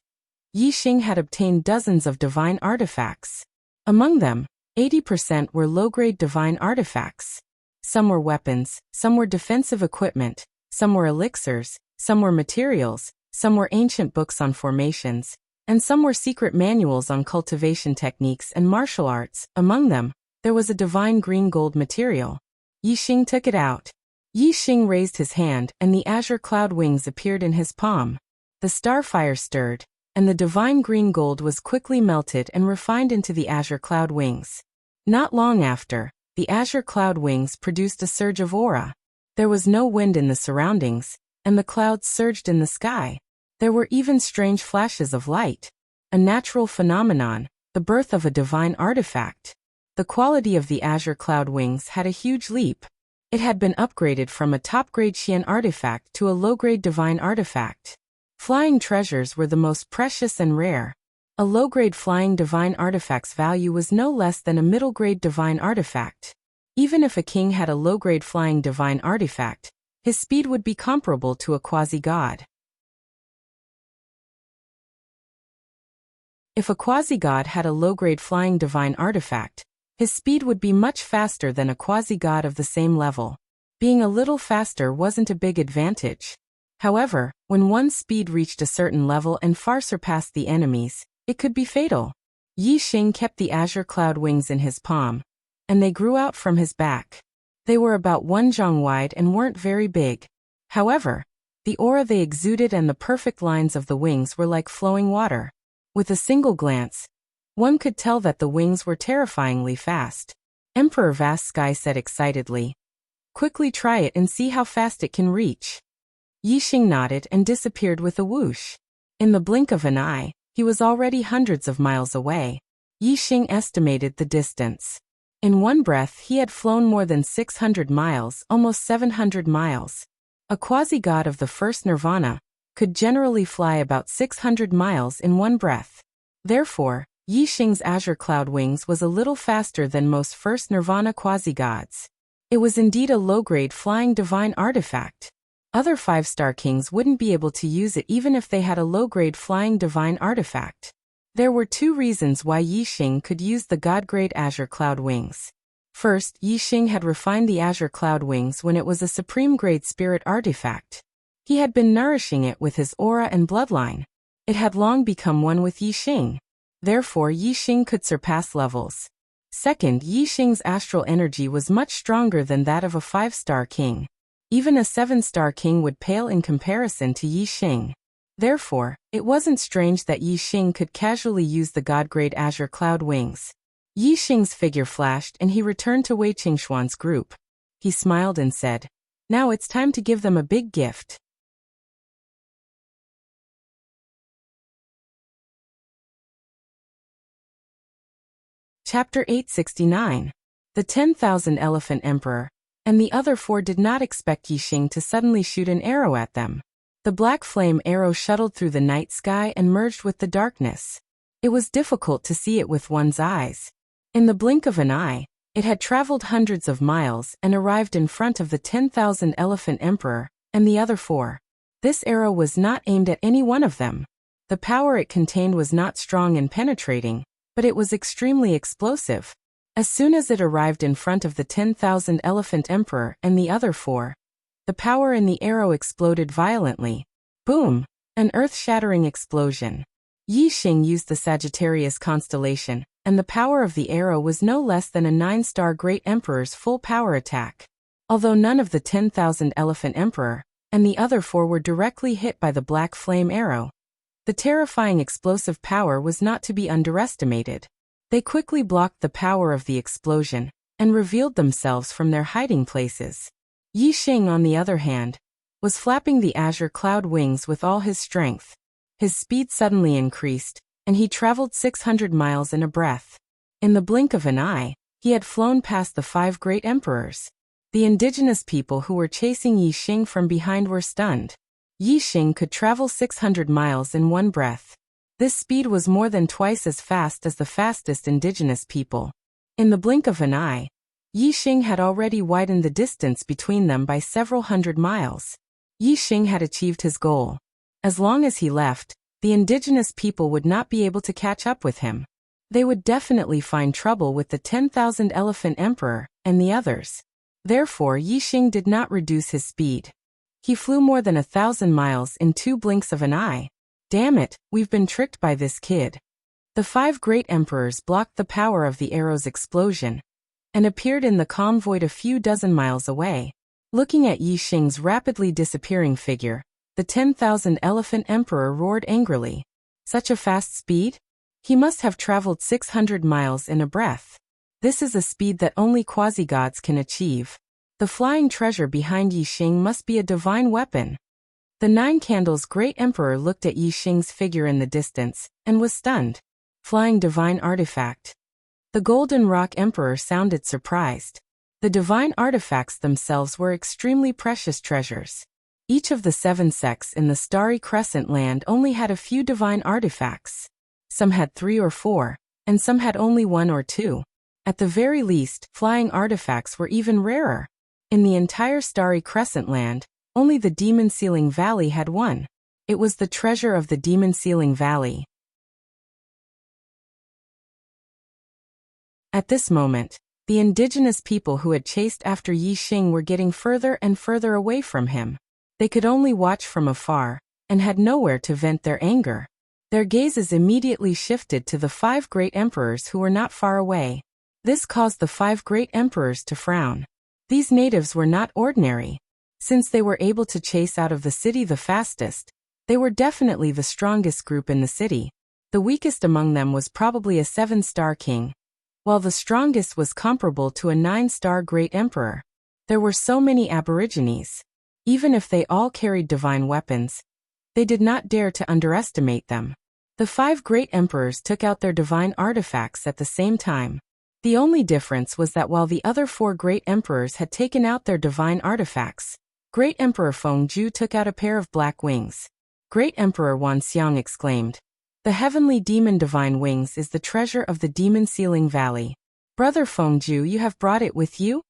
Yi Xing had obtained dozens of divine artifacts. Among them, 80% were low-grade divine artifacts. Some were weapons, some were defensive equipment, some were elixirs, some were materials, some were ancient books on formations, and some were secret manuals on cultivation techniques and martial arts. Among them, there was a divine green gold material. Yi Xing took it out. Yi Xing raised his hand and the Azure Cloud Wings appeared in his palm. The starfire stirred, and the divine green gold was quickly melted and refined into the Azure Cloud Wings. Not long after, the azure cloud wings produced a surge of aura. There was no wind in the surroundings, and the clouds surged in the sky. There were even strange flashes of light. A natural phenomenon, the birth of a divine artifact. The quality of the azure cloud wings had a huge leap. It had been upgraded from a top-grade Xian artifact to a low-grade divine artifact. Flying treasures were the most precious and rare. A low-grade flying divine artifact's value was no less than a middle-grade divine artifact. Even if a king had a low-grade flying divine artifact, his speed would be comparable to a quasi-god. If a quasi-god had a low-grade flying divine artifact, his speed would be much faster than a quasi-god of the same level. Being a little faster wasn't a big advantage. However, when one's speed reached a certain level and far surpassed the enemy's, it could be fatal. Yi Xing kept the azure cloud wings in his palm, and they grew out from his back. They were about 1 zhang wide and weren't very big. However, the aura they exuded and the perfect lines of the wings were like flowing water. With a single glance, one could tell that the wings were terrifyingly fast. Emperor Vast Sky said excitedly, "Quickly try it and see how fast it can reach." Yi Xing nodded and disappeared with a whoosh. In the blink of an eye, he was already hundreds of miles away. Yi Xing estimated the distance. In one breath he had flown more than 600 miles, almost 700 miles. A quasi-god of the first nirvana could generally fly about 600 miles in one breath. Therefore, Yi Xing's azure cloud wings was a little faster than most first nirvana quasi-gods. It was indeed a low-grade flying divine artifact. Other 5-star kings wouldn't be able to use it even if they had a low-grade flying divine artifact. There were 2 reasons why Yi Xing could use the god-grade azure cloud wings. First, Yi Xing had refined the azure cloud wings when it was a supreme-grade spirit artifact. He had been nourishing it with his aura and bloodline. It had long become one with Yi Xing. Therefore, Yi Xing could surpass levels. Second, Yi Xing's astral energy was much stronger than that of a 5-star king. Even a 7-star king would pale in comparison to Yi Xing. Therefore, it wasn't strange that Yi Xing could casually use the god-grade azure cloud wings. Yi Xing's figure flashed and he returned to Wei Qingshuan's group. He smiled and said, "Now it's time to give them a big gift." Chapter 869. The 10,000 Elephant Emperor, and the other 4 did not expect Yi Xing to suddenly shoot an arrow at them. The black flame arrow shuttled through the night sky and merged with the darkness. It was difficult to see it with one's eyes. In the blink of an eye, it had traveled hundreds of miles and arrived in front of the 10,000 Elephant Emperor and the other 4. This arrow was not aimed at any one of them. The power it contained was not strong and penetrating, but it was extremely explosive. As soon as it arrived in front of the 10,000 Elephant Emperor and the other 4, the power in the arrow exploded violently. Boom! An earth-shattering explosion. Yi Xing used the Sagittarius constellation, and the power of the arrow was no less than a 9-star Great Emperor's full power attack. Although none of the 10,000 Elephant Emperor and the other 4 were directly hit by the black flame arrow, the terrifying explosive power was not to be underestimated. They quickly blocked the power of the explosion and revealed themselves from their hiding places. Yi Xing, on the other hand, was flapping the azure cloud wings with all his strength. His speed suddenly increased, and he traveled 600 miles in a breath. In the blink of an eye, he had flown past the 5 great emperors. The indigenous people who were chasing Yi Xing from behind were stunned. Yi Xing could travel 600 miles in one breath. This speed was more than twice as fast as the fastest indigenous people. In the blink of an eye, Yi Xing had already widened the distance between them by several hundred miles. Yi Xing had achieved his goal. As long as he left, the indigenous people would not be able to catch up with him. They would definitely find trouble with the 10,000 Elephant Emperor and the others. Therefore, Yi Xing did not reduce his speed. He flew more than 1,000 miles in 2 blinks of an eye. Damn it, we've been tricked by this kid. The 5 great emperors blocked the power of the arrow's explosion and appeared in the calm void a few dozen miles away. Looking at Yi Xing's rapidly disappearing figure, the 10,000 Elephant Emperor roared angrily. Such a fast speed? He must have traveled 600 miles in a breath. This is a speed that only quasi-gods can achieve. The flying treasure behind Yi Xing must be a divine weapon. The Nine Candles' great emperor looked at Yi Xing's figure in the distance, and was stunned. Flying divine artifact. The Golden Rock Emperor sounded surprised. The divine artifacts themselves were extremely precious treasures. Each of the 7 sects in the Starry Crescent land only had a few divine artifacts. Some had 3 or 4, and some had only 1 or 2. At the very least, flying artifacts were even rarer. In the entire Starry Crescent land, only the Demon Sealing Valley had one. It was the treasure of the Demon Sealing Valley. At this moment, the indigenous people who had chased after Yi Xing were getting further and further away from him. They could only watch from afar, and had nowhere to vent their anger. Their gazes immediately shifted to the 5 great emperors who were not far away. This caused the 5 great emperors to frown. These natives were not ordinary. Since they were able to chase out of the city the fastest, they were definitely the strongest group in the city. The weakest among them was probably a 7-star king, while the strongest was comparable to a 9-star great emperor. There were so many aborigines. Even if they all carried divine weapons, they did not dare to underestimate them. The 5 great emperors took out their divine artifacts at the same time. The only difference was that while the other 4 great emperors had taken out their divine artifacts, Great Emperor Fengju took out a pair of black wings. Great Emperor Wanxiang exclaimed, "The heavenly demon divine wings is the treasure of the Demon Sealing Valley. Brother Fengju, you have brought it with you?"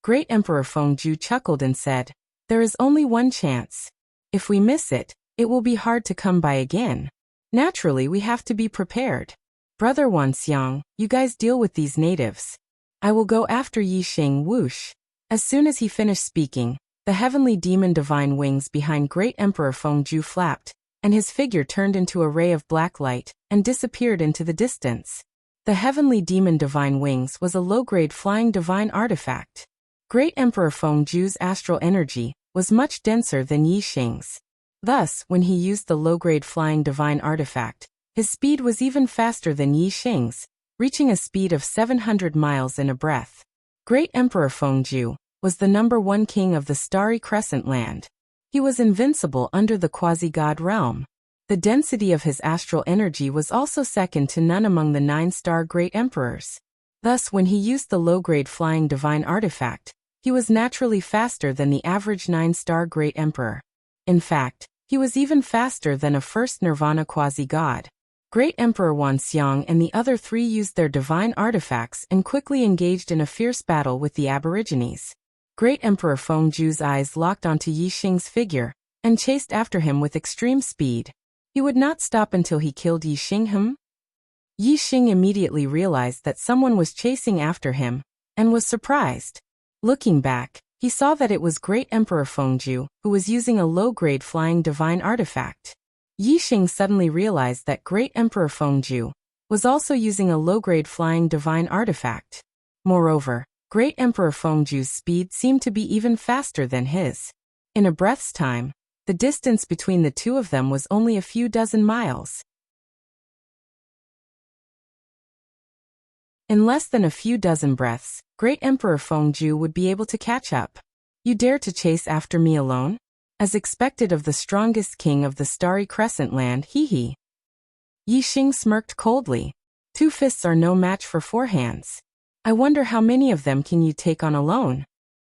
Great Emperor Fengju chuckled and said, "There is only one chance. If we miss it, it will be hard to come by again. Naturally, we have to be prepared. Brother Wanxiang, you guys deal with these natives. I will go after Yi Xing." Whoosh. As soon as he finished speaking, the heavenly demon divine wings behind Great Emperor Fengju flapped, and his figure turned into a ray of black light and disappeared into the distance. The heavenly demon divine wings was a low-grade flying divine artifact. Great Emperor Fengju's astral energy was much denser than Yi Xing's. Thus, when he used the low-grade flying divine artifact, his speed was even faster than Yi Xing's, reaching a speed of 700 miles in a breath. Great Emperor Fengju was the #1 king of the Starry Crescent land. He was invincible under the quasi-god realm. The density of his astral energy was also second to none among the 9-star great emperors. Thus, when he used the low-grade flying divine artifact, he was naturally faster than the average 9-star great emperor. In fact, he was even faster than a first nirvana quasi-god. Great Emperor Wanxiang and the other 3 used their divine artifacts and quickly engaged in a fierce battle with the aborigines. Great Emperor Fengju's eyes locked onto Yi Xing's figure, and chased after him with extreme speed. He would not stop until he killed Yi Xing. Yi Xing immediately realized that someone was chasing after him, and was surprised. Looking back, he saw that it was Great Emperor Fengju, who was using a low-grade flying divine artifact. Yi Xing suddenly realized that Great Emperor Fengju was also using a low-grade flying divine artifact. Moreover, Great Emperor Fengju's speed seemed to be even faster than his. In a breath's time, the distance between the 2 of them was only a few dozen miles. In less than a few dozen breaths, Great Emperor Fengju would be able to catch up. "You dare to chase after me alone? As expected of the strongest king of the Starry Crescent land, hee. Yi Xing smirked coldly. 2 fists are no match for 4 hands. I wonder how many of them can you take on alone?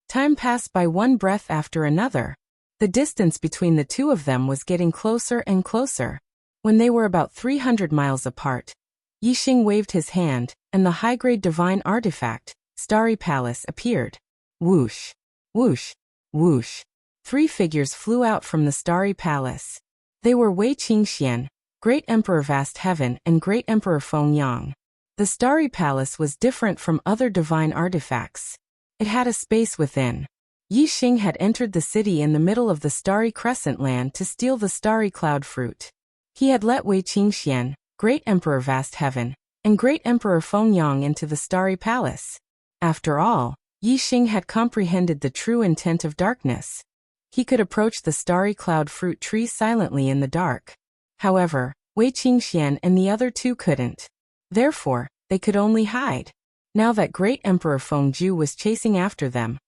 Time passed by one breath after another. The distance between the 2 of them was getting closer and closer. When they were about 300 miles apart, Yi Xing waved his hand, and the high-grade divine artifact, Starry Palace, appeared. Whoosh, whoosh, whoosh. 3 figures flew out from the Starry Palace. They were Wei Qingxian, Great Emperor Vast Heaven, and Great Emperor Fengyang. The Starry Palace was different from other divine artifacts. It had a space within. Yi Xing had entered the city in the middle of the Starry Crescent land to steal the Starry Cloud Fruit. He had let Wei Qingxian, Great Emperor Vast Heaven, and Great Emperor Fengyang into the Starry Palace. After all, Yi Xing had comprehended the true intent of darkness. He could approach the Starry Cloud Fruit tree silently in the dark. However, Wei Qingxian and the other 2 couldn't. Therefore, they could only hide. Now that great Emperor Fengju was chasing after them,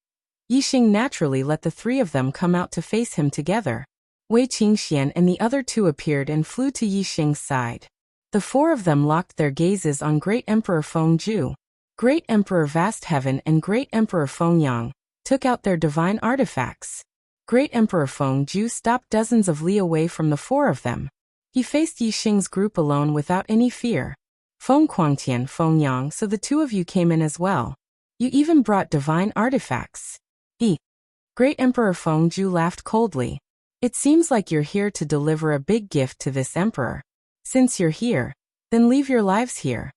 Yixing naturally let the three of them come out to face him together. Wei Qingxian and the other two appeared and flew to Yixing's side. The four of them locked their gazes on Great Emperor Fengju. Great Emperor Vast Heaven and Great Emperor Fengyang took out their divine artifacts. Great Emperor Fengju stopped dozens of li away from the four of them. He faced Yixing's group alone without any fear. Feng Quangtian, Fengyang, so the two of you came in as well. You even brought divine artifacts. Great Emperor Fengju laughed coldly. It seems like you're here to deliver a big gift to this emperor. Since you're here, then leave your lives here.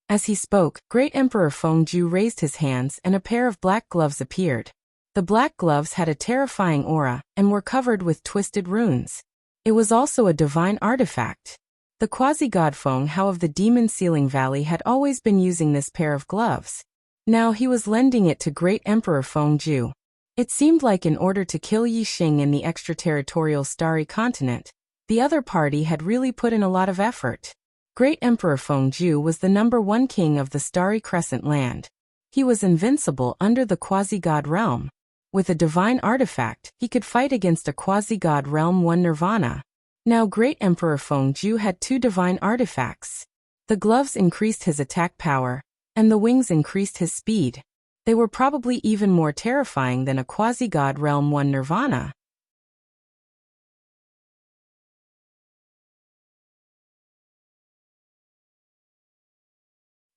As he spoke, Great Emperor Fengju raised his hands and a pair of black gloves appeared. The black gloves had a terrifying aura and were covered with twisted runes. It was also a divine artifact. The quasi-god Feng Hao of the Demon Sealing Valley had always been using this pair of gloves. Now he was lending it to Great Emperor Fengju. It seemed like in order to kill Yixing in the extraterritorial Starry Continent, the other party had really put in a lot of effort. Great Emperor Fengju was the #1 king of the Starry Crescent land. He was invincible under the quasi-god realm. With a divine artifact, he could fight against a quasi-god realm 1 Nirvana. Now Great Emperor Fengju had 2 divine artifacts. The gloves increased his attack power, and the wings increased his speed. They were probably even more terrifying than a quasi-god realm 1 Nirvana.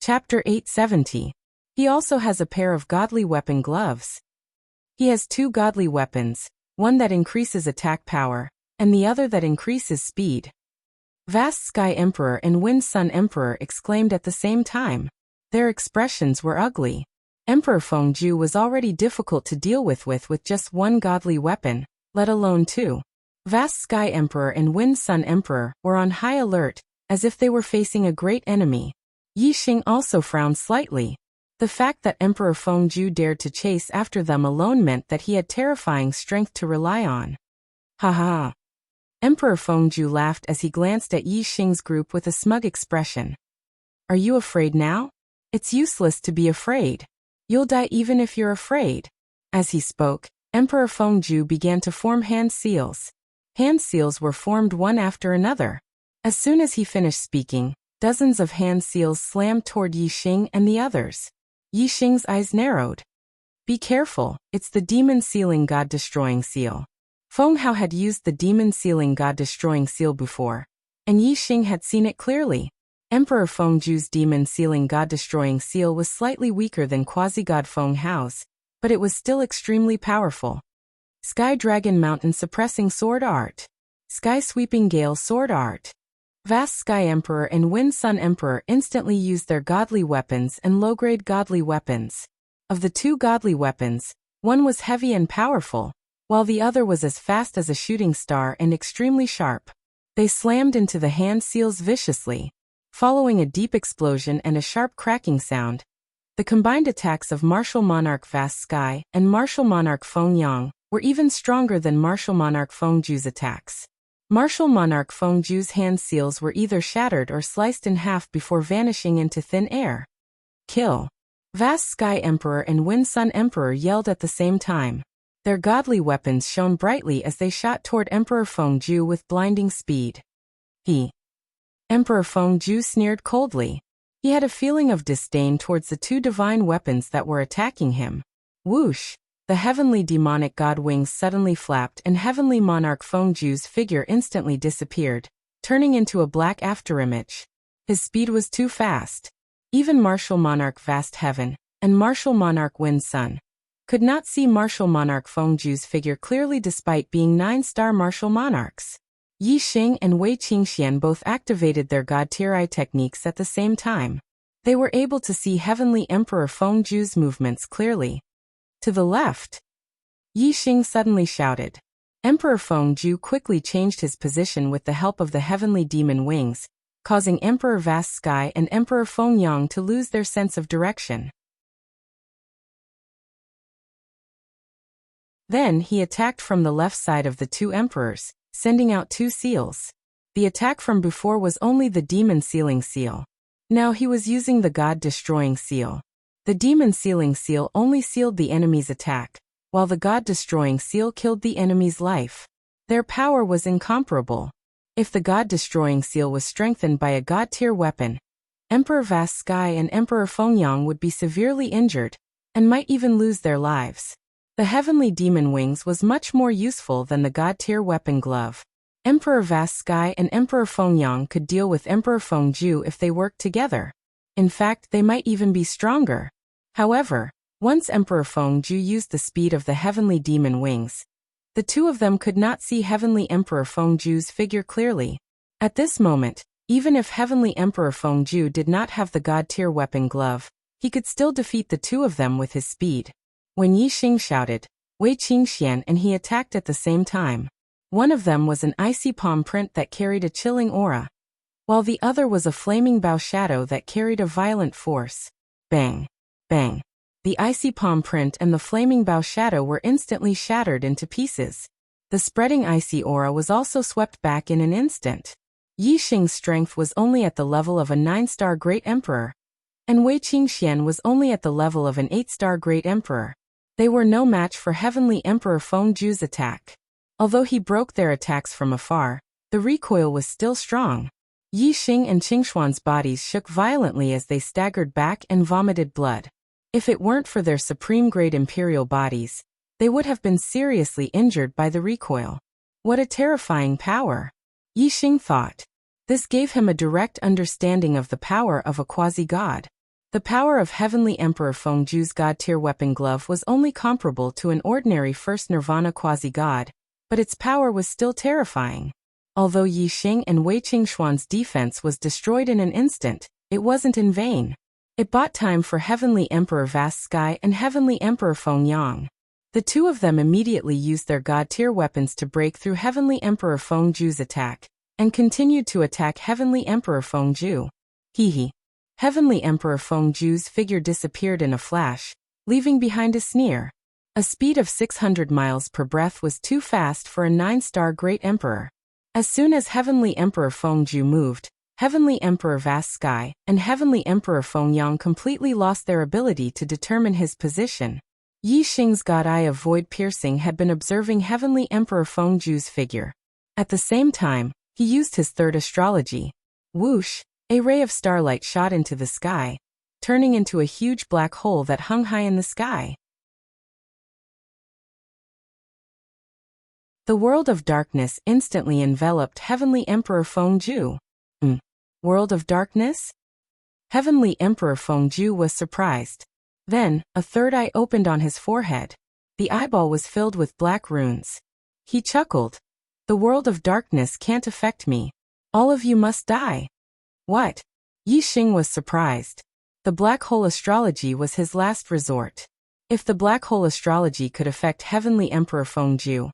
Chapter 870. He also has a pair of godly weapon gloves. He has 2 godly weapons, one that increases attack power, and the other that increases speed. Vast Sky Emperor and Wind Sun Emperor exclaimed at the same time. Their expressions were ugly. Emperor Fengju was already difficult to deal with just 1 godly weapon, let alone 2. Vast Sky Emperor and Wind Sun Emperor were on high alert, as if they were facing a great enemy. Yixing also frowned slightly. The fact that Emperor Fengju dared to chase after them alone meant that he had terrifying strength to rely on. Ha ha. Emperor Fengju laughed as he glanced at Yixing's group with a smug expression. Are you afraid now? It's useless to be afraid. You'll die even if you're afraid. As he spoke, Emperor Fengju began to form hand seals. Hand seals were formed one after another. As soon as he finished speaking, dozens of hand seals slammed toward Yixing and the others. Yixing's eyes narrowed. Be careful, it's the Demon Sealing God Destroying Seal. Feng Hao had used the Demon Sealing God Destroying Seal before, and Yixing had seen it clearly. Emperor Fengju's Demon Sealing God Destroying Seal was slightly weaker than Quasi-God Feng Hao's, but it was still extremely powerful. Sky Dragon Mountain Suppressing Sword Art. Sky Sweeping Gale Sword Art. Vast Sky Emperor and Wind Sun Emperor instantly used their godly weapons and low-grade godly weapons. Of the 2 godly weapons, one was heavy and powerful, while the other was as fast as a shooting star and extremely sharp. They slammed into the hand seals viciously. Following a deep explosion and a sharp cracking sound, the combined attacks of Martial Monarch Vast Sky and Martial Monarch Fengyang were even stronger than Martial Monarch Fengju's attacks. Martial Monarch Fengju's hand seals were either shattered or sliced in half before vanishing into thin air. Kill. Vast Sky Emperor and Wind Sun Emperor yelled at the same time. Their godly weapons shone brightly as they shot toward Emperor Fengju with blinding speed. Emperor Fengju sneered coldly. He had a feeling of disdain towards the 2 divine weapons that were attacking him. Whoosh! The heavenly demonic god wings suddenly flapped and Heavenly Monarch Fengju's figure instantly disappeared, turning into a black afterimage. His speed was too fast. Even Martial Monarch Vast Heaven and Martial Monarch Wind Sun could not see Martial Monarch Fengju's figure clearly despite being 9-star Martial Monarchs. Yixing and Wei Qingxian both activated their God Tirai techniques at the same time. They were able to see Heavenly Emperor Fengju's movements clearly. To the left. Yixing suddenly shouted. Emperor Fengju quickly changed his position with the help of the heavenly demon wings, causing Emperor Vast Sky and Emperor Fengyang to lose their sense of direction. Then he attacked from the left side of the 2 emperors, sending out 2 seals. The attack from before was only the Demon Sealing Seal. Now he was using the God Destroying Seal. The demon-sealing seal only sealed the enemy's attack, while the God-destroying seal killed the enemy's life. Their power was incomparable. If the God-destroying seal was strengthened by a God-tier weapon, Emperor Vast Sky and Emperor Fengyang would be severely injured, and might even lose their lives. The heavenly demon wings was much more useful than the God-tier weapon glove. Emperor Vast Sky and Emperor Fengyang could deal with Emperor Fengju if they worked together. In fact, they might even be stronger. However, once Emperor Fengju used the speed of the heavenly demon wings, the two of them could not see Heavenly Emperor Fengju's figure clearly. At this moment, even if Heavenly Emperor Fengju did not have the God-tier weapon glove, he could still defeat the two of them with his speed. When Yi Xing shouted, "Wei Qingxian," and he attacked at the same time. One of them was an icy palm print that carried a chilling aura, while the other was a flaming bow shadow that carried a violent force. Bang! Bang! The icy palm print and the flaming bow shadow were instantly shattered into pieces. The spreading icy aura was also swept back in an instant. Yi Xing's strength was only at the level of a 9-star Great Emperor, and Wei Qingxian was only at the level of an 8-star Great Emperor. They were no match for Heavenly Emperor Fengju's attack. Although he broke their attacks from afar, the recoil was still strong. Yi Xing and Qingshuan's bodies shook violently as they staggered back and vomited blood. If it weren't for their supreme-grade imperial bodies, they would have been seriously injured by the recoil. What a terrifying power! Yi Xing thought. This gave him a direct understanding of the power of a quasi-god. The power of Heavenly Emperor Fengju's God-tier weapon glove was only comparable to an ordinary First Nirvana quasi-god, but its power was still terrifying. Although Yi Xing and Wei Qingshuan's defense was destroyed in an instant, it wasn't in vain. It bought time for Heavenly Emperor Vast Sky and Heavenly Emperor Fengyang. The two of them immediately used their God-tier weapons to break through Heavenly Emperor Fengju's attack, and continued to attack Heavenly Emperor Fengju. Hee. Heavenly Emperor Fengju's figure disappeared in a flash, leaving behind a sneer. A speed of 600 miles per breath was too fast for a 9-star Great Emperor. As soon as Heavenly Emperor Fengju moved, Heavenly Emperor Vast Sky and Heavenly Emperor Fengyang completely lost their ability to determine his position. Yi Xing's God Eye of Void Piercing had been observing Heavenly Emperor Fengju's figure. At the same time, he used his third astrology. Whoosh! A ray of starlight shot into the sky, turning into a huge black hole that hung high in the sky. The world of darkness instantly enveloped Heavenly Emperor Fengju. World of darkness? Heavenly Emperor Fengju was surprised. Then, a third eye opened on his forehead. The eyeball was filled with black runes. He chuckled. The world of darkness can't affect me. All of you must die. What? Yi Xing was surprised. The black hole astrology was his last resort. If the black hole astrology could affect Heavenly Emperor Fengju,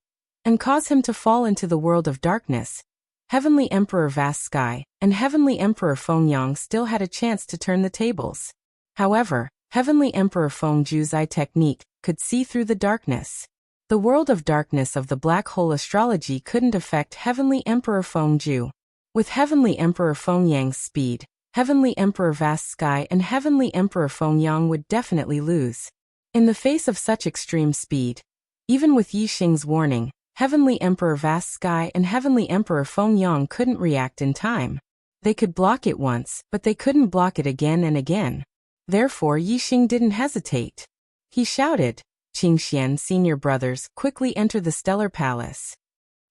and cause him to fall into the world of darkness, Heavenly Emperor Vast Sky and Heavenly Emperor Fengyang still had a chance to turn the tables. However, Heavenly Emperor Fengju's eye technique could see through the darkness. The world of darkness of the black hole astrology couldn't affect Heavenly Emperor Fengju. With Heavenly Emperor Fengyang's speed, Heavenly Emperor Vast Sky and Heavenly Emperor Fengyang would definitely lose. In the face of such extreme speed, even with Yi Xing's warning, Heavenly Emperor Vast Sky and Heavenly Emperor Fengyang couldn't react in time. They could block it once, but they couldn't block it again and again. Therefore Yi Xing didn't hesitate. He shouted, "Qingxian senior brothers, quickly enter the Stellar Palace."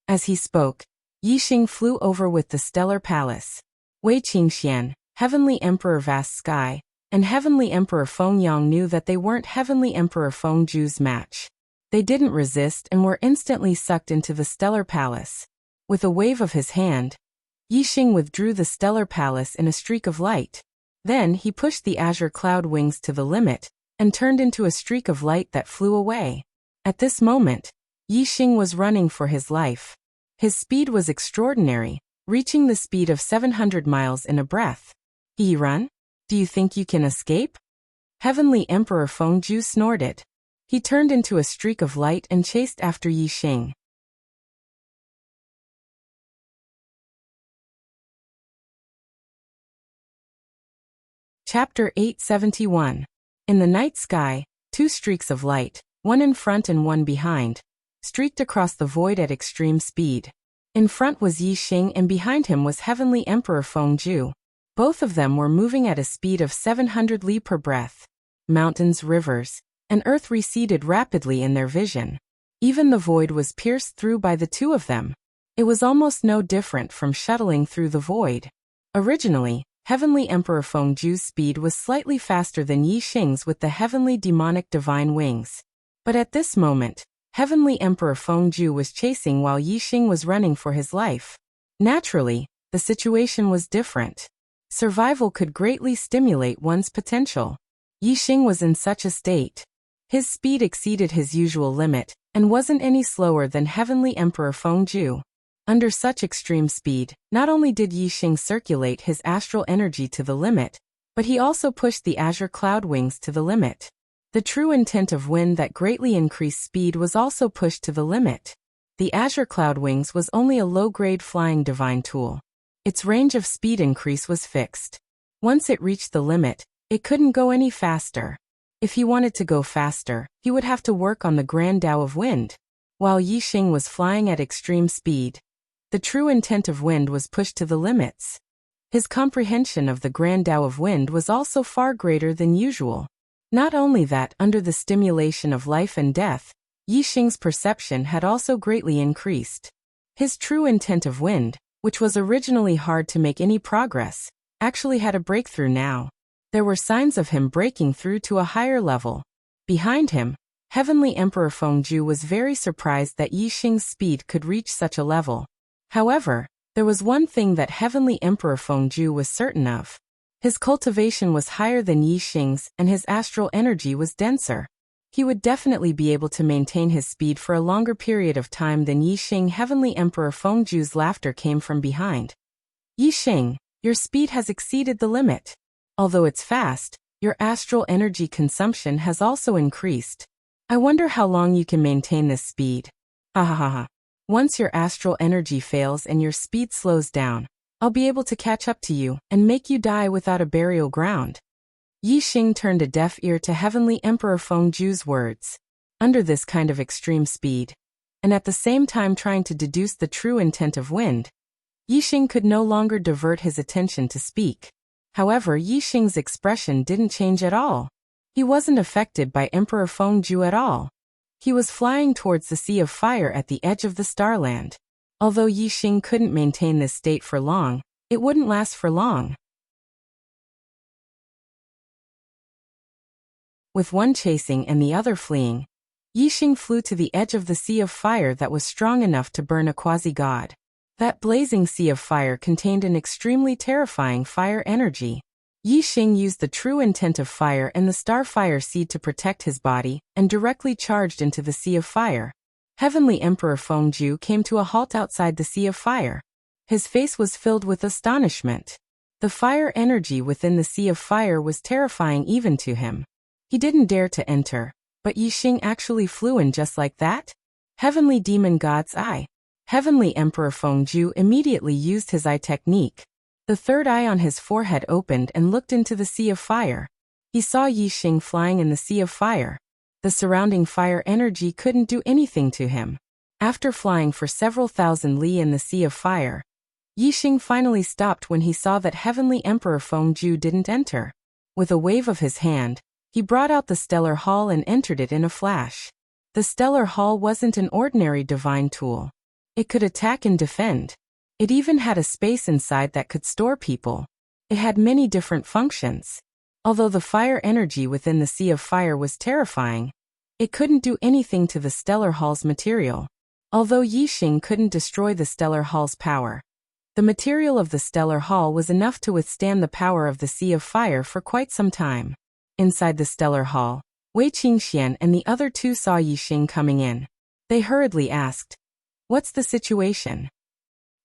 As he spoke, Yi Xing flew over with the Stellar Palace. Wei Qingxian, Heavenly Emperor Vast Sky, and Heavenly Emperor Fengyang knew that they weren't Heavenly Emperor Fengju's match. They didn't resist and were instantly sucked into the Stellar Palace. With a wave of his hand, Yi Xing withdrew the Stellar Palace in a streak of light. Then he pushed the azure cloud wings to the limit, and turned into a streak of light that flew away. At this moment, Yi Xing was running for his life. His speed was extraordinary, reaching the speed of 700 miles in a breath. "He run? Do you think you can escape?" Heavenly Emperor Fengju snorted. He turned into a streak of light and chased after Yi Xing. Chapter 871. In the night sky, two streaks of light, one in front and one behind, streaked across the void at extreme speed. In front was Yi Xing and behind him was Heavenly Emperor Fengju. Both of them were moving at a speed of 700 li per breath. Mountains, rivers, and earth receded rapidly in their vision. Even the void was pierced through by the two of them. It was almost no different from shuttling through the void. Originally, Heavenly Emperor Fengju's speed was slightly faster than Yi Xing's with the heavenly demonic divine wings. But at this moment, Heavenly Emperor Fengju was chasing while Yi Xing was running for his life. Naturally, the situation was different. Survival could greatly stimulate one's potential. Yi Xing was in such a state. His speed exceeded his usual limit, and wasn't any slower than Heavenly Emperor Fengju. Under such extreme speed, not only did Yi Xing circulate his astral energy to the limit, but he also pushed the azure cloud wings to the limit. The true intent of wind that greatly increased speed was also pushed to the limit. The azure cloud wings was only a low-grade flying divine tool. Its range of speed increase was fixed. Once it reached the limit, it couldn't go any faster. If he wanted to go faster, he would have to work on the Grand Tao of Wind. While Yi Xing was flying at extreme speed, the true intent of wind was pushed to the limits. His comprehension of the Grand Tao of Wind was also far greater than usual. Not only that, under the stimulation of life and death, Yi Xing's perception had also greatly increased. His true intent of wind, which was originally hard to make any progress, actually had a breakthrough now. There were signs of him breaking through to a higher level. Behind him, Heavenly Emperor Fengju was very surprised that Yi Xing's speed could reach such a level. However, there was one thing that Heavenly Emperor Fengju was certain of. His cultivation was higher than Yi Xing's and his astral energy was denser. He would definitely be able to maintain his speed for a longer period of time than Yi Xing. Heavenly Emperor Fengju's laughter came from behind. Yi Xing, your speed has exceeded the limit. Although it's fast, your astral energy consumption has also increased. I wonder how long you can maintain this speed. Ha ha ha ha. Once your astral energy fails and your speed slows down, I'll be able to catch up to you and make you die without a burial ground. Yi Xing turned a deaf ear to Heavenly Emperor Fengju's words. Under this kind of extreme speed, and at the same time trying to deduce the true intent of wind, Yi Xing could no longer divert his attention to speak. However, Yi Xing's expression didn't change at all. He wasn't affected by Emperor Fengju at all. He was flying towards the Sea of Fire at the edge of the Starland. Although Yi Xing couldn't maintain this state for long, it wouldn't last for long. With one chasing and the other fleeing, Yi Xing flew to the edge of the Sea of Fire that was strong enough to burn a quasi-god. That blazing Sea of Fire contained an extremely terrifying fire energy. Yi Xing used the true intent of fire and the Starfire seed to protect his body, and directly charged into the Sea of Fire. Heavenly Emperor Fengju came to a halt outside the Sea of Fire. His face was filled with astonishment. The fire energy within the Sea of Fire was terrifying even to him. He didn't dare to enter, but Yi Xing actually flew in just like that? Heavenly Demon God's Eye. Heavenly Emperor Fengju immediately used his eye technique. The third eye on his forehead opened and looked into the Sea of Fire. He saw Yi Xing flying in the Sea of Fire. The surrounding fire energy couldn't do anything to him. After flying for several thousand li in the Sea of Fire, Yi Xing finally stopped when he saw that Heavenly Emperor Fengju didn't enter. With a wave of his hand, he brought out the Stellar Hall and entered it in a flash. The Stellar Hall wasn't an ordinary divine tool. It could attack and defend. It even had a space inside that could store people. It had many different functions. Although the fire energy within the Sea of Fire was terrifying, it couldn't do anything to the Stellar Hall's material. Although Yi Xing couldn't destroy the Stellar Hall's power, the material of the Stellar Hall was enough to withstand the power of the Sea of Fire for quite some time. Inside the Stellar Hall, Wei Qingxian and the other two saw Yi Xing coming in. They hurriedly asked, "What's the situation?"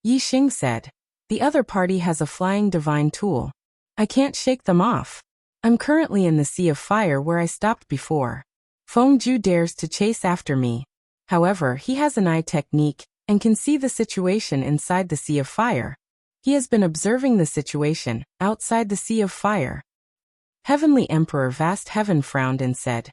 Yi Xing said, "The other party has a flying divine tool. I can't shake them off. I'm currently in the Sea of Fire where I stopped before. Fengju dares to chase after me. However, he has an eye technique and can see the situation inside the Sea of Fire. He has been observing the situation outside the Sea of Fire. Heavenly Emperor Vast Heaven frowned and said,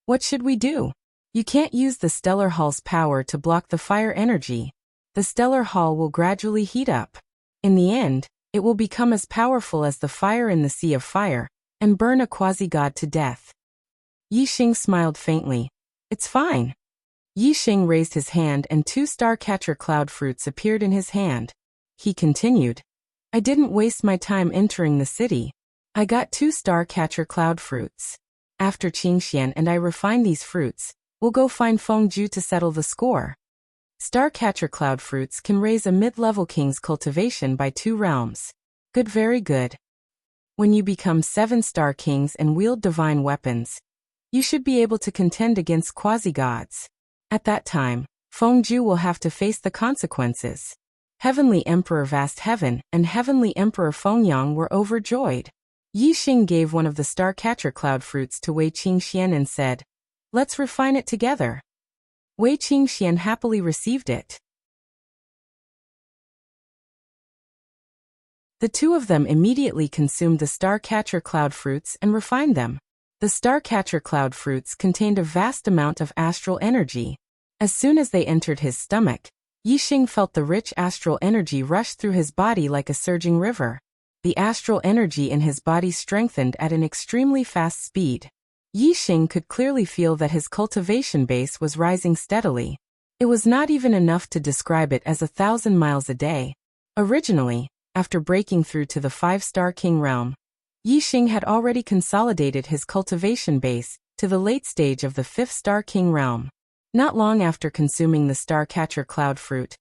"What should we do? You can't use the Stellar Hall's power to block the fire energy. The Stellar Hall will gradually heat up. In the end, it will become as powerful as the fire in the Sea of Fire, and burn a quasi-god to death." Yixing smiled faintly. "It's fine." Yixing raised his hand and 2 star-catcher cloud fruits appeared in his hand. He continued, "I didn't waste my time entering the city. I got 2 star-catcher cloud fruits. After Qingxian and I refine these fruits, we'll go find Fengju to settle the score." Star-catcher cloud fruits can raise a mid-level king's cultivation by 2 realms. Good, very good. When you become 7-star kings and wield divine weapons, you should be able to contend against quasi-gods. At that time, Fengju will have to face the consequences. Heavenly Emperor Vast Heaven and Heavenly Emperor Fengyang were overjoyed. Yixing gave one of the star-catcher cloud fruits to Wei Qingxian and said, "Let's refine it together." Wei Qingxian happily received it. The 2 of them immediately consumed the star-catcher cloud fruits and refined them. The star-catcher cloud fruits contained a vast amount of astral energy. As soon as they entered his stomach, Yixing felt the rich astral energy rush through his body like a surging river. The astral energy in his body strengthened at an extremely fast speed. Yixing could clearly feel that his cultivation base was rising steadily. It was not even enough to describe it as 1,000 miles a day. Originally, after breaking through to the 5-star king realm, Yixing had already consolidated his cultivation base to the late stage of the 5th-star king realm. Not long after consuming the star-catcher cloud fruit,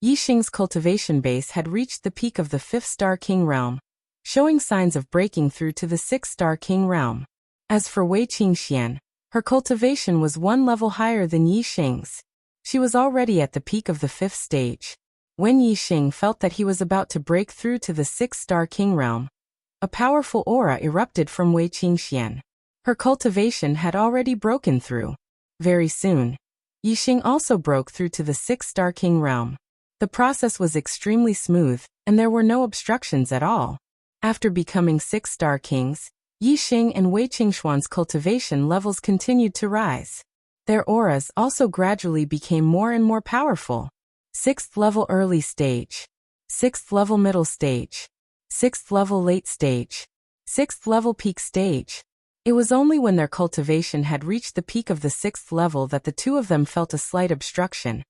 Yixing's cultivation base had reached the peak of the 5th-star king realm, showing signs of breaking through to the 6th-star king realm. As for Wei Qingxian, her cultivation was 1 level higher than Yixing's. She was already at the peak of the 5th stage. When Yixing felt that he was about to break through to the 6th-star king realm, a powerful aura erupted from Wei Qingxian. Her cultivation had already broken through. Very soon, Yixing also broke through to the 6th-star king realm. The process was extremely smooth, and there were no obstructions at all. After becoming 6-star kings, Yixing and Wei Qingxuan's cultivation levels continued to rise. Their auras also gradually became more and more powerful. 6th level early stage, 6th level middle stage, 6th level late stage, 6th level peak stage. It was only when their cultivation had reached the peak of the 6th level that the 2 of them felt a slight obstruction,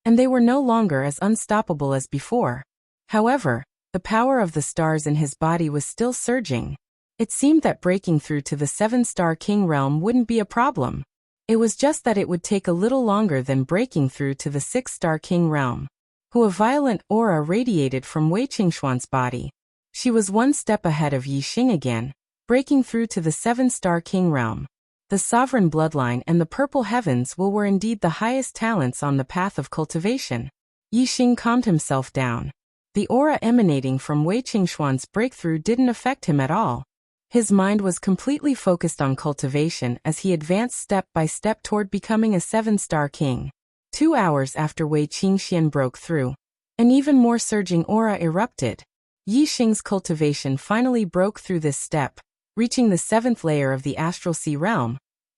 and they were no longer as unstoppable as before. However, the power of the stars in his body was still surging. It seemed that breaking through to the 7-star king realm wouldn't be a problem. It was just that it would take a little longer than breaking through to the 6-star king realm. A violent aura radiated from Wei Qingxuan's body. She was 1 step ahead of Yixing again, breaking through to the 7-star king realm. The sovereign bloodline and the purple heavens were indeed the highest talents on the path of cultivation. Yixing calmed himself down. The aura emanating from Wei Qingxuan's breakthrough didn't affect him at all. His mind was completely focused on cultivation as he advanced step by step toward becoming a 7-star king. 2 hours after Wei Qingxian broke through, an even more surging aura erupted. Yixing's cultivation finally broke through this step, reaching the 7th layer of the astral sea realm,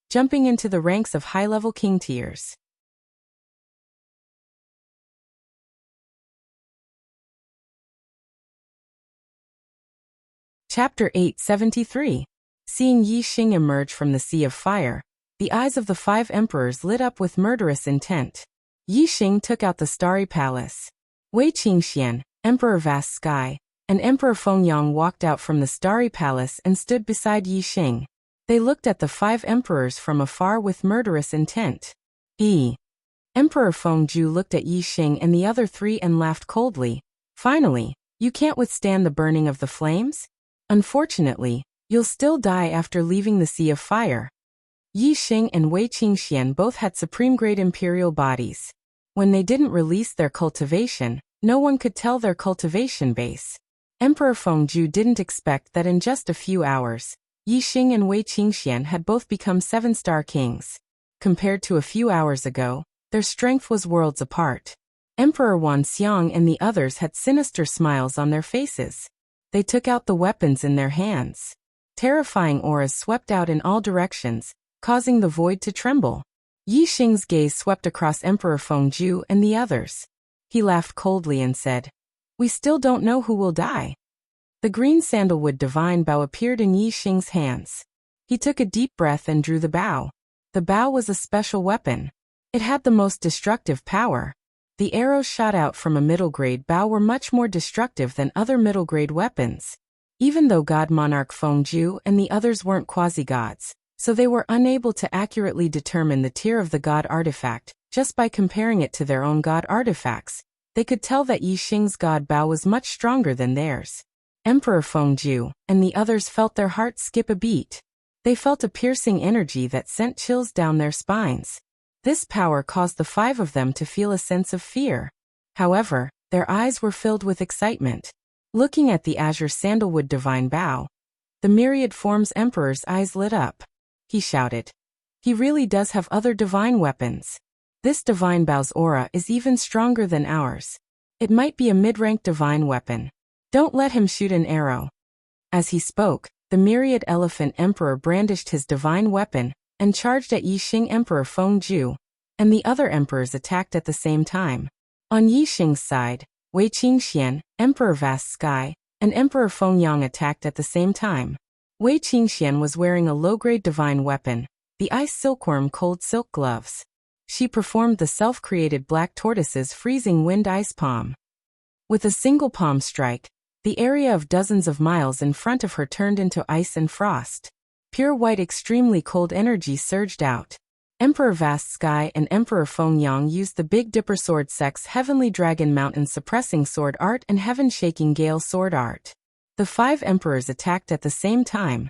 jumping into the ranks of high-level king tiers. Chapter 873. Seeing Yixing emerge from the Sea of Fire, the eyes of the 5 emperors lit up with murderous intent. Yixing took out the starry palace. Wei Qingxian, Emperor Vast Sky, and Emperor Fengyang walked out from the starry palace and stood beside Yixing. They looked at the 5 emperors from afar with murderous intent. Emperor Fengju looked at Yixing and the other 3 and laughed coldly. "Finally, you can't withstand the burning of the flames? Unfortunately, you'll still die after leaving the Sea of Fire." Yixing and Wei Qingxian both had supreme-grade imperial bodies. When they didn't release their cultivation, no one could tell their cultivation base. Emperor Fengju didn't expect that in just a few hours, Yixing and Wei Qingxian had both become 7-star kings. Compared to a few hours ago, their strength was worlds apart. Emperor Wanxiang and the others had sinister smiles on their faces. They took out the weapons in their hands. Terrifying auras swept out in all directions, causing the void to tremble. Yi Xing's gaze swept across Emperor Fengju and the others. He laughed coldly and said, "We still don't know who will die." The green sandalwood divine bow appeared in Yi Xing's hands. He took a deep breath and drew the bow. The bow was a special weapon. It had the most destructive power. The arrows shot out from a middle-grade bow were much more destructive than other middle-grade weapons. Even though God Monarch Fengju and the others weren't quasi-gods, so they were unable to accurately determine the tier of the god artifact, just by comparing it to their own god artifacts, they could tell that Yi Xing's god bow was much stronger than theirs. Emperor Fengju and the others felt their hearts skip a beat. They felt a piercing energy that sent chills down their spines. This power caused the five of them to feel a sense of fear. However, their eyes were filled with excitement. Looking at the azure sandalwood divine bow, the myriad forms emperor's eyes lit up. He shouted, "He really does have other divine weapons. This divine bow's aura is even stronger than ours. It might be a mid-rank divine weapon. Don't let him shoot an arrow." As he spoke, the myriad elephant emperor brandished his divine weapon and charged at Yi Xing Emperor Fengju, and the other emperors attacked at the same time. On Yi Xing's side, Wei Qingxian, Emperor Vast Sky, and Emperor Fengyang attacked at the same time. Wei Qingxian was wearing a low-grade divine weapon, the ice silkworm cold silk gloves. She performed the self-created black tortoise's freezing wind ice palm. With a single palm strike, the area of dozens of miles in front of her turned into ice and frost. Pure white extremely cold energy surged out. Emperor Vast Sky and Emperor Fengyang used the Big Dipper Sword Sect's Heavenly Dragon Mountain Suppressing Sword Art and Heaven Shaking Gale Sword Art. The five emperors attacked at the same time.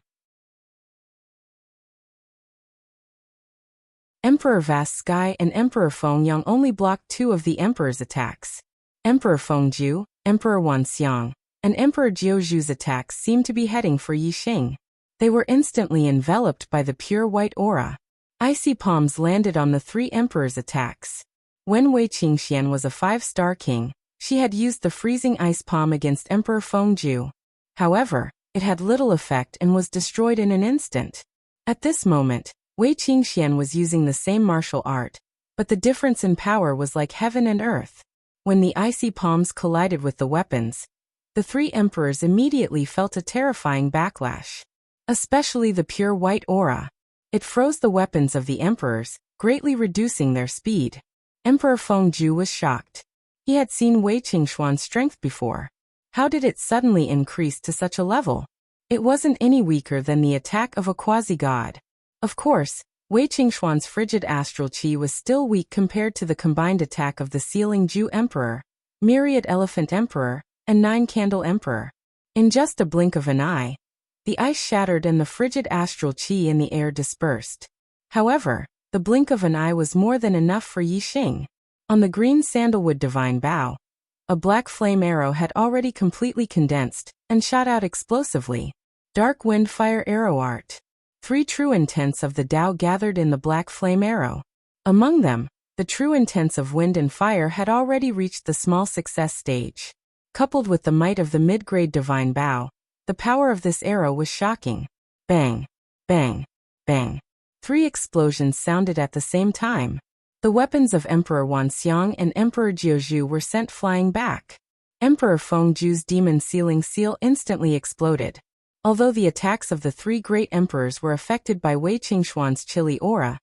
Emperor Vast Sky and Emperor Fengyang only blocked two of the emperor's attacks. Emperor Fengju, Emperor Wanxiang, and Emperor Jiuzhu's attacks seemed to be heading for Yi Xing. They were instantly enveloped by the pure white aura. Icy palms landed on the three emperors' attacks. When Wei Qingxian was a 5-star king, she had used the freezing ice palm against Emperor Fengju. However, it had little effect and was destroyed in an instant. At this moment, Wei Qingxian was using the same martial art, but the difference in power was like heaven and earth. When the icy palms collided with the weapons, the three emperors immediately felt a terrifying backlash. Especially the pure white aura. It froze the weapons of the emperors, greatly reducing their speed. Emperor Fengju was shocked. He had seen Wei Qingxuan's strength before. How did it suddenly increase to such a level? It wasn't any weaker than the attack of a quasi-god. Of course, Wei Qingxuan's frigid astral chi was still weak compared to the combined attack of the Sealing Ju Emperor, Myriad Elephant Emperor, and Nine Candle Emperor. In just a blink of an eye, the ice shattered and the frigid astral chi in the air dispersed. However, the blink of an eye was more than enough for Yi Xing. On the green sandalwood divine bow, a black flame arrow had already completely condensed and shot out explosively. Dark wind fire arrow art. 3 true intents of the Tao gathered in the black flame arrow. Among them, the true intents of wind and fire had already reached the small success stage. Coupled with the might of the mid-grade divine bow, the power of this arrow was shocking. Bang, bang, bang. 3 explosions sounded at the same time. The weapons of Emperor Wanxiang and Emperor Jiuzhu were sent flying back. Emperor Fengju's demon sealing seal instantly exploded. Although the attacks of the 3 great emperors were affected by Wei Qingxuan's chilly aura,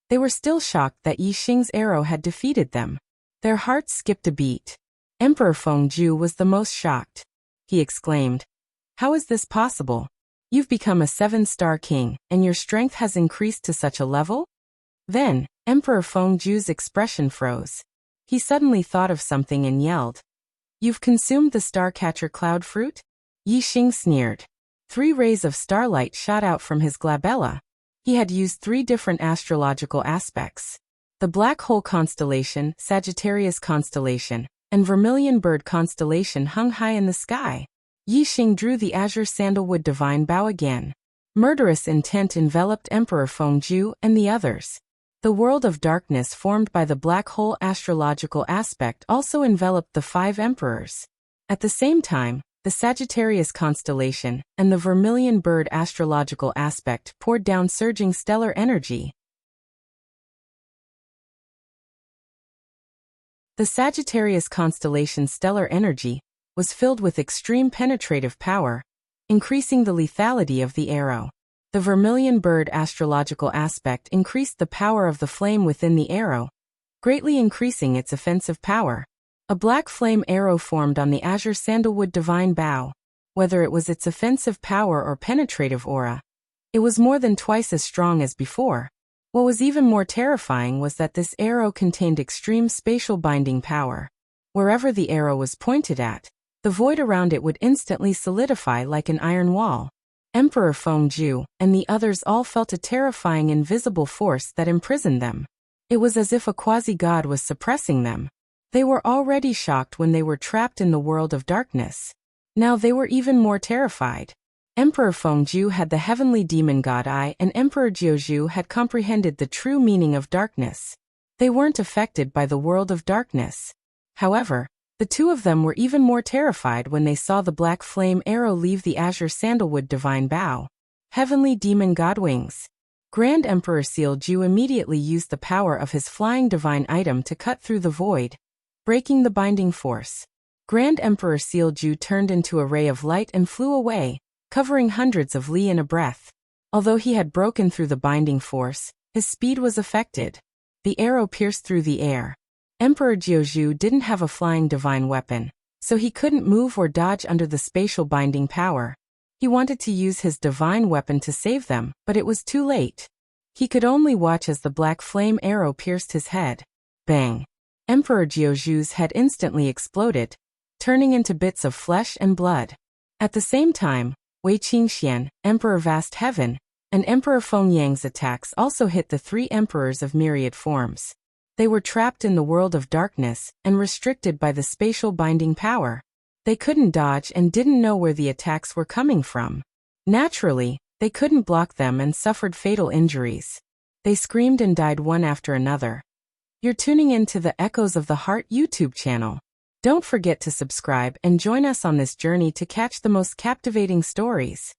they were still shocked that Yi Xing's arrow had defeated them. Their hearts skipped a beat. Emperor Fengju was the most shocked. He exclaimed, "How is this possible? You've become a 7-star king, and your strength has increased to such a level?" Then, Emperor Fengju's expression froze. He suddenly thought of something and yelled, "You've consumed the Starcatcher cloud fruit?" Yi Xing sneered. 3 rays of starlight shot out from his glabella. He had used 3 different astrological aspects. The Black Hole constellation, Sagittarius constellation, and Vermilion Bird constellation hung high in the sky. Yi Xing drew the azure sandalwood divine bow again. Murderous intent enveloped Emperor Fengju and the others. The world of darkness formed by the black hole astrological aspect also enveloped the 5 emperors. At the same time, the Sagittarius constellation, and the vermilion bird astrological aspect poured down surging stellar energy. The Sagittarius constellation's stellar energy was filled with extreme penetrative power, increasing the lethality of the arrow. The vermilion bird astrological aspect increased the power of the flame within the arrow, greatly increasing its offensive power. A black flame arrow formed on the azure sandalwood divine bow. Whether it was its offensive power or penetrative aura, it was more than twice as strong as before. What was even more terrifying was that this arrow contained extreme spatial binding power. Wherever the arrow was pointed at, the void around it would instantly solidify like an iron wall. Emperor Fengju and the others all felt a terrifying invisible force that imprisoned them. It was as if a quasi-god was suppressing them. They were already shocked when they were trapped in the world of darkness. Now they were even more terrified. Emperor Fengju had the heavenly demon god eye, and Emperor Jiuzhu had comprehended the true meaning of darkness. They weren't affected by the world of darkness. However, the two of them were even more terrified when they saw the black flame arrow leave the azure sandalwood divine bow. Heavenly demon god wings. Grand Emperor Sealju immediately used the power of his flying divine item to cut through the void, breaking the binding force. Grand Emperor Sealju turned into a ray of light and flew away, covering hundreds of li in a breath. Although he had broken through the binding force, his speed was affected. The arrow pierced through the air. Emperor Jiuzhu didn't have a flying divine weapon, so he couldn't move or dodge under the spatial binding power. He wanted to use his divine weapon to save them, but it was too late. He could only watch as the black flame arrow pierced his head. Bang! Emperor Jiuzhu's head instantly exploded, turning into bits of flesh and blood. At the same time, Wei Qingxian, Emperor Vast Heaven, and Emperor Fengyang's attacks also hit the three emperors of myriad forms. They were trapped in the world of darkness and restricted by the spatial binding power. They couldn't dodge and didn't know where the attacks were coming from. Naturally, they couldn't block them and suffered fatal injuries. They screamed and died one after another. You're tuning in to the Echoes of the Heart YouTube channel. Don't forget to subscribe and join us on this journey to catch the most captivating stories.